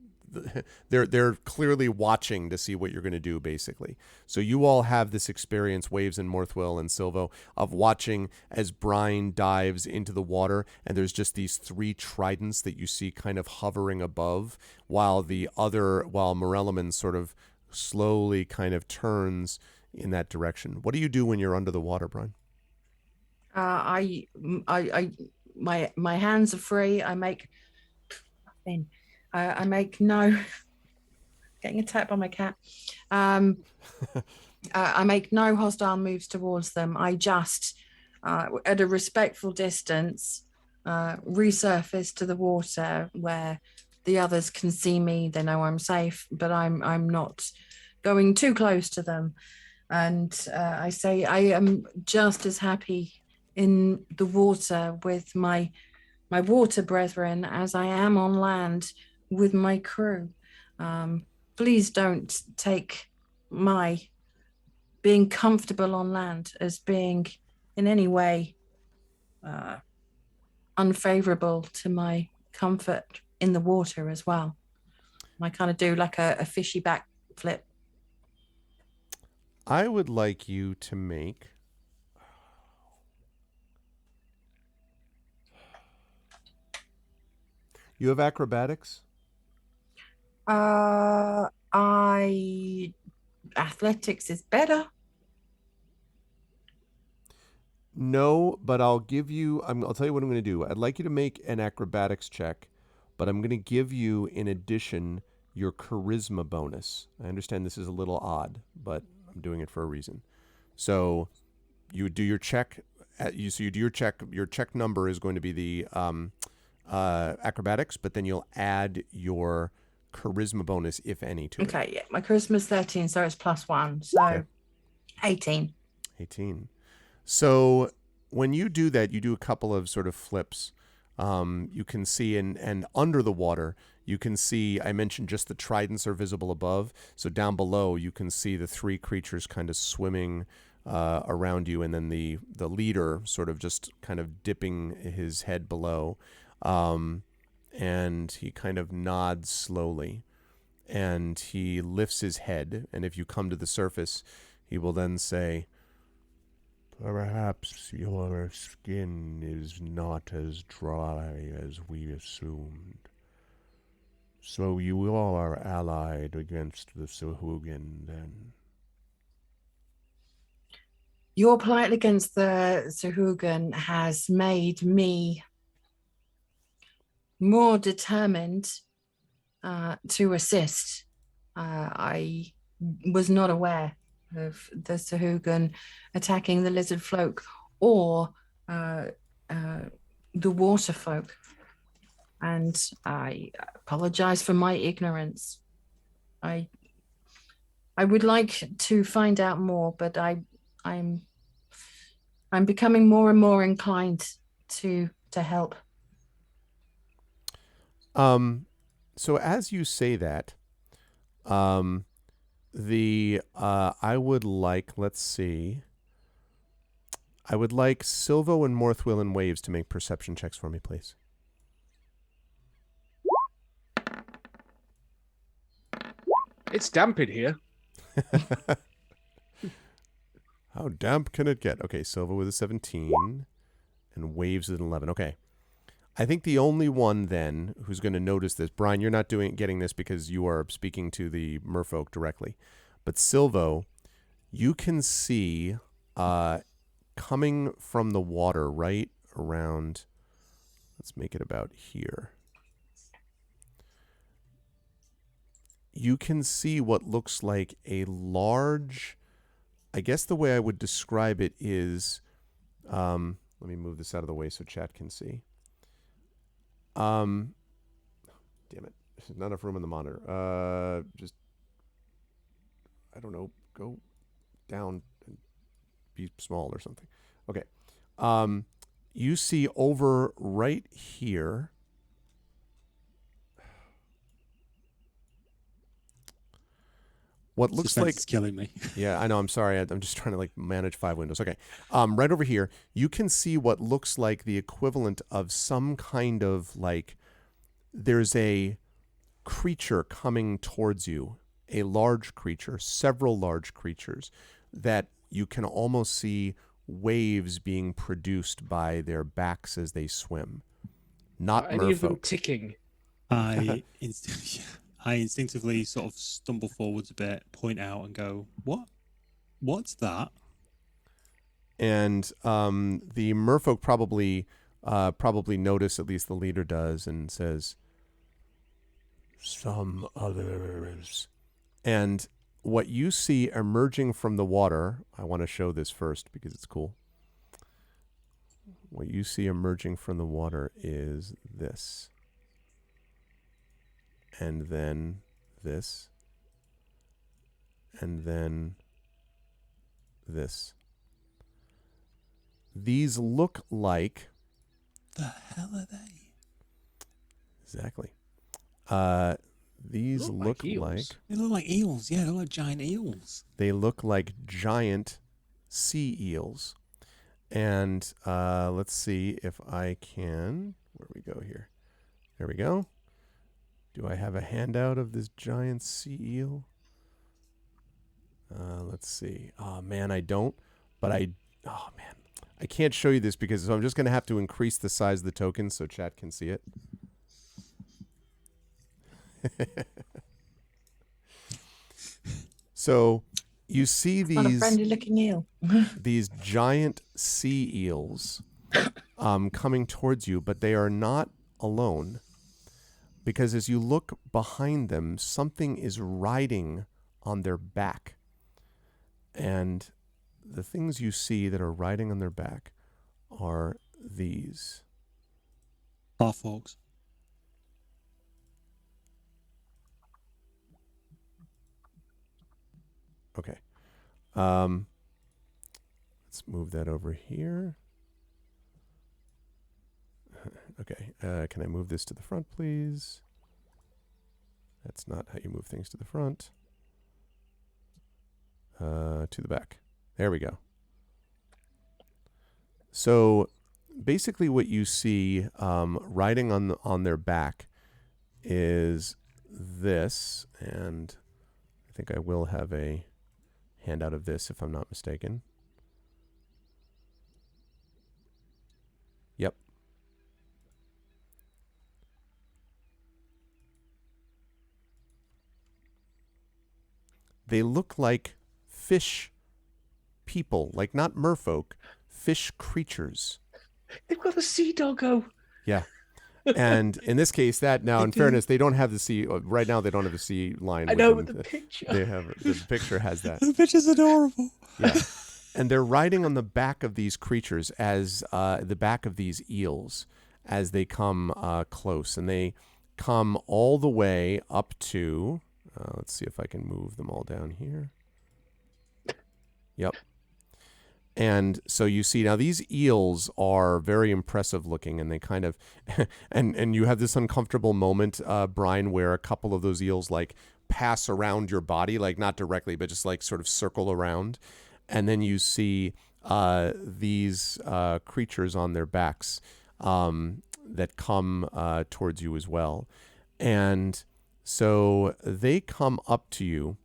they're clearly watching to see what you're going to do, basically. So you all have this experience, Waves and Morthwill and Silvo, of watching as Brine dives into the water, and there's just these three tridents that you see kind of hovering above, while Morellaman sort of slowly kind of turns in that direction. What do you do when you're under the water, Brine? My hands are free. I make no getting attacked by my cat. I make no hostile moves towards them. I just, at a respectful distance, resurface to the water where the others can see me. They know I'm safe, but I'm not going too close to them. And I say I am just as happy in the water with my water brethren as I am on land with my crew. Please don't take my being comfortable on land as being in any way unfavorable to my comfort in the water as well. I kind of do like a fishy back flip. I would like you to make. You have acrobatics? Athletics is better. No, but I'll give you. I'll tell you what I'm going to do. I'd like you to make an acrobatics check, but I'm going to give you, in addition, your charisma bonus. I understand this is a little odd, but I'm doing it for a reason. So you do your check. So you do your check. Your check number is going to be the acrobatics, but then you'll add your charisma bonus, if any, to it. Okay, yeah. My charisma's 13, so it's +1. So Okay. 18. 18. So when you do that, you do a couple of sort of flips. You can see, and under the water, you can see, I mentioned just the tridents are visible above. So down below, you can see the three creatures kind of swimming around you, and then the leader sort of just kind of dipping his head below. And he kind of nods slowly, and he lifts his head. And if you come to the surface, he will then say, "Perhaps your skin is not as dry as we assumed. So you are allied against the Sahuagin, then?" Your plight against the Sahuagin has made me more determined to assist. I was not aware of the Sahuagin attacking the lizard folk or the water folk, and I apologize for my ignorance. I would like to find out more, but I'm becoming more and more inclined to help. So as you say that, I would like, let's see, I would like Silvo and Morthwill and Waves to make perception checks for me, please. It's damp in here. How damp can it get? Okay, Silva with a 17 and Waves with an 11. Okay. I think the only one then who's going to notice this, Brian, you're not getting this because you are speaking to the merfolk directly. But Silvo, you can see coming from the water right around, let's make it about here. You can see what looks like a large, I guess the way I would describe it is, let me move this out of the way so chat can see. Damn it. There's not enough room in the monitor. Just, I don't know, go down and be small or something. Okay. You see over right here. What looks Suspense like is killing me. Yeah, I know. I'm sorry. I'm just trying to like manage 5 windows. Okay. Right over here, you can see what looks like the equivalent of some kind of like, there's a creature coming towards you, a large creature, several large creatures that you can almost see waves being produced by their backs as they swim. Not Are any of them merfolk. ticking? I instinctively sort of stumble forwards a bit, point out, and go, "What? What's that?" And the merfolk probably notice, at least the leader does, and says, "Some others." And what you see emerging from the water, I want to show this first because it's cool. What you see emerging from the water is this. And then this. And then this. These look like... The hell are they? Exactly. These look eels. like... They look like eels. Yeah, they look like giant eels. They look like giant sea eels. And let's see if I can... Where do we go here? There we go. Do I have a handout of this giant sea eel? Let's see. Oh, man, I don't. But oh, man. I can't show you this because I'm just going to have to increase the size of the token so chat can see it. So you see Not a these friendly looking eel. these giant sea eels coming towards you, but they are not alone. Because as you look behind them, something is riding on their back. And the things you see that are riding on their back are these. Half-orcs. Okay. Let's move that over here. Okay. Can I move this to the front, please? That's not how you move things to the front. To the back. There we go. So basically what you see riding on their back is this, and I think I will have a handout of this if I'm not mistaken. Yep. They look like fish people, like not merfolk, fish creatures. They've got a sea doggo. Yeah. And in this case, that now, in fairness, they don't have the sea. Right now, they don't have the sea line. I with know, them. but the picture. They have the picture has that. The picture's adorable. Yeah. And they're riding on the back of these creatures as the back of these eels as they come close. And they come all the way up to, let's see if I can move them all down here. Yep. And so you see now these eels are very impressive looking, and they kind of, and you have this uncomfortable moment, Brian, where a couple of those eels like pass around your body, like not directly, but just like sort of circle around. And then you see these creatures on their backs that come towards you as well. And so they come up to you.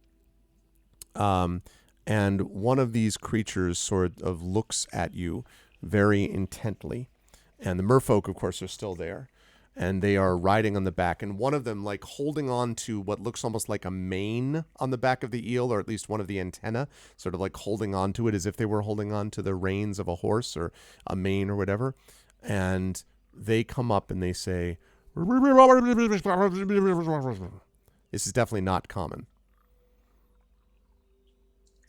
And one of these creatures sort of looks at you very intently. And the merfolk, of course, are still there. And they are riding on the back. And one of them, like, holding on to what looks almost like a mane on the back of the eel, or at least one of the antenna, sort of like holding on to it as if they were holding on to the reins of a horse or a mane or whatever. And they come up and they say, this is definitely not common.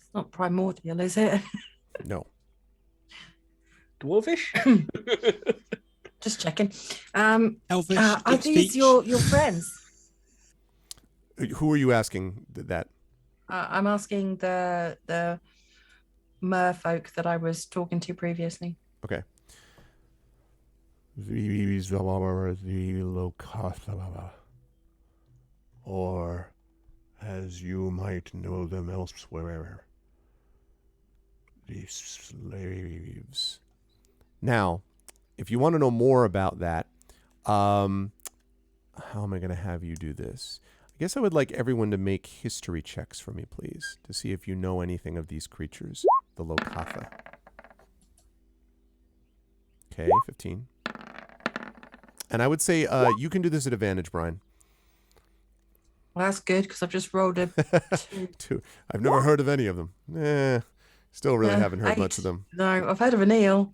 It's not primordial, is it? No. Dwarfish? Just checking. Elvish. Are good these speech. your friends? Who are you asking that? I'm asking the merfolk that I was talking to previously. Okay. Or as you might know them elsewhere, the slaves. Now, if you want to know more about that, how am I going to have you do this? I guess I would like everyone to make history checks for me, please, to see if you know anything of these creatures, the Lokatha. Okay, 15. And I would say you can do this at advantage, Brian. Well, that's good because I've just rolled a 2. I've never heard of any of them. Still really haven't heard 8. much of them. No, I've heard of an eel.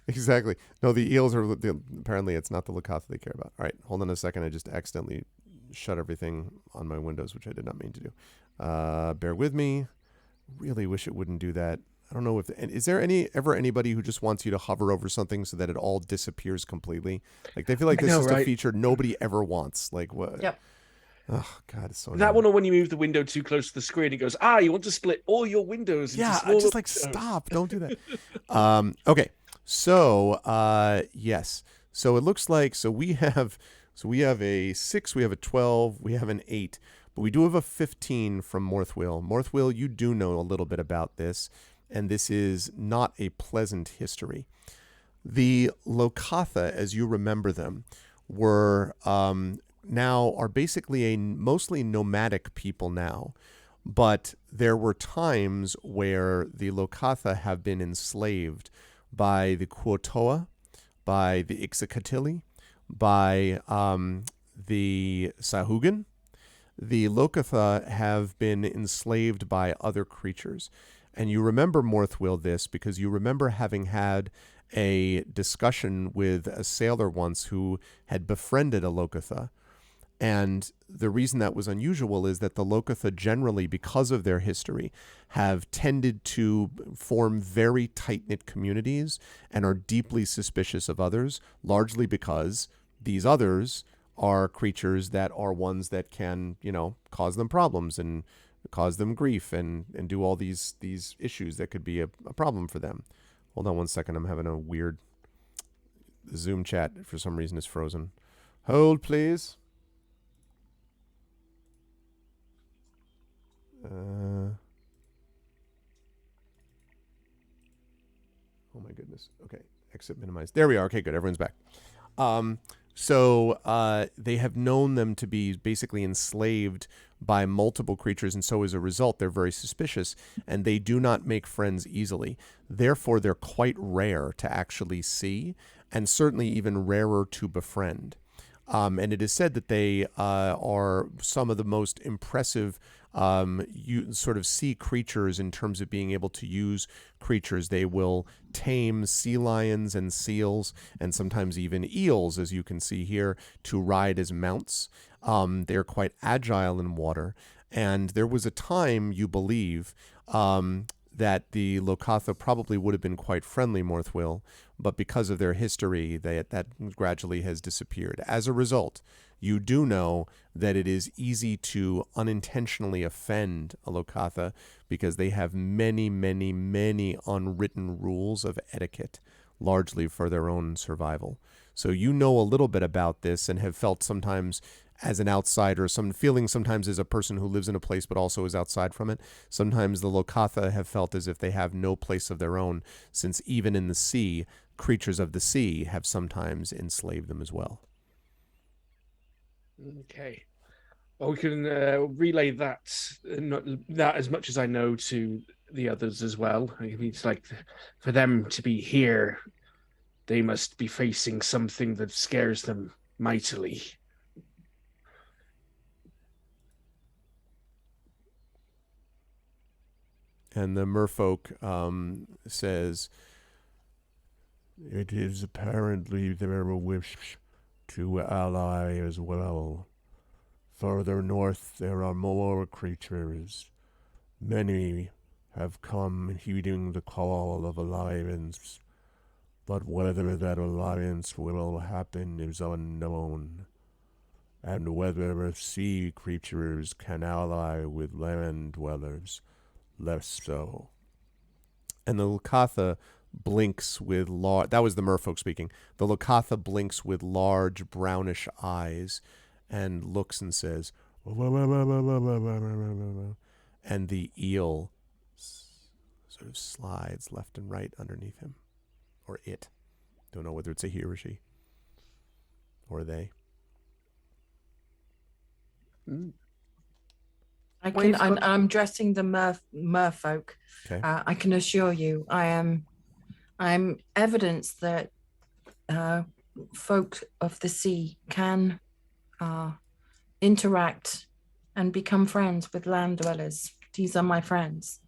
Exactly. No, the eels are apparently it's not the Lokatha they care about. All right, hold on a second. I just accidentally shut everything on my windows, which I did not mean to do. Bear with me. Really wish it wouldn't do that. I don't know if is there ever anybody who just wants you to hover over something so that it all disappears completely? Like they feel like this is a feature nobody ever wants. Like what? Yep. Oh God, it's so That annoying. one, or when you move the window too close to the screen, it goes, you want to split all your windows into Yeah, smaller just like windows. stop. Don't do that. Okay. So, yes. So it looks like we have a 6, we have a 12, we have an 8, but we do have a 15 from Morthwill. Morthwill, you do know a little bit about this, and this is not a pleasant history. The Lokatha, as you remember them, were now are basically a mostly nomadic people now. But there were times where the Lokatha have been enslaved by the Kuotoa, by the Ixicatili, by the Sahuagin. The Lokatha have been enslaved by other creatures. And you remember, Morthwyl, this because you remember having had a discussion with a sailor once who had befriended a Lokatha. And the reason that was unusual is that the Lokatha generally, because of their history, have tended to form very tight-knit communities and are deeply suspicious of others, largely because these others are creatures that are ones that can, cause them problems and cause them grief and do all these issues that could be a problem for them. Hold on one second. I'm having a weird Zoom chat for some reason is frozen. Hold, please. Oh my goodness. Okay. Exit minimized. There we are. Okay, good. Everyone's back. So they have known them to be basically enslaved by multiple creatures, and so as a result, they're very suspicious, and they do not make friends easily. Therefore, they're quite rare to actually see, and certainly even rarer to befriend. And it is said that they are some of the most impressive you sort of sea creatures in terms of being able to use creatures. They will tame sea lions and seals and sometimes even eels, as you can see here, to ride as mounts. They're quite agile in water. And there was a time, you believe, that the Lokatha probably would have been quite friendly, Morthwyl, but because of their history, that gradually has disappeared. As a result, you do know that it is easy to unintentionally offend a Lokatha because they have many, many, many unwritten rules of etiquette, largely for their own survival. So you know a little bit about this and have felt sometimes as an outsider, some feeling sometimes as a person who lives in a place but also is outside from it. Sometimes the Lokatha have felt as if they have no place of their own, since even in the sea, creatures of the sea have sometimes enslaved them as well. Okay. Well, we can relay that, not that as much as I know, to the others as well. I mean, it's like for them to be here, they must be facing something that scares them mightily. And the merfolk says, "It is apparently their wish to ally as well. Further north, there are more creatures. Many have come heeding the call of alliance, but whether that alliance will happen is unknown, and whether sea creatures can ally with land dwellers, less so." And the Lokatha blinks with large... That was the merfolk speaking. The Lokatha blinks with large brownish eyes and looks and says, and the eel sort of slides left and right underneath him. Or it. Don't know whether it's a he or she. Or they. I'm dressing the merfolk. Okay. I can assure you, I'm evidence that folk of the sea can interact and become friends with land dwellers. These are my friends.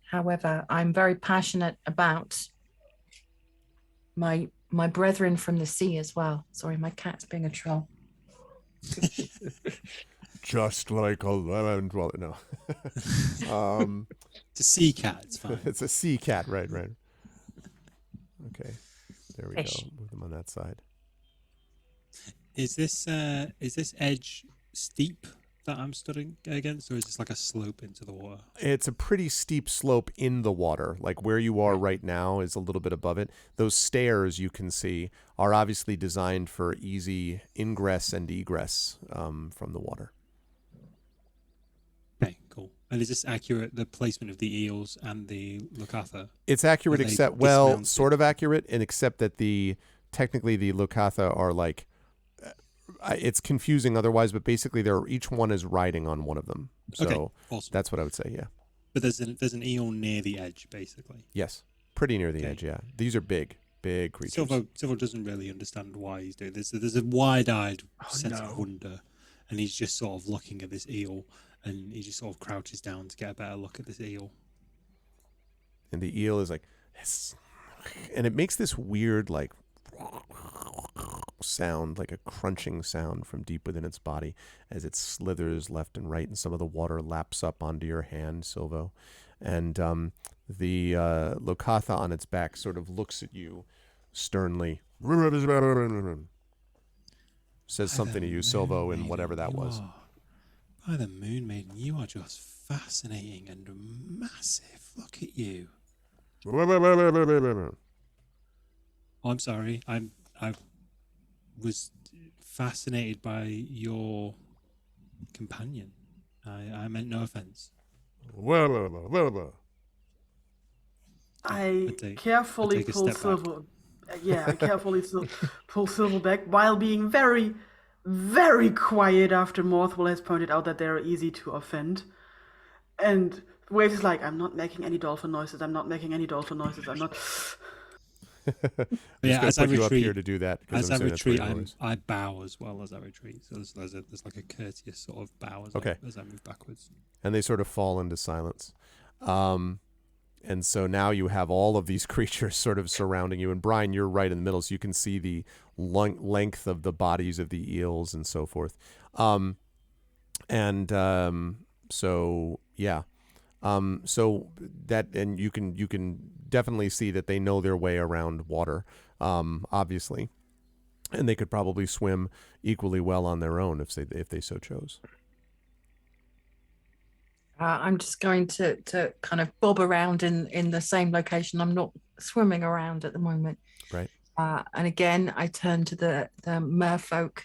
However, I'm very passionate about my brethren from the sea as well. Sorry, my cat's being a troll. Just like a land dweller. No. It's a sea cat. It's fine. It's a sea cat. Right. Okay. There we Fish. go. Move them on that side. Is this edge steep that I'm studying against, or is this like a slope into the water? It's a pretty steep slope in the water. Like where you are right now is a little bit above it. Those stairs you can see are obviously designed for easy ingress and egress from the water. Okay, cool. And is this accurate, the placement of the eels and the Lokatha? It's accurate, Are they except, well, dismounted? sort of accurate, and except that technically the Lokatha are like, it's confusing otherwise, but basically each one is riding on one of them. So Okay, awesome. that's what I would say. Yeah. But there's an eel near the edge, basically. Yes. Pretty near the Okay. edge. Yeah. These are big creatures. Silvo doesn't really understand why he's doing this. There's a wide-eyed sense no. of wonder, and he's just sort of looking at this eel, and he just sort of crouches down to get a better look at this eel. And the eel is like, and it makes this weird like sound, like a crunching sound from deep within its body as it slithers left and right, and some of the water laps up onto your hand, Silvo. And the Lokatha on its back sort of looks at you sternly, says something to you, Silvo, in whatever that was. By the Moon Maiden, you are just fascinating and massive. Look at you. Oh, I'm sorry. I was fascinated by your companion. I meant no offense. I take carefully a pull step back. Silver. I carefully pull Silver back while being very, very quiet after Morthwell has pointed out that they're easy to offend. And Waves is like, I'm not making any dolphin noises. I'm not making any dolphin noises. I'm not. Yeah, as I put you up retreat, here to do that. as I I'm saying that's what retreat, it was. I bow as well as I retreat. So there's like a courteous sort of bow as, Okay. as I move backwards. And they sort of fall into silence. And so now you have all of these creatures sort of surrounding you. And Brian, you're right in the middle, so you can see the length of the bodies of the eels and so forth. So yeah. So that, and you can definitely see that they know their way around water, obviously, and they could probably swim equally well on their own if they so chose. I'm just going to kind of bob around in the same location. I'm not swimming around at the moment. Right. And again, I turn to the merfolk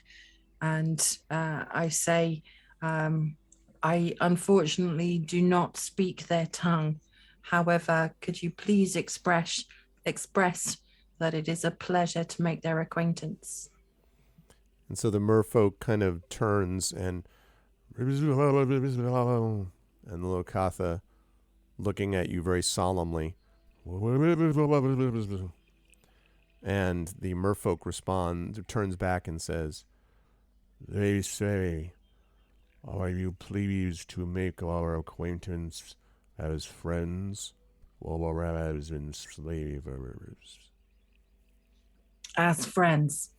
and I say, I unfortunately do not speak their tongue. However, could you please express that it is a pleasure to make their acquaintance? And so the merfolk kind of turns and the Lokatha looking at you very solemnly. And the merfolk turns back and says, "They say, are you pleased to make our acquaintance as friends or as enslavers?" As friends.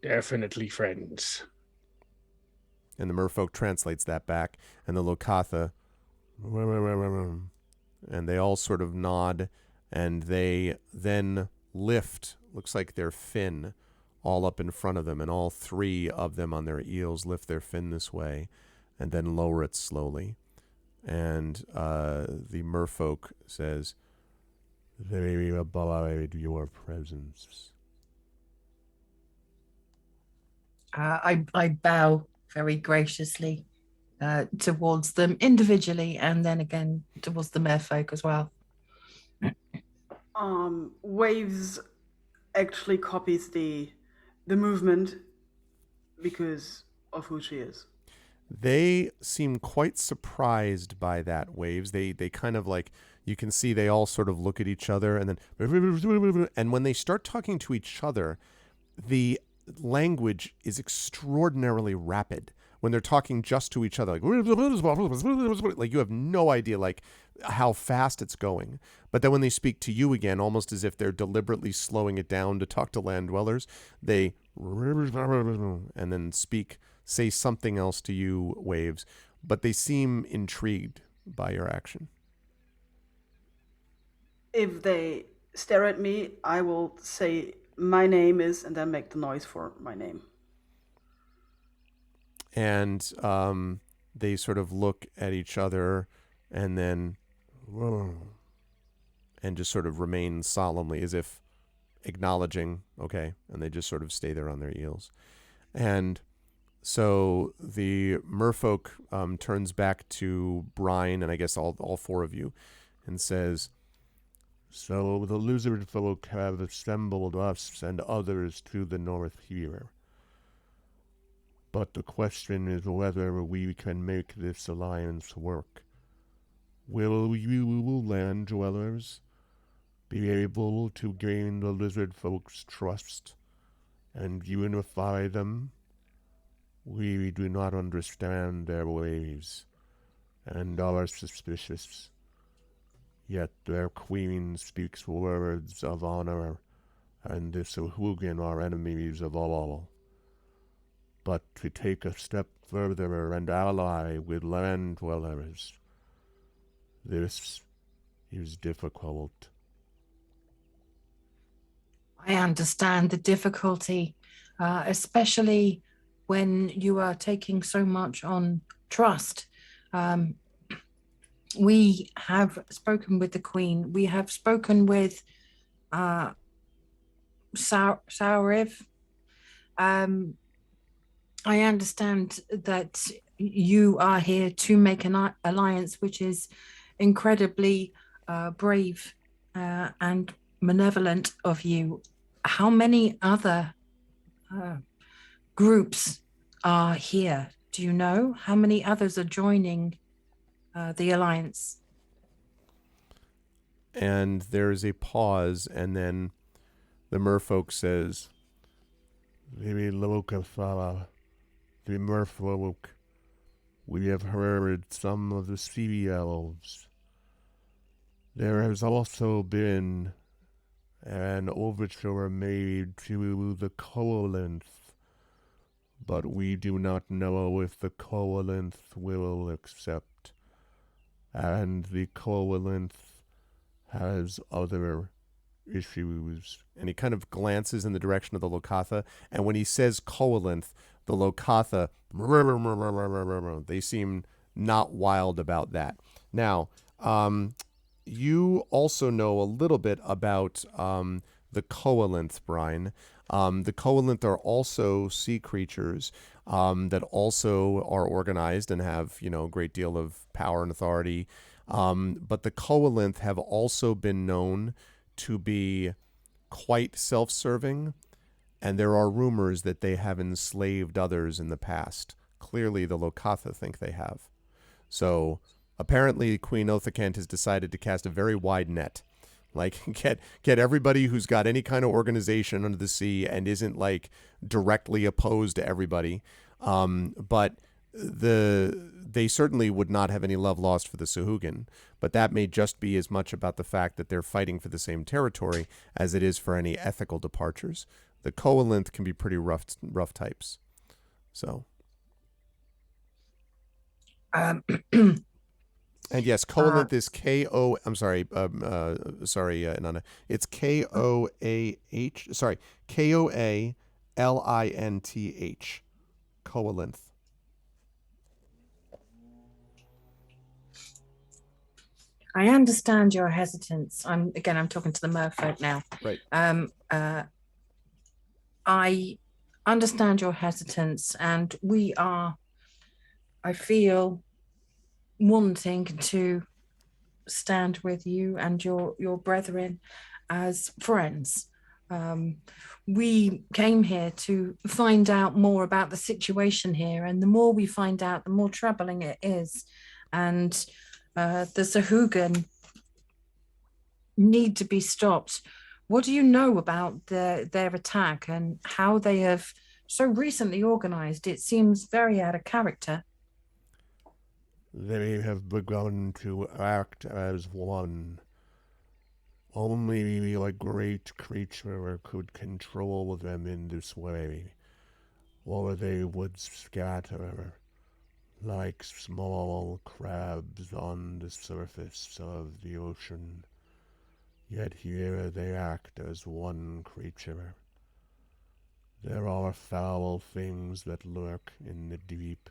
Definitely friends. And the merfolk translates that back, and the Lokatha, and they all sort of nod, and they then lift, looks like their fin, all up in front of them, and all three of them on their eels lift their fin this way, and then lower it slowly. And the merfolk says, "Very abide your presence." I bow very graciously towards them individually and then again towards the merfolk as well. Waves actually copies the movement because of who she is. They seem quite surprised by that, Waves. They kind of like, you can see they all sort of look at each other, and then, and when they start talking to each other, the language is extraordinarily rapid. When they're talking just to each other, like you have no idea like how fast it's going. But then when they speak to you again, almost as if they're deliberately slowing it down to talk to land dwellers, they and then say something else to you, Waves. But they seem intrigued by your action. If they stare at me, I will say my name is, and then make the noise for my name. And they sort of look at each other and then and just sort of remain solemnly as if acknowledging, okay, and they just sort of stay there on their eels. And so the merfolk turns back to Brian, and I guess all four of you, and says, "So the lizard folk have assembled us and others to the north here. But the question is whether we can make this alliance work. Will you land dwellers be able to gain the lizard folks' trust and unify them? We do not understand their ways and are suspicious. Yet their queen speaks words of honor, and the Sahuagin are enemies of all. But to take a step further and ally with land dwellers, this is difficult. I understand the difficulty, especially when you are taking so much on trust. We have spoken with the Queen. We have spoken with Sauriv. I understand that you are here to make an alliance, which is incredibly brave and malevolent of you. How many other groups are here? Do you know how many others are joining the alliance? And there's a pause, and then the merfolk says, the merfolk, we have heard some of the sea elves. There has also been an overture made to the Coalinth, but we do not know if the Coalinth will accept. And the Coalinth has other issues. And he kind of glances in the direction of the Lokatha, and when he says Coalinth, the Lokatha, they seem not wild about that. Now, you also know a little bit about the Coalinth, Brian. The Coalinth are also sea creatures that also are organized and have, a great deal of power and authority. But the Coalinth have also been known to be quite self-serving, and there are rumors that they have enslaved others in the past. Clearly, the Lokatha think they have. So apparently, Queen Othakent has decided to cast a very wide net. Like, get everybody who's got any kind of organization under the sea and isn't, like, directly opposed to everybody. But they certainly would not have any love lost for the Sahuagin. But that may just be as much about the fact that they're fighting for the same territory as it is for any ethical departures. The Coalinth can be pretty rough types. So. And yes, Coalinth is K-O. I'm sorry. Inanna. It's K-O-A-H. Sorry, K-O-A-L-I-N-T-H. Coalinth. I understand your hesitance. I'm talking to the merfolk now. Right. I understand your hesitance, and we are, I feel, wanting to stand with you and your brethren as friends. We came here to find out more about the situation here, and the more we find out, the more troubling it is. And the Sahuagin need to be stopped. What do you know about their attack and how they have so recently organized? It seems very out of character. They have begun to act as one. Only a great creature could control them in this way, or they would scatter like small crabs on the surface of the ocean. Yet here they act as one creature. There are foul things that lurk in the deep,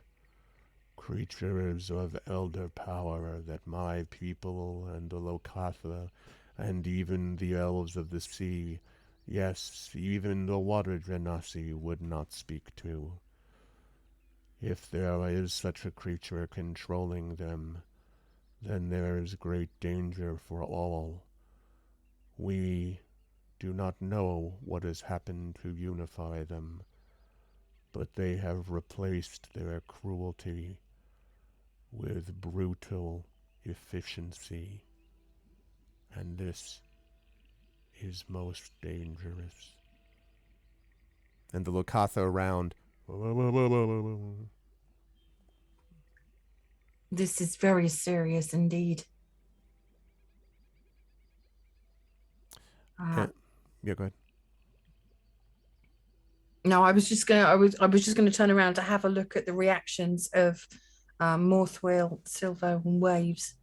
creatures of elder power that my people and the Lokatha and even the elves of the sea, yes, even the water genasi would not speak to. If there is such a creature controlling them, then there is great danger for all. We do not know what has happened to unify them, but they have replaced their cruelty with brutal efficiency, and this is most dangerous. And the Lokatha around. This is very serious indeed. Yeah, go ahead. No, I was just gonna turn around to have a look at the reactions of Morthwheel, Silver, and Waves.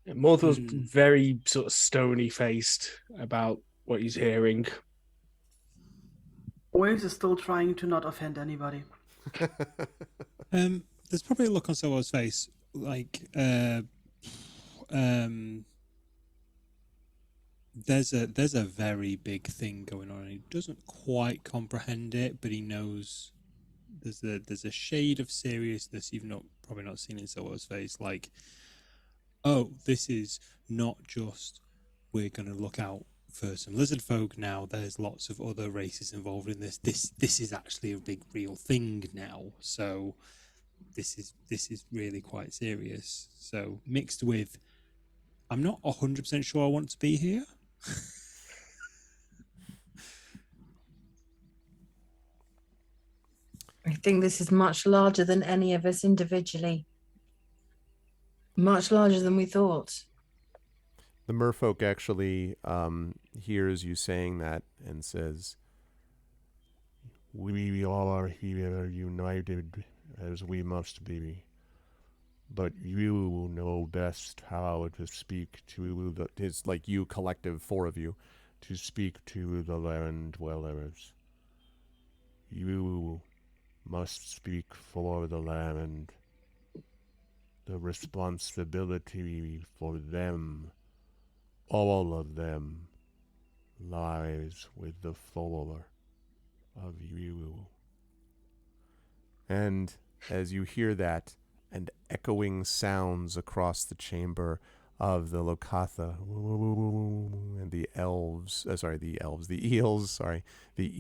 Morthal's very sort of stony faced about what he's hearing. Waves is still trying to not offend anybody. There's probably a look on Silver's face, like there's a very big thing going on, and he doesn't quite comprehend it, but he knows there's a shade of seriousness you've probably not seen in Silver's face, like, oh, this is not just we're going to look out for some lizard folk now. There's lots of other races involved in this. This is actually a big real thing now. So this is really quite serious. So mixed with, I'm not 100% sure I want to be here. I think this is much larger than any of us individually. Much larger than we thought. The merfolk actually hears you saying that and says, "We all are here united as we must be. But you know best how to speak to it's like you collective, 4 of you, to speak to the land dwellers. You must speak for the land. The responsibility for them, all of them, lies with the 4 of you." And as you hear that, and echoing sounds across the chamber of the Lokatha and the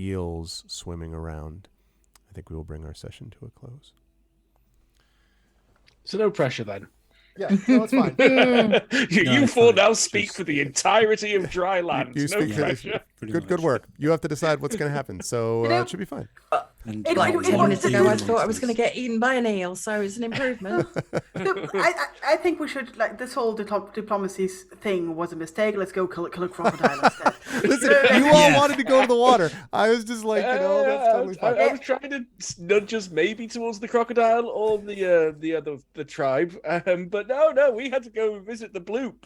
eels swimming around, I think we will bring our session to a close. So no pressure then. Yeah, no, it's fine. You 4 now speak for the entirety of dry land. You no speak pressure. Good work. You have to decide what's going to happen, so it should be fine. Like 10 minutes ago, I thought I was going to get eaten by an eel, so it's an improvement. I think we should, like, this whole diplomacy thing was a mistake. Let's go kill a crocodile instead. Listen, you all wanted to go to the water. I was just like, that's totally fine. I was trying to nudge us maybe towards the crocodile or the tribe, but no, we had to go visit the bloop.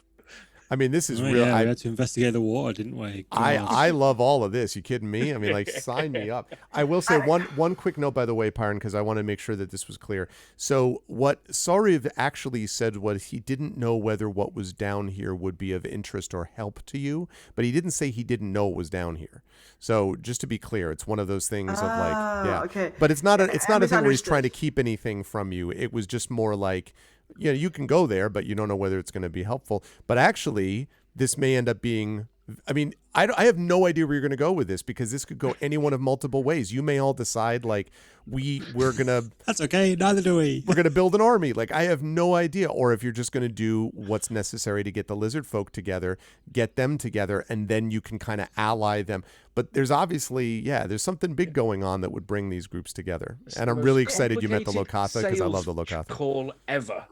I mean, this is real. Yeah, we had to investigate the water, didn't we? I love all of this. You kidding me? I mean, like, sign me up. I will say one quick note, by the way, Pyron, because I want to make sure that this was clear. So what Sariv actually said was he didn't know whether what was down here would be of interest or help to you, but he didn't say he didn't know it was down here. So just to be clear, it's one of those things of like, yeah. Okay. But it's not a thing where he's trying to keep anything from you. It was just more like, you know, you can go there, but you don't know whether it's going to be helpful. But actually, this may end up being, I mean, I have no idea where you're going to go with this, because this could go any one of multiple ways. You may all decide, like, we're going to... That's okay, neither do we. We're going to build an army. Like, I have no idea. Or if you're just going to do what's necessary to get the lizard folk together, get them together, and then you can kind of ally them. But there's obviously, there's something big going on that would bring these groups together. It's and I'm really excited you met the Lokatha, because I love the Lokatha. Call ever.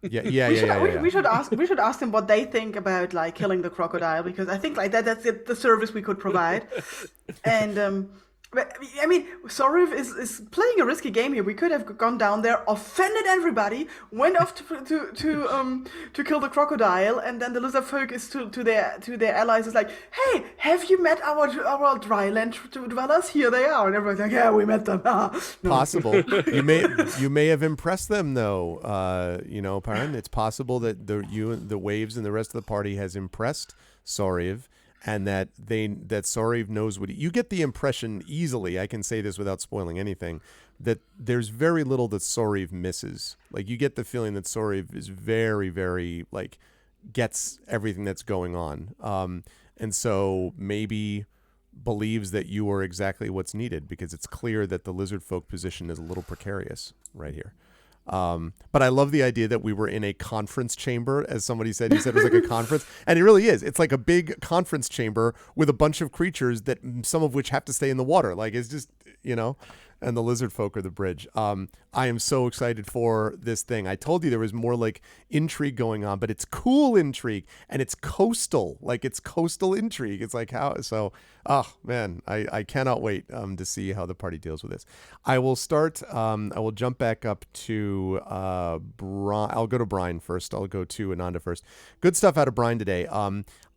We should ask them what they think about, like, killing the crocodile, because I think, like, that's the service we could provide. And but, I mean, Sariv is playing a risky game here. We could have gone down there, offended everybody, went off to kill the crocodile, and then the lizard folk is to their allies is like, hey, have you met our dryland dwellers? Here they are, and everyone's like, yeah, we met them. No. Possible. You may have impressed them, though. Pyron, it's possible that the Waves and the rest of the party has impressed Sariv, and that Sariv knows what you get the impression easily. I can say this without spoiling anything, that there's very little that Sariv misses. Like, you get the feeling that Sariv is very, very, like, gets everything that's going on. and so maybe believes that you are exactly what's needed, because it's clear that the lizard folk position is a little precarious right here. But I love the idea that we were in a conference chamber, as somebody said. You said it was like a conference, and it really is. It's like a big conference chamber with a bunch of creatures that some of which have to stay in the water. Like, it's just, and the lizard folk are the bridge. I am so excited for this thing. I told you there was more like intrigue going on, but it's cool intrigue, and it's coastal. Like, it's coastal intrigue. It's like how so. Oh man, I cannot wait to see how the party deals with this. I will start. I will jump back up to Brian. I'll go to Brian first. I'll go to Ananda first. Good stuff out of Brian today.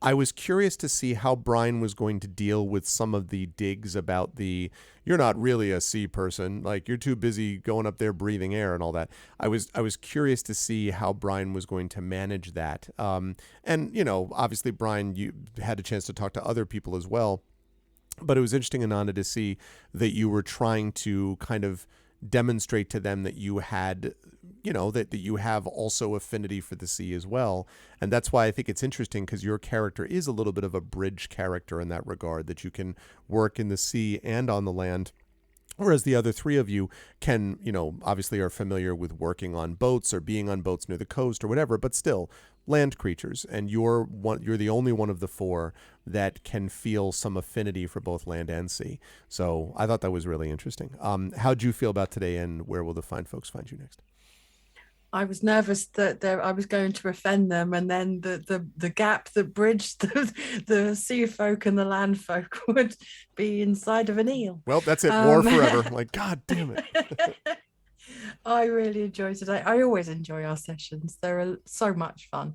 I was curious to see how Brian was going to deal with some of the digs about you're not really a sea person, like you're too busy going up there breathing air and all that. I was curious to see how Brian was going to manage that. And obviously, Brian, you had a chance to talk to other people as well, but it was interesting, Ananda, to see that you were trying to kind of demonstrate to them that you had, that you have also affinity for the sea as well. And that's why I think it's interesting, because your character is a little bit of a bridge character in that regard, that you can work in the sea and on the land. Whereas the other three of you can, obviously are familiar with working on boats or being on boats near the coast or whatever, but still land creatures. And you're the only one of the four that can feel some affinity for both land and sea. So I thought that was really interesting. How'd you feel about today, and where will the fine folks find you next? I was nervous that I was going to offend them, and then the gap that bridged the sea folk and the land folk would be inside of an eel. Well, that's it. War forever. Like, God damn it. I really enjoy today. I always enjoy our sessions. They're so much fun.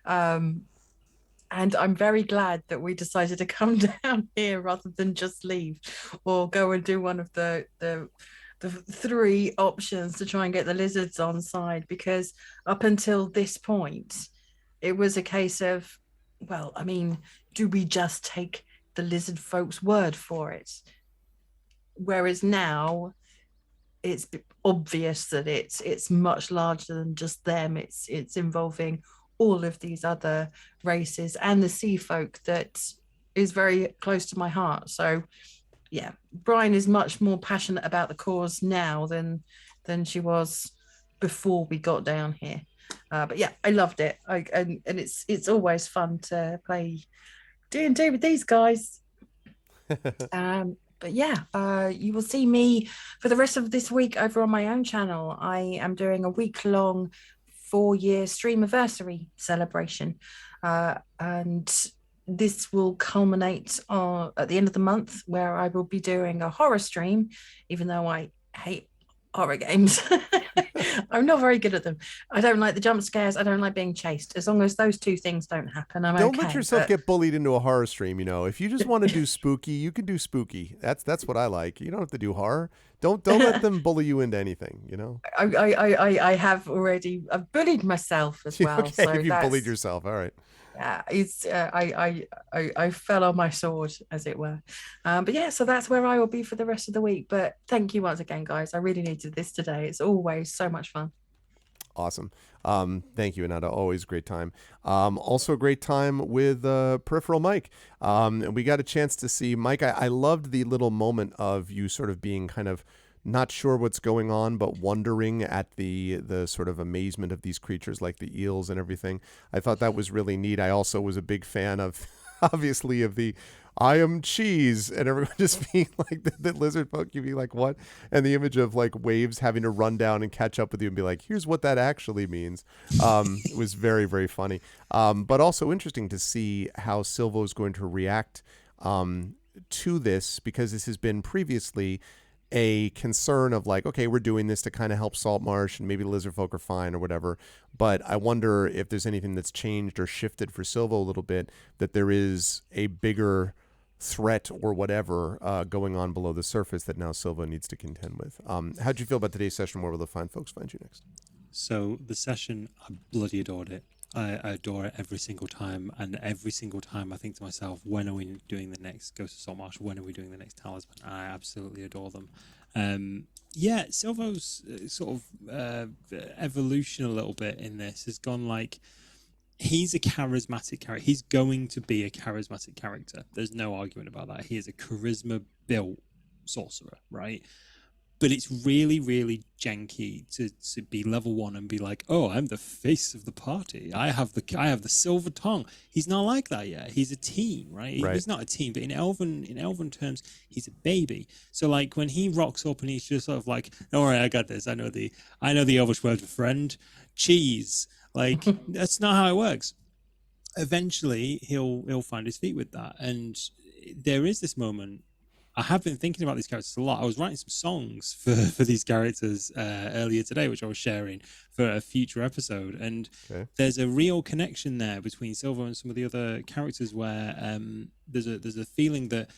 And I'm very glad that we decided to come down here rather than just leave or go and do one of the three options to try and get the lizards on side, because up until this point it was a case of, well, I mean, do we just take the lizard folks' word for it? Whereas now it's obvious that it's much larger than just them. It's involving all of these other races and the sea folk that is very close to my heart. So yeah, Brian is much more passionate about the cause now than she was before we got down here. But yeah, I loved it. And it's always fun to play D&D with these guys. But yeah, you will see me for the rest of this week over on my own channel. I am doing a week-long 4-year streamiversary celebration, and this will culminate at the end of the month, where I will be doing a horror stream, even though I hate horror games. I'm not very good at them. I don't like the jump scares. I don't like being chased. As long as those two things don't happen, I'm okay. Don't let yourself get bullied into a horror stream. If you just want to do spooky, you can do spooky. That's what I like. You don't have to do horror. Don't let them bully you into anything. I have already. I've bullied myself as well. Okay, so you bullied yourself. All right. Yeah, I fell on my sword, as it were. But yeah, so that's where I will be for the rest of the week. But thank you once again, guys. I really needed this today. It's always so much fun. Awesome. Thank you, Ananda. Always a great time. Also a great time with Peripheral Mike. And we got a chance to see Mike. I loved the little moment of you sort of being kind of not sure what's going on, but wondering at the sort of amazement of these creatures like the eels and everything. I thought that was really neat. I also was a big fan of, obviously, of the I am cheese, and everyone just being like the lizard folk. You'd be like, what? And the image of like waves having to run down and catch up with you and be like, here's what that actually means. It was very, very funny. But also interesting to see how Silvo is going to react to this, because this has been previously a concern of like, okay, we're doing this to kind of help Saltmarsh and maybe the lizard folk are fine or whatever. But I wonder if there's anything that's changed or shifted for Silvo a little bit, that there is a bigger threat or whatever going on below the surface that now Silvo needs to contend with. How'd you feel about today's session? Where will the fine folks find you next? So the session, I bloody adored it. I adore it every single time, and every single time I think to myself, when are we doing the next Ghost of Saltmarsh? When are we doing the next Talisman? I absolutely adore them. Yeah, Silvo's sort of evolution a little bit in this has gone like, he's a charismatic character. He's going to be a charismatic character. There's no argument about that. He is a charisma built sorcerer, right? But it's really, really janky to be level 1 and be like, oh, I'm the face of the party. I have the silver tongue. He's not like that yet. He's a teen, right? Right. He's not a teen, but in elven terms, he's a baby. So like when he rocks up and he's just sort of like, don't worry, I got this. I know the Elvish word for friend, cheese. Like that's not how it works. Eventually, he'll find his feet with that, and there is this moment. I have been thinking about these characters a lot. I was writing some songs for these characters earlier today, which I was sharing for a future episode. And there's a real connection there between Silva and some of the other characters where there's a feeling that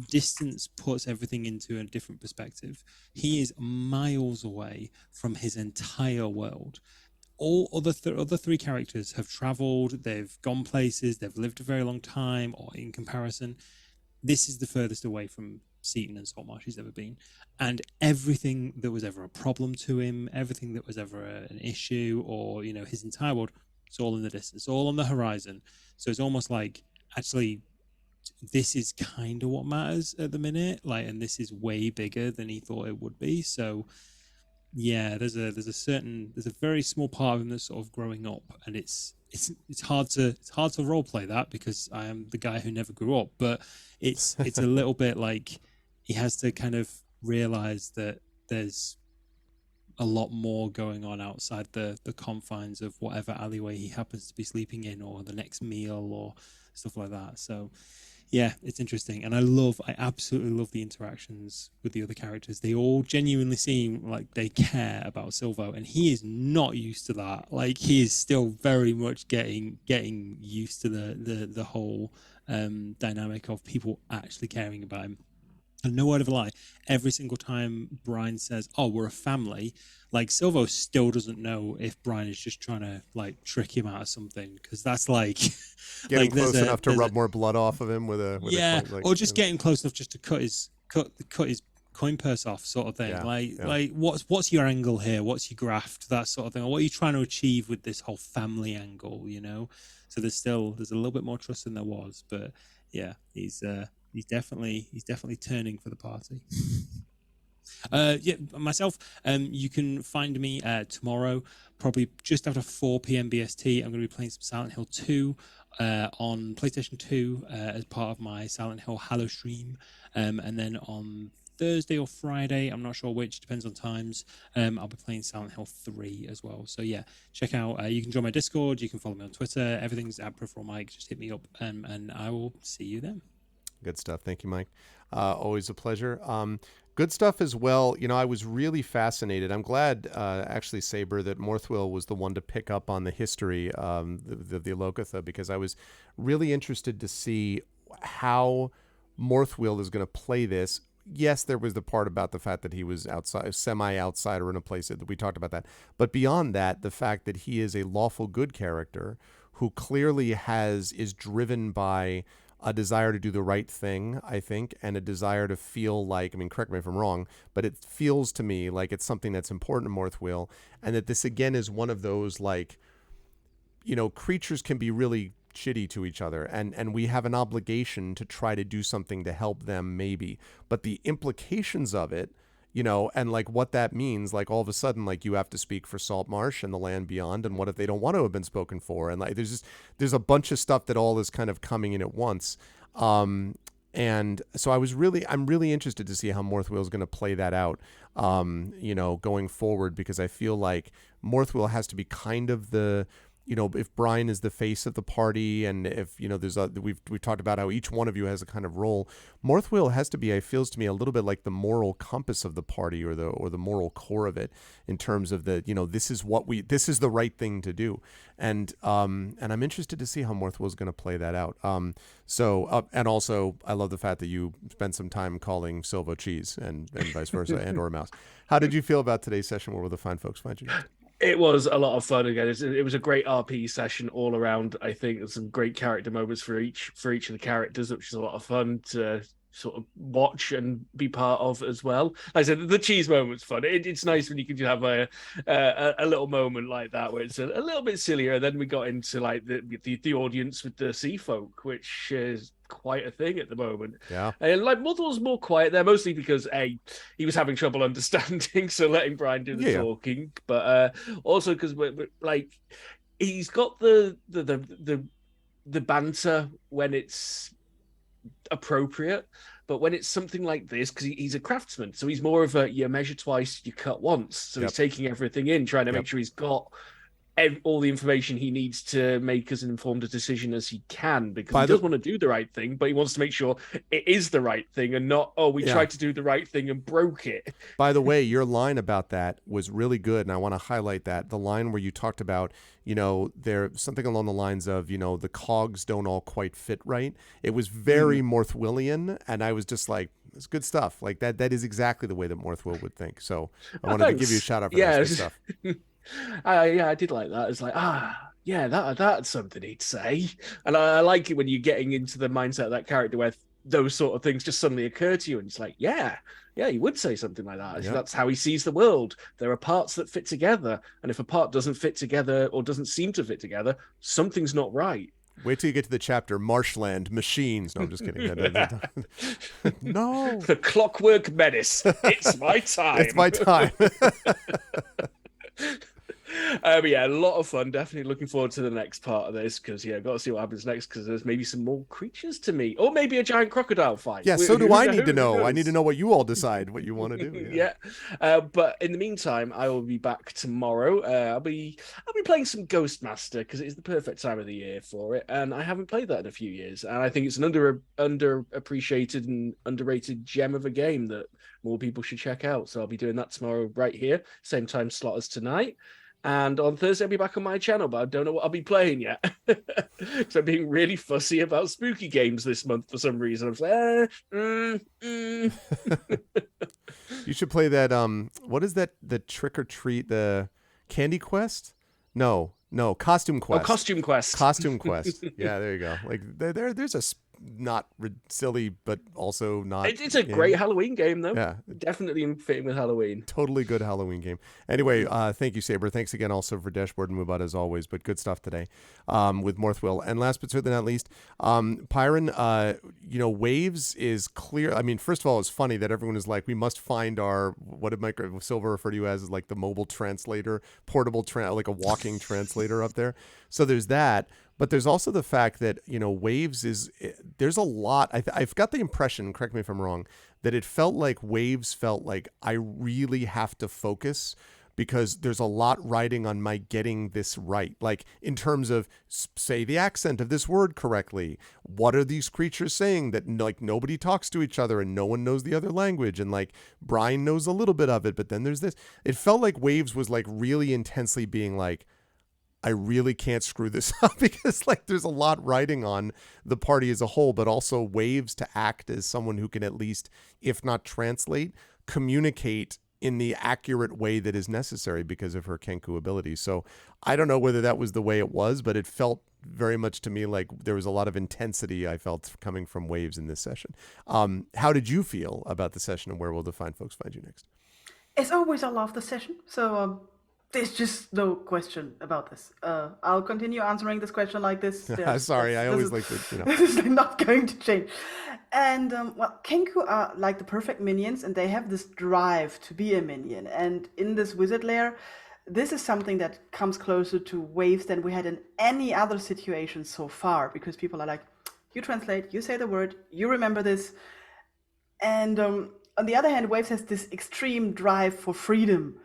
distance puts everything into a different perspective. He is miles away from his entire world. All other three characters have traveled, they've gone places, they've lived a very long time, or in comparison, this is the furthest away from Seaton and Saltmarsh he's ever been. And everything that was ever a problem to him, everything that was ever an issue, or, you know, his entire world, it's all in the distance, all on the horizon. So it's almost like, actually, this is kind of what matters at the minute. Like, and this is way bigger than he thought it would be. So yeah, there's a very small part of him that's sort of growing up, and it's hard to role play that because I am the guy who never grew up, but it's a little bit like he has to kind of realize that there's a lot more going on outside the confines of whatever alleyway he happens to be sleeping in, or the next meal, or stuff like that. So yeah, it's interesting, and I absolutely love the interactions with the other characters. They all genuinely seem like they care about Silvo, and he is not used to that. Like, he is still very much getting used to the whole dynamic of people actually caring about him. And no word of a lie, every single time Brian says, oh, we're a family, like, Silvo still doesn't know if Brian is just trying to, like, trick him out of something, because that's like getting like, close enough to rub more blood off of him with a coin, like, or just getting close enough just to cut his coin purse off, sort of thing. Like what's your angle here? What's your graft? That sort of thing. Or what are you trying to achieve with this whole family angle? You know. So there's a little bit more trust than there was, but yeah, he's definitely turning for the party. Yeah, myself, you can find me tomorrow, probably just after 4 p.m. BST. I'm going to be playing some Silent Hill 2 on PlayStation 2 as part of my Silent Hill Halo stream, and then on Thursday or Friday, I'm not sure which, depends on times, I'll be playing Silent Hill 3 as well. So yeah, check out, you can join my Discord, you can follow me on Twitter, everything's at Peripheral Mike, just hit me up, and I will see you then. Good stuff. Thank you, Mike. Always a pleasure. Good stuff as well. You know, I was really fascinated. I'm glad, actually, Saber, that Morthwill was the one to pick up on the history, the Alokatha, because I was really interested to see how Morthwill is going to play this. Yes, there was the part about the fact that he was semi-outsider in a place that we talked about that. But beyond that, the fact that he is a lawful good character who clearly is driven by a desire to do the right thing, I think, and a desire to feel like, I mean, correct me if I'm wrong, but it feels to me like it's something that's important to Morthwill, and that this, again, is one of those, like, you know, creatures can be really shitty to each other, and we have an obligation to try to do something to help them, maybe. But the implications of it, you know, and like what that means, like all of a sudden, like you have to speak for Saltmarsh and the land beyond, and what if they don't want to have been spoken for? And like there's a bunch of stuff that all is kind of coming in at once. And so I'm really interested to see how Morthwill is going to play that out, you know, going forward, because I feel like Morthwill has to be kind of the, you know, if Brian is the face of the party, and if, you know, we've talked about how each one of you has a kind of role, Morthwill has to be, it feels to me, a little bit like the moral compass of the party, or the moral core of it, in terms of the, you know, this is the right thing to do, and I'm interested to see how Morthwill is going to play that out. And also I love the fact that you spent some time calling Silvo cheese and vice versa, and or mouse. How did you feel about today's session? Where will the fine folks find you? It was a lot of fun again. It was a great RP session all around. I think there's some great character moments for each of the characters, which is a lot of fun to sort of watch and be part of as well. Like I said, the cheese moment's fun. It's nice when you can have a little moment like that where it's a little bit sillier. And then we got into like the audience with the sea folk, which is quite a thing at the moment. Yeah. And like Mother's more quiet there, mostly because he was having trouble understanding, so letting Brian do the talking, but also because we're like he's got the banter when it's appropriate, but when it's something like this, because he's a craftsman, so he's more of a you measure twice, you cut once. So he's taking everything in, trying to make sure he's got all the information he needs to make as informed a decision as he can, because he does want to do the right thing, but he wants to make sure it is the right thing and not, we tried to do the right thing and broke it. By the way, your line about that was really good, and I want to highlight that. The line where you talked about, there something along the lines of, the cogs don't all quite fit right. It was very Morthwillian, and I was just like, it's good stuff. Like that is exactly the way that Morthwill would think. So I wanted to give you a shout out for that good stuff. I did like that. It's like, that's something he'd say. And I like it when you're getting into the mindset of that character where those sort of things just suddenly occur to you, and it's like, yeah, he would say something like that. Yep. That's how he sees the world. There are parts that fit together, and if a part doesn't fit together or doesn't seem to fit together, something's not right. Wait till you get to the chapter Marshland Machines. No, I'm just kidding. No. The Clockwork Menace. It's my time. It's my time. But yeah, a lot of fun. Definitely looking forward to the next part of this, because got to see what happens next, because there's maybe some more creatures to meet, or maybe a giant crocodile fight. Yeah, so do I need to know. I need to know what you all decide what you want to do. But in the meantime, I will be back tomorrow. I'll be playing some Ghostmaster, because it is the perfect time of the year for it, and I haven't played that in a few years, and I think it's an underappreciated and underrated gem of a game that more people should check out. So I'll be doing that tomorrow right here, same time slot as tonight. And on Thursday, I'll be back on my channel, but I don't know what I'll be playing yet. So I'm being really fussy about spooky games this month for some reason. I'm like, You should play that, what is that, the Trick or Treat, the Candy Quest? No, Costume Quest. Oh, Costume Quest. Costume Quest. Yeah, there you go. Like, there's a not silly, but also not. It's a great Halloween game, though. Yeah, definitely fitting with Halloween. Totally good Halloween game. Anyway, thank you, Saber. Thanks again also for Dashboard and Mubot as always. But good stuff today with Morthwill. And last but certainly not least, Pyron. Waves is clear. I mean, first of all, it's funny that everyone is like, we must find our, what did Mike Silver refer to you as like the mobile translator, portable like a walking translator up there. So there's that. But there's also the fact that, Waves there's a lot. I've got the impression, correct me if I'm wrong, that it felt like Waves felt like I really have to focus because there's a lot riding on my getting this right. Like in terms of say the accent of this word correctly. What are these creatures saying that like nobody talks to each other and no one knows the other language? And like Brian knows a little bit of it, but then there's this. It felt like Waves was like really intensely being like, I really can't screw this up because like there's a lot riding on the party as a whole, but also Waves to act as someone who can at least, if not translate, communicate in the accurate way that is necessary because of her Kenku ability. So I don't know whether that was the way it was, but it felt very much to me like there was a lot of intensity I felt coming from Waves in this session. How did you feel about the session, and where will the fine folks find you next? As always, I love the session. So there's just no question about this. I'll continue answering this question like this. Sorry, I always like to, This is not going to change. And, Kenku are like the perfect minions, and they have this drive to be a minion. And in this wizard lair, this is something that comes closer to Waves than we had in any other situation so far, because people are like, you translate, you say the word, you remember this. And on the other hand, Waves has this extreme drive for freedom.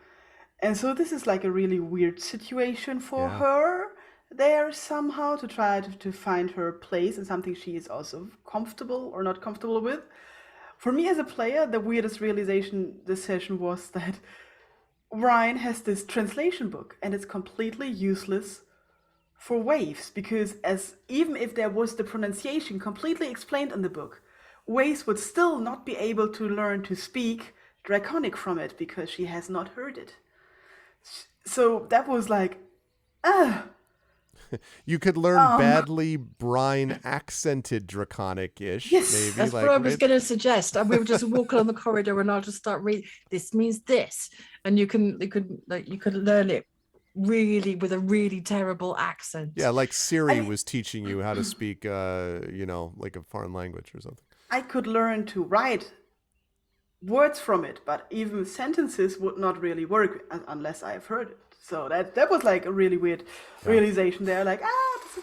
And so this is like a really weird situation for her there somehow, to try to find her place in something she is also comfortable or not comfortable with. For me as a player, the weirdest realization this session was that Ryan has this translation book and it's completely useless for Waves, because even if there was the pronunciation completely explained in the book, Waves would still not be able to learn to speak Draconic from it because she has not heard it. So that was like, You could learn badly brine accented Draconic-ish, Yes, maybe. That's like, what I was right? going to suggest. And we would just walk along the corridor, and I'll just start reading. This means this, and you could learn it really with a really terrible accent. Yeah, like Siri I mean- was teaching you how to speak, like a foreign language or something. I could learn to write words from it, but even sentences would not really work unless I've heard it. So that was like a really weird realization there. Like,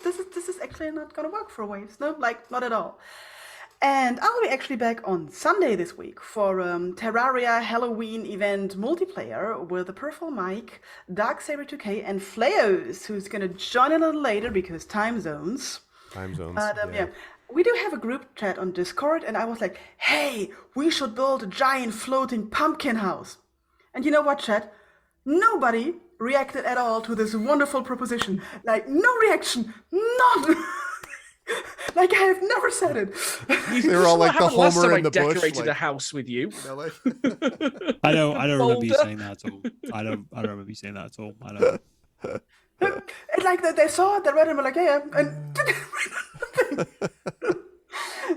this is actually not gonna work for waves. No, like not at all. And I'll be actually back on Sunday this week for Terraria Halloween event multiplayer with the Purple Mike, Darksaber 2K, and Fleos, who's gonna join a little later because time zones. Time zones. But yeah, we do have a group chat on Discord, and I was like, hey, we should build a giant floating pumpkin house. And you know what, chat? Nobody reacted at all to this wonderful proposition. Like, no reaction. None. Like, I have never said it. They were all like the Last time Homer I in the bush. decorated Like, a house with you. like, I don't remember you Boulder. saying that at all. I don't remember you saying that at all. I don't. And like they saw it, they read it, and were like, yeah, and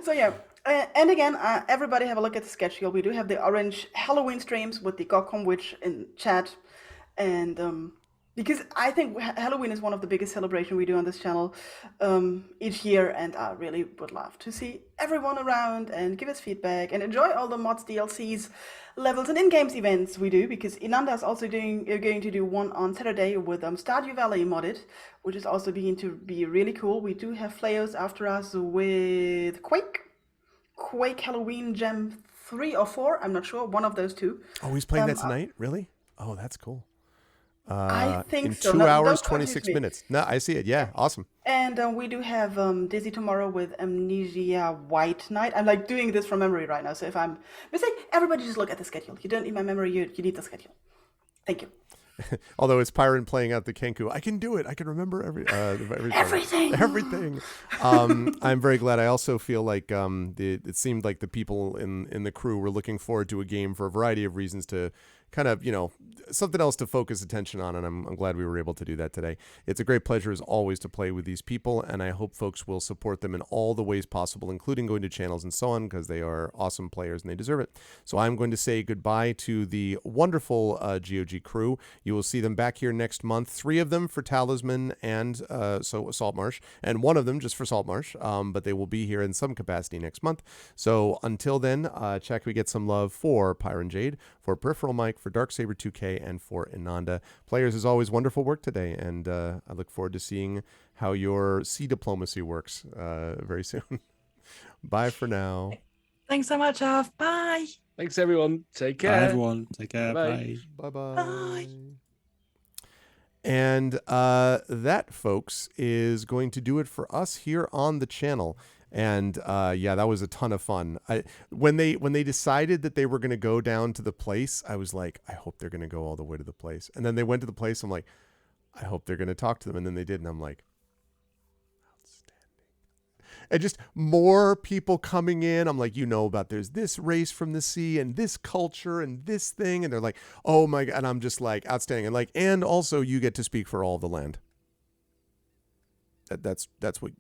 so yeah. And again, everybody have a look at the schedule. We do have the orange Halloween streams with the GOG Witch in chat, and because I think Halloween is one of the biggest celebrations we do on this channel each year, and I really would love to see everyone around and give us feedback and enjoy all the mods, DLCs, levels, and in-games events we do, because Inanda is also going to do one on Saturday with Stardew Valley modded, which is also beginning to be really cool. We do have Fleos after us with Quake Halloween Gem 3 or 4, I'm not sure, one of those two. oh, he's playing that tonight? Really? Oh, that's cool. I think in so. 2 No, hours, don't confuse 26 me. minutes. No, I see it. Yeah, awesome. And we do have Dizzy tomorrow with Amnesia White Knight. I'm like doing this from memory right now, so if I'm missing, everybody just look at the schedule. You don't need my memory, you need the schedule. Thank you. Although it's Pyron playing out the Kenku, I can do it. I can remember everything. Everything. I'm very glad. I also feel like it seemed like the people in the crew were looking forward to a game for a variety of reasons, to kind of, something else to focus attention on, and I'm glad we were able to do that today. It's a great pleasure as always to play with these people, and I hope folks will support them in all the ways possible, including going to channels and so on, because they are awesome players and they deserve it. So I'm going to say goodbye to the wonderful GOG crew. You will see them back here next month, 3 of them for Talisman and Saltmarsh, and 1 of them just for Saltmarsh, but they will be here in some capacity next month. So until then, check we get some love for Pyron Jade, for Peripheral Mike, for Darksaber 2K, and for Inanda. Players, as always, wonderful work today, and I look forward to seeing how your sea diplomacy works very soon. Bye for now. Thanks so much, Alf. Bye. Thanks, everyone. Take care. Bye, everyone. Take care. Bye. Bye. Bye-bye. Bye. And that, folks, is going to do it for us here on the channel. And yeah, that was a ton of fun. When they decided that they were going to go down to the place, I was like, I hope they're going to go all the way to the place. And then they went to the place. I'm like, I hope they're going to talk to them. And then they did. And I'm like, outstanding. And just more people coming in. I'm like, about there's this race from the sea and this culture and this thing. And they're like, oh my God. And I'm just like, outstanding. And and also you get to speak for all of the land. That's what,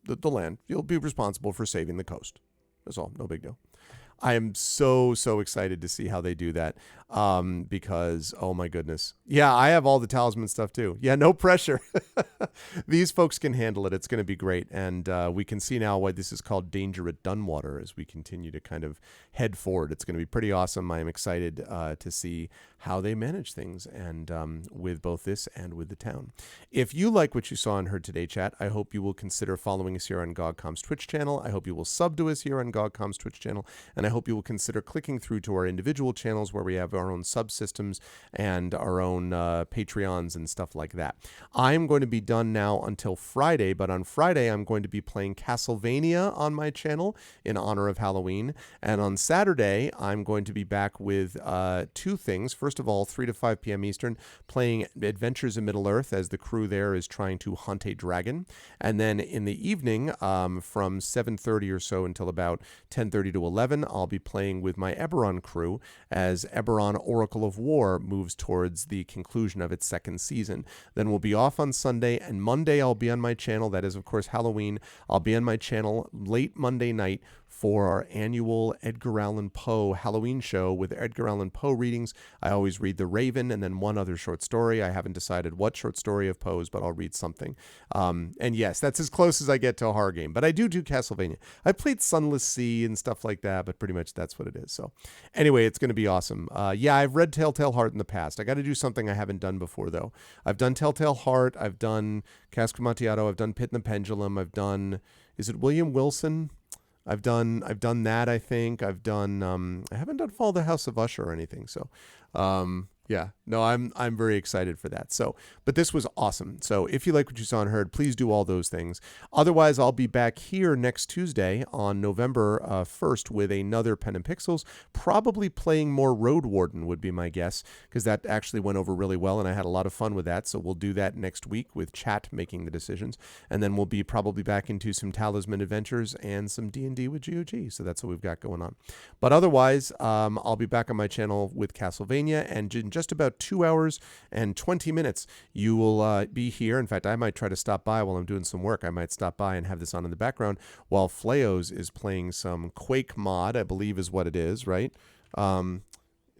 the land. You'll be responsible for saving the coast. That's all. No big deal. I am so excited to see how they do that, because, oh my goodness. Yeah, I have all the talisman stuff too. Yeah, no pressure. These folks can handle it. It's going to be great. And we can see now why this is called Danger at Dunwater as we continue to kind of head forward. It's going to be pretty awesome. I'm excited to see how they manage things, and with both this and with the town. If you like what you saw and heard today, chat, I hope you will consider following us here on GOG.com's Twitch channel. I hope you will sub to us here on GOG.com's Twitch channel, and I hope you will consider clicking through to our individual channels where we have our own subsystems and our own Patreons and stuff like that. I'm going to be done now until Friday, but on Friday I'm going to be playing Castlevania on my channel in honor of Halloween, and on Saturday I'm going to be back with 2 things. First of all, 3 to 5 p.m. Eastern, playing Adventures in Middle-earth as the crew there is trying to hunt a dragon, and then in the evening from 7:30 or so until about 10:30 to 11, I'll be playing with my Eberron crew as Eberron Oracle of War moves towards the conclusion of its second season. Then we'll be off on Sunday, and Monday I'll be on my channel. That is, of course, Halloween. I'll be on my channel late Monday night for our annual Edgar Allan Poe Halloween show with Edgar Allan Poe readings. I always read The Raven and then one other short story. I haven't decided what short story of Poe's, but I'll read something. And yes, that's as close as I get to a horror game. But I do Castlevania. I played Sunless Sea and stuff like that, but pretty much that's what it is. So anyway, it's going to be awesome. Yeah, I've read Telltale Heart in the past. I got to do something I haven't done before, though. I've done Telltale Heart. I've done Cask Amontillado. I've done Pit and the Pendulum. I've done, is it William Wilson? I've done that, I think. I've done I haven't done Fall of the House of Usher or anything. So yeah, no, I'm very excited for that. So, but this was awesome. So if you like what you saw and heard, please do all those things. Otherwise, I'll be back here next Tuesday on November 1st with another Pen and Pixels, probably playing more Road Warden would be my guess, because that actually went over really well and I had a lot of fun with that. So we'll do that next week with chat making the decisions. And then we'll be probably back into some Talisman Adventures and some D&D with GOG. So that's what we've got going on. But otherwise, I'll be back on my channel with Castlevania, and in just about 2 hours and 20 minutes, you will be here. In fact, I might try to stop by while I'm doing some work. I might stop by and have this on in the background while Fleos is playing some Quake mod, I believe is what it is, right?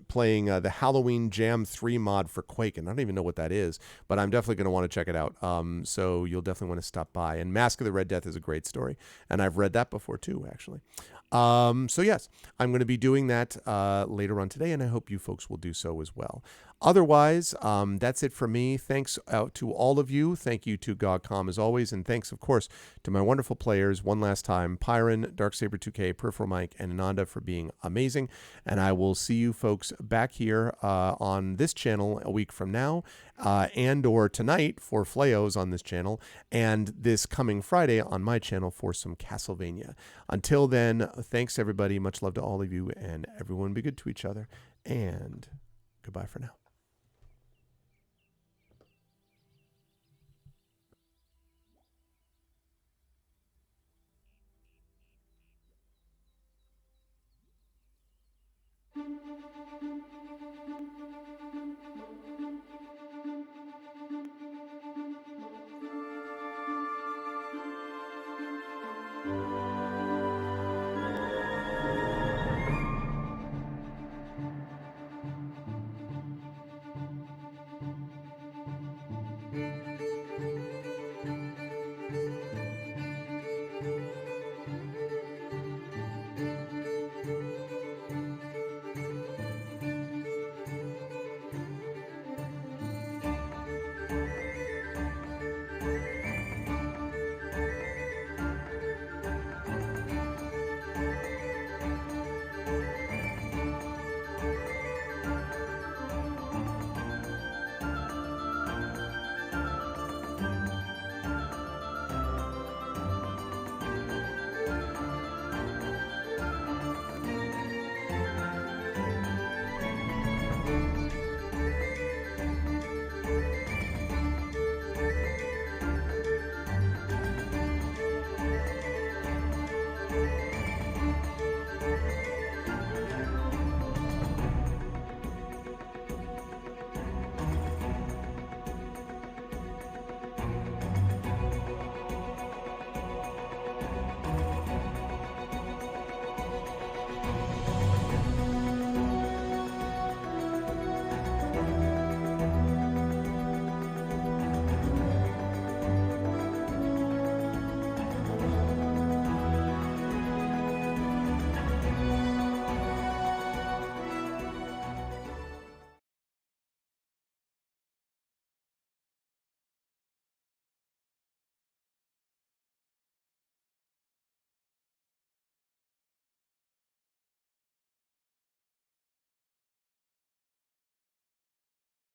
Playing the Halloween Jam 3 mod for Quake, and I don't even know what that is, but I'm definitely going to want to check it out. So you'll definitely want to stop by. And Mask of the Red Death is a great story, and I've read that before too, actually. So yes, I'm going to be doing that later on today, and I hope you folks will do so as well. Otherwise, that's it for me. Thanks out to all of you. Thank you to GOG.com as always, and thanks, of course, to my wonderful players one last time, Pyron, Darksaber2K, Peripheral Mike, and Ananda for being amazing. And I will see you folks back here on this channel a week from now, and or tonight for Fleos on this channel, and this coming Friday on my channel for some Castlevania. Until then, thanks everybody. Much love to all of you, and everyone be good to each other. And goodbye for now.